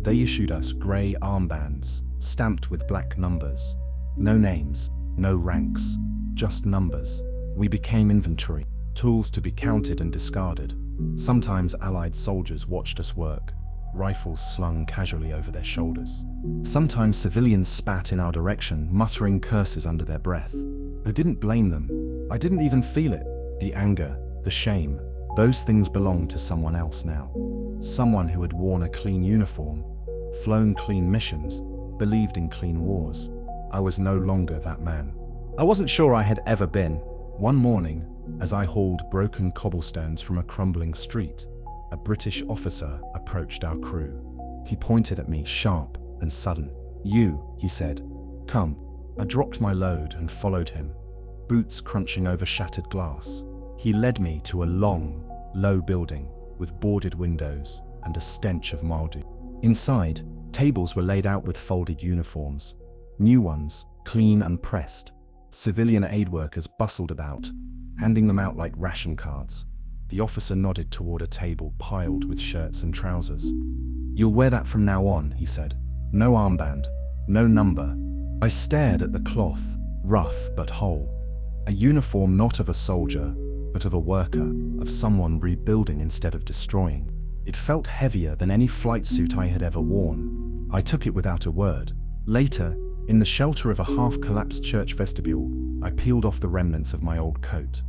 They issued us grey armbands, stamped with black numbers. No names, no ranks, just numbers. We became inventory, tools to be counted and discarded. Sometimes Allied soldiers watched us work. rifles slung casually over their shoulders. Sometimes civilians spat in our direction, muttering curses under their breath. I didn't blame them. I didn't even feel it. The anger, the shame, those things belonged to someone else now. Someone who had worn a clean uniform, flown clean missions, believed in clean wars. I was no longer that man. I wasn't sure I had ever been. One morning, as I hauled broken cobblestones from a crumbling street, a British officer approached our crew. He pointed at me, sharp and sudden. "You," he said. "Come." I dropped my load and followed him, boots crunching over shattered glass. He led me to a long, low building with boarded windows and a stench of mildew. Inside, tables were laid out with folded uniforms, new ones, clean and pressed. Civilian aid workers bustled about, handing them out like ration cards. The officer nodded toward a table piled with shirts and trousers. "You'll wear that from now on," he said. "No armband, no number." I stared at the cloth, rough but whole. A uniform not of a soldier, but of a worker, of someone rebuilding instead of destroying. It felt heavier than any flight suit I had ever worn. I took it without a word. Later, in the shelter of a half-collapsed church vestibule, I peeled off the remnants of my old coat.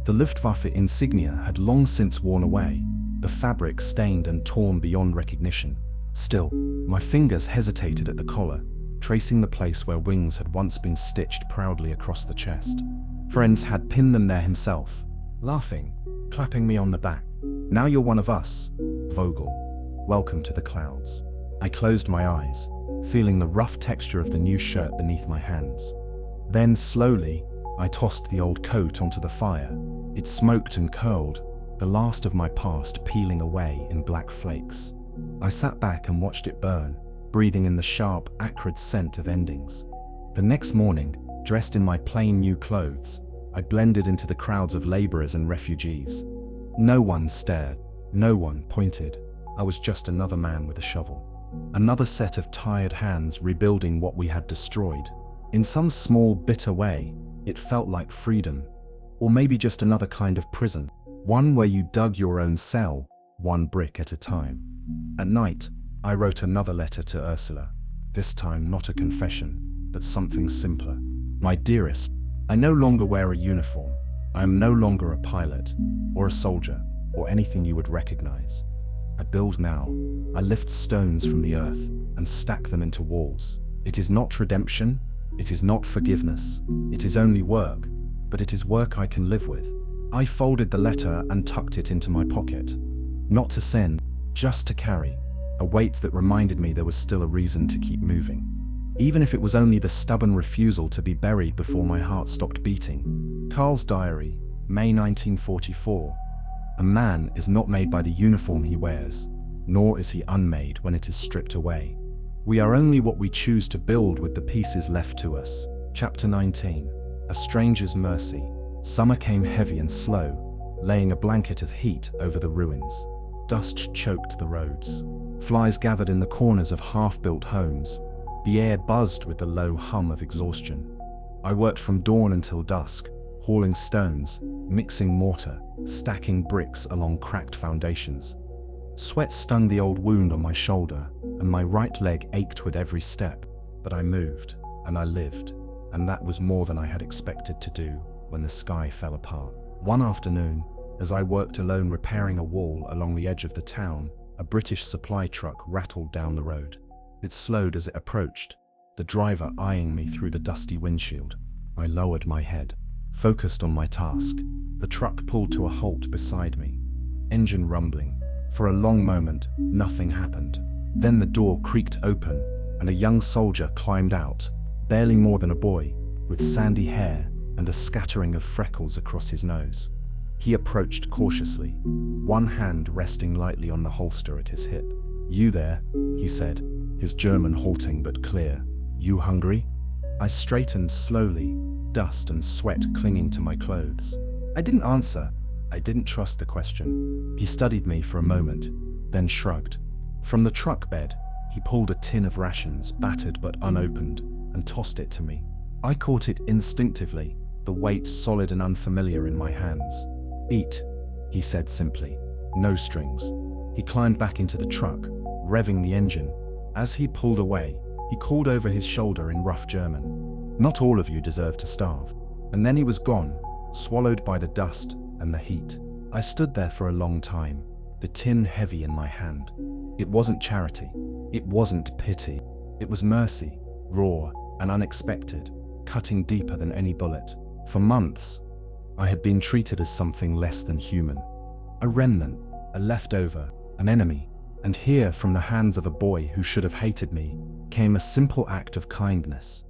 The Luftwaffe insignia had long since worn away, the fabric stained and torn beyond recognition. Still, my fingers hesitated at the collar, tracing the place where wings had once been stitched proudly across the chest. Friends had pinned them there himself, laughing, clapping me on the back. "Now you're one of us, Vogel. Welcome to the clouds." I closed my eyes, feeling the rough texture of the new shirt beneath my hands. Then slowly, I tossed the old coat onto the fire. It smoked and curled, the last of my past peeling away in black flakes. I sat back and watched it burn, breathing in the sharp, acrid scent of endings. The next morning, dressed in my plain new clothes, I blended into the crowds of laborers and refugees. No one stared, no one pointed. I was just another man with a shovel. Another set of tired hands rebuilding what we had destroyed. In some small, bitter way, it felt like freedom. Or maybe just another kind of prison, one where you dug your own cell, one brick at a time. At night, I wrote another letter to Ursula. This time not a confession, but something simpler. "My dearest, I no longer wear a uniform. I am no longer a pilot, or a soldier, or anything you would recognize. I build now. I lift stones from the earth and stack them into walls. It is not redemption. It is not forgiveness. It is only work, but it is work I can live with." I folded the letter and tucked it into my pocket. Not to send, just to carry. A weight that reminded me there was still a reason to keep moving. Even if it was only the stubborn refusal to be buried before my heart stopped beating. Carl's diary, May 1944. "A man is not made by the uniform he wears, nor is he unmade when it is stripped away. We are only what we choose to build with the pieces left to us." Chapter 19. A Stranger's Mercy. Summer came heavy and slow, laying a blanket of heat over the ruins. Dust choked the roads. Flies gathered in the corners of half-built homes. The air buzzed with the low hum of exhaustion. I worked from dawn until dusk, hauling stones, mixing mortar, stacking bricks along cracked foundations. Sweat stung the old wound on my shoulder, and my right leg ached with every step. But I moved, and I lived, and that was more than I had expected to do when the sky fell apart. One afternoon, as I worked alone repairing a wall along the edge of the town, a British supply truck rattled down the road. It slowed as it approached, the driver eyeing me through the dusty windshield. I lowered my head, focused on my task. The truck pulled to a halt beside me, engine rumbling. For a long moment, nothing happened. Then the door creaked open, and a young soldier climbed out, barely more than a boy, with sandy hair and a scattering of freckles across his nose. He approached cautiously, one hand resting lightly on the holster at his hip. "You there?" he said, his German halting but clear. "You hungry?" I straightened slowly, dust and sweat clinging to my clothes. I didn't answer. I didn't trust the question. He studied me for a moment, then shrugged. From the truck bed, he pulled a tin of rations, battered but unopened, and tossed it to me. I caught it instinctively, the weight solid and unfamiliar in my hands. "Eat," he said simply. No strings. He climbed back into the truck, revving the engine. As he pulled away, he called over his shoulder in rough German, "Not all of you deserve to starve." And then he was gone, swallowed by the dust and the heat. I stood there for a long time, the tin heavy in my hand. It wasn't charity. It wasn't pity. It was mercy, raw and unexpected, cutting deeper than any bullet. For months, I had been treated as something less than human. A remnant, a leftover, an enemy. And here, from the hands of a boy who should have hated me, came a simple act of kindness.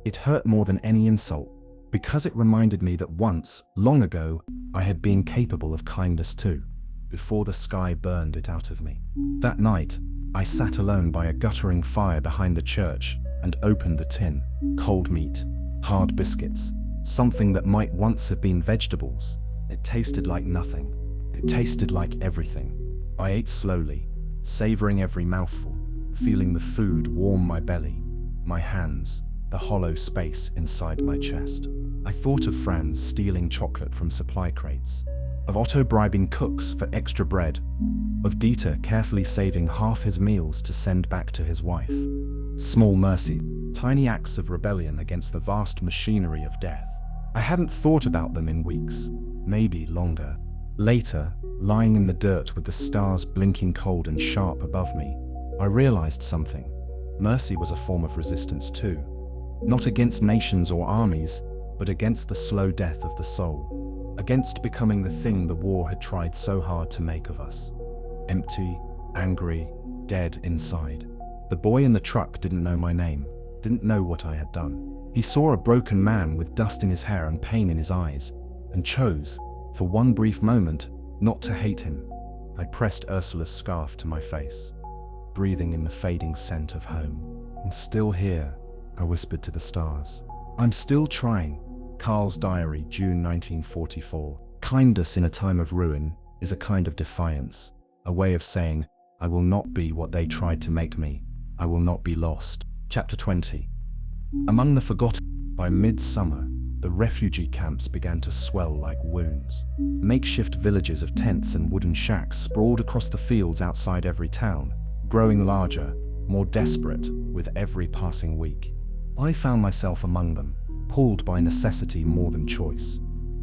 It hurt more than any insult, because it reminded me that once, long ago, I had been capable of kindness too, before the sky burned it out of me. That night, I sat alone by a guttering fire behind the church and opened the tin. Cold meat, hard biscuits, something that might once have been vegetables. It tasted like nothing. It tasted like everything. I ate slowly, savoring every mouthful, feeling the food warm my belly, my hands, the hollow space inside my chest. I thought of Franz stealing chocolate from supply crates, of Otto bribing cooks for extra bread, of Dieter carefully saving half his meals to send back to his wife. Small mercy, tiny acts of rebellion against the vast machinery of death. I hadn't thought about them in weeks, maybe longer. Later, lying in the dirt with the stars blinking cold and sharp above me, I realized something. Mercy was a form of resistance too. Not against nations or armies, but against the slow death of the soul. Against becoming the thing the war had tried so hard to make of us. Empty, angry, dead inside. The boy in the truck didn't know my name, didn't know what I had done. He saw a broken man with dust in his hair and pain in his eyes, and chose, for one brief moment, not to hate him. I pressed Ursula's scarf to my face, breathing in the fading scent of home. "I'm still here," I whispered to the stars. "I'm still trying." Carl's diary, June 1944. Kindness in a time of ruin is a kind of defiance, a way of saying, I will not be what they tried to make me. I will not be lost. Chapter 20. Among the forgotten, by midsummer, the refugee camps began to swell like wounds. Makeshift villages of tents and wooden shacks sprawled across the fields outside every town, growing larger, more desperate with every passing week. I found myself among them, pulled by necessity more than choice.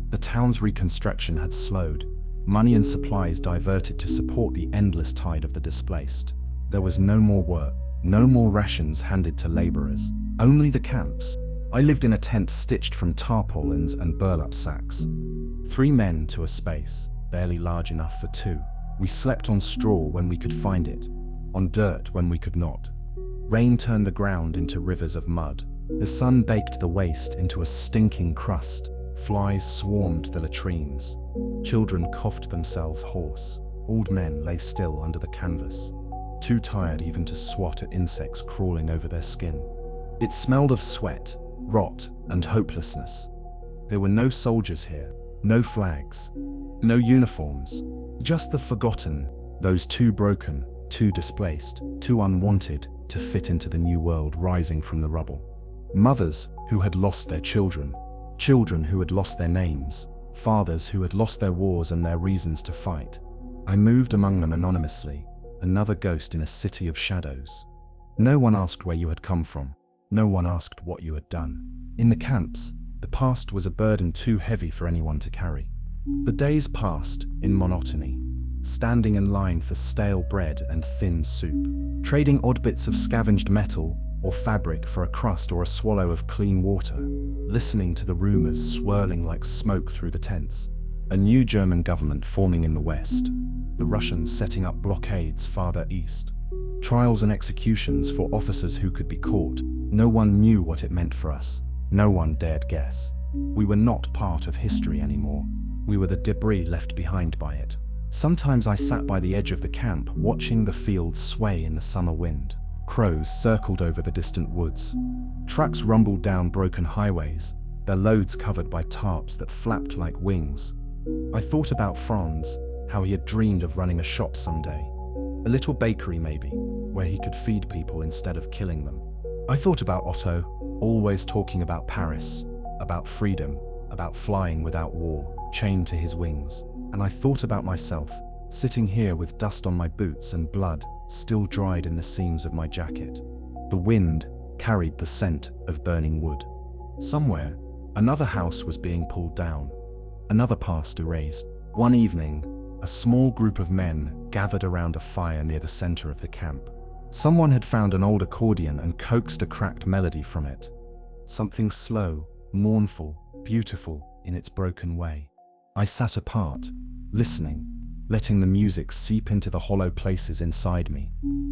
The town's reconstruction had slowed, money and supplies diverted to support the endless tide of the displaced. There was no more work, no more rations handed to laborers, only the camps. I lived in a tent stitched from tarpaulins and burlap sacks. 3 men to a space, barely large enough for 2. We slept on straw when we could find it, on dirt when we could not. Rain turned the ground into rivers of mud. The sun baked the waste into a stinking crust. Flies swarmed the latrines. Children coughed themselves hoarse. Old men lay still under the canvas, too tired even to swat at insects crawling over their skin. It smelled of sweat, rot, and hopelessness. There were no soldiers here, no flags, no uniforms, just the forgotten, those too broken, too displaced, too unwanted to fit into the new world rising from the rubble. Mothers who had lost their children, children who had lost their names, fathers who had lost their wars and their reasons to fight. I moved among them anonymously, another ghost in a city of shadows. No one asked where you had come from. No one asked what you had done. In the camps, the past was a burden too heavy for anyone to carry. The days passed in monotony, standing in line for stale bread and thin soup, trading odd bits of scavenged metal or fabric for a crust or a swallow of clean water, listening to the rumors swirling like smoke through the tents. A new German government forming in the west, the Russians setting up blockades farther east, trials and executions for officers who could be caught. No one knew what it meant for us. No one dared guess. We were not part of history anymore. We were the debris left behind by it. Sometimes I sat by the edge of the camp, watching the fields sway in the summer wind. Crows circled over the distant woods. Trucks rumbled down broken highways, their loads covered by tarps that flapped like wings. I thought about Franz, how he had dreamed of running a shop someday. A little bakery maybe, where he could feed people instead of killing them. I thought about Otto, always talking about Paris, about freedom, about flying without war, chained to his wings. And I thought about myself, sitting here with dust on my boots and blood still dried in the seams of my jacket. The wind carried the scent of burning wood. Somewhere, another house was being pulled down, another past erased. One evening, a small group of men gathered around a fire near the center of the camp. Someone had found an old accordion and coaxed a cracked melody from it. Something slow, mournful, beautiful in its broken way. I sat apart, listening, letting the music seep into the hollow places inside me.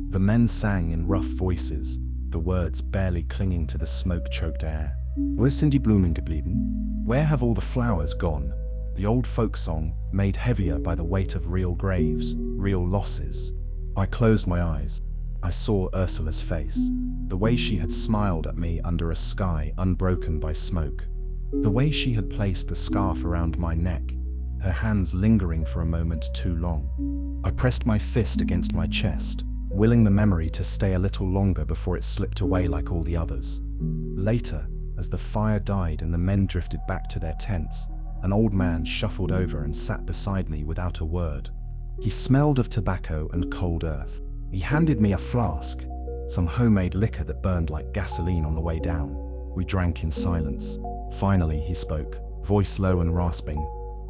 The men sang in rough voices, the words barely clinging to the smoke-choked air. Wo sind die Blumen geblieben? Where have all the flowers gone? The old folk song, made heavier by the weight of real graves, real losses. I closed my eyes. I saw Ursula's face, the way she had smiled at me under a sky unbroken by smoke. The way she had placed the scarf around my neck, her hands lingering for a moment too long. I pressed my fist against my chest, willing the memory to stay a little longer before it slipped away like all the others. Later, as the fire died and the men drifted back to their tents, an old man shuffled over and sat beside me without a word. He smelled of tobacco and cold earth. He handed me a flask, some homemade liquor that burned like gasoline on the way down. We drank in silence. Finally, he spoke, voice low and rasping.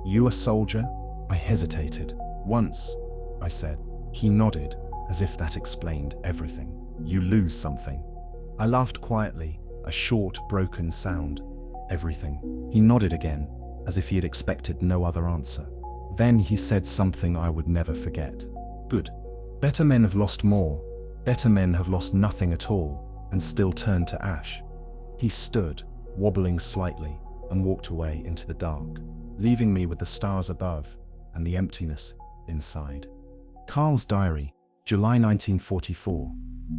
"You a soldier?" I hesitated. "Once," I said. He nodded, as if that explained everything. "You lose something." I laughed quietly, a short, broken sound. "Everything." He nodded again, as if he had expected no other answer. Then he said something I would never forget. "Good. Better men have lost more. Better men have lost nothing at all, and still turned to ash." He stood, wobbling slightly, and walked away into the dark, leaving me with the stars above and the emptiness inside. Carl's diary, July 1944.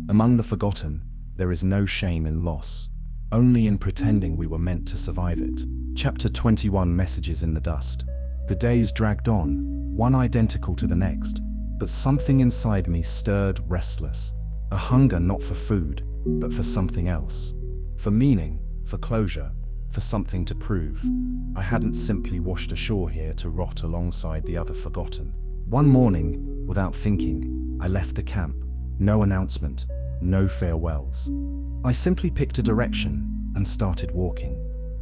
Among the forgotten, there is no shame in loss, only in pretending we were meant to survive it. Chapter 21, Messages in the Dust. The days dragged on, one identical to the next, but something inside me stirred restless. A hunger not for food, but for something else. For meaning, for closure, for something to prove. I hadn't simply washed ashore here to rot alongside the other forgotten. One morning, without thinking, I left the camp. No announcement, no farewells. I simply picked a direction and started walking.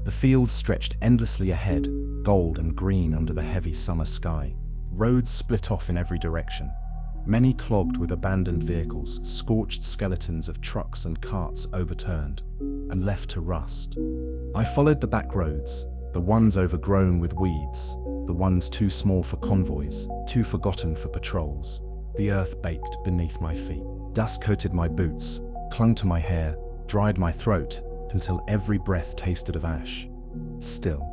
The fields stretched endlessly ahead, gold and green under the heavy summer sky. Roads split off in every direction. Many clogged with abandoned vehicles, scorched skeletons of trucks and carts overturned and left to rust. I followed the back roads, the ones overgrown with weeds, the ones too small for convoys, too forgotten for patrols. The earth baked beneath my feet. Dust coated my boots, clung to my hair, dried my throat, until every breath tasted of ash. Still,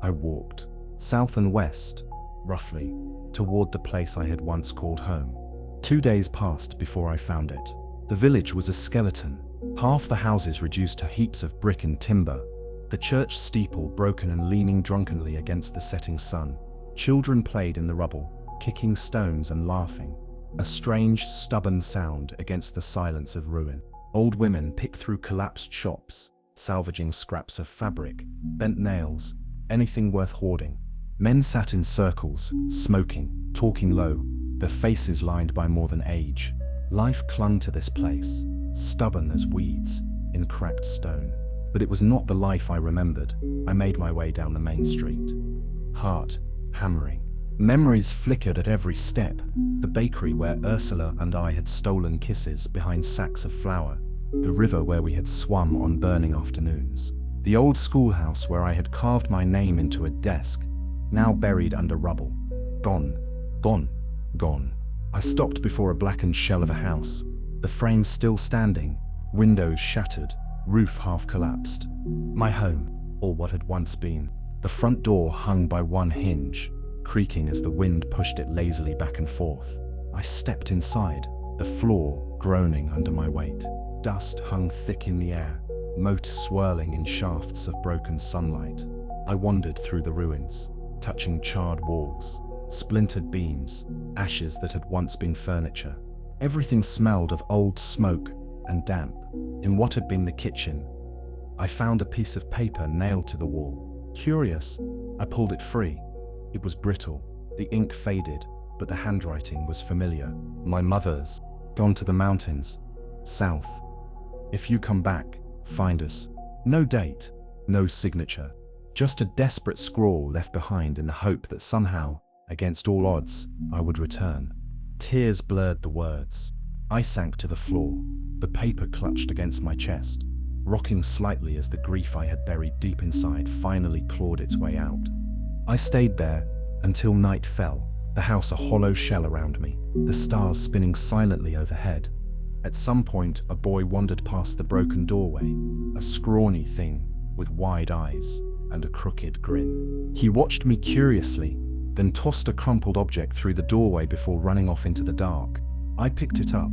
I walked, south and west, roughly, toward the place I had once called home. 2 days passed before I found it. The village was a skeleton, half the houses reduced to heaps of brick and timber, the church steeple broken and leaning drunkenly against the setting sun. Children played in the rubble, kicking stones and laughing, a strange, stubborn sound against the silence of ruin. Old women picked through collapsed shops, salvaging scraps of fabric, bent nails, anything worth hoarding. Men sat in circles, smoking, talking low, their faces lined by more than age. Life clung to this place, stubborn as weeds, in cracked stone. But it was not the life I remembered. I made my way down the main street. Heart hammering. Memories flickered at every step. The bakery where Ursula and I had stolen kisses behind sacks of flour. The river where we had swum on burning afternoons. The old schoolhouse where I had carved my name into a desk, now buried under rubble. Gone, gone, gone. I stopped before a blackened shell of a house, the frame still standing, windows shattered, roof half collapsed. My home, or what had once been. The front door hung by one hinge, creaking as the wind pushed it lazily back and forth. I stepped inside, the floor groaning under my weight. Dust hung thick in the air, moat swirling in shafts of broken sunlight. I wandered through the ruins, touching charred walls, splintered beams, ashes that had once been furniture. Everything smelled of old smoke and damp. In what had been the kitchen, I found a piece of paper nailed to the wall. Curious, I pulled it free. It was brittle, the ink faded, but the handwriting was familiar. My mother's. Gone to the mountains. South. If you come back, find us. No date, no signature. Just a desperate scrawl left behind in the hope that somehow, against all odds, I would return. Tears blurred the words. I sank to the floor, the paper clutched against my chest, rocking slightly as the grief I had buried deep inside finally clawed its way out. I stayed there until night fell, the house a hollow shell around me, the stars spinning silently overhead. At some point, a boy wandered past the broken doorway, a scrawny thing with wide eyes and a crooked grin. He watched me curiously, then tossed a crumpled object through the doorway before running off into the dark. I picked it up,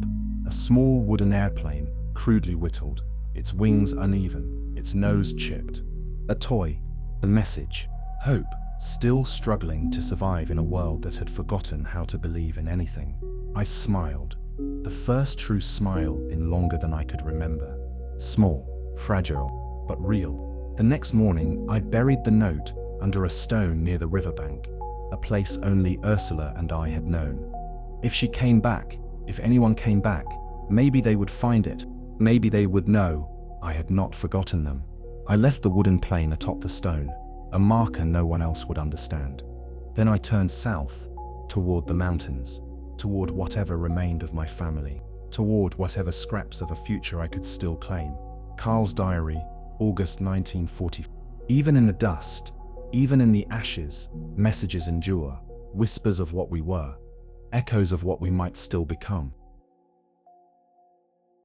a small wooden airplane, crudely whittled, its wings uneven, its nose chipped. A toy, a message, hope, still struggling to survive in a world that had forgotten how to believe in anything. I smiled, the first true smile in longer than I could remember. Small, fragile, but real. The next morning, I buried the note under a stone near the riverbank, a place only Ursula and I had known. If she came back, if anyone came back, maybe they would find it, maybe they would know I had not forgotten them. I left the wooden plane atop the stone, a marker no one else would understand. Then I turned south, toward the mountains, toward whatever remained of my family, toward whatever scraps of a future I could still claim. Carl's diary, August 1940. Even in the dust, even in the ashes, messages endure, whispers of what we were, echoes of what we might still become.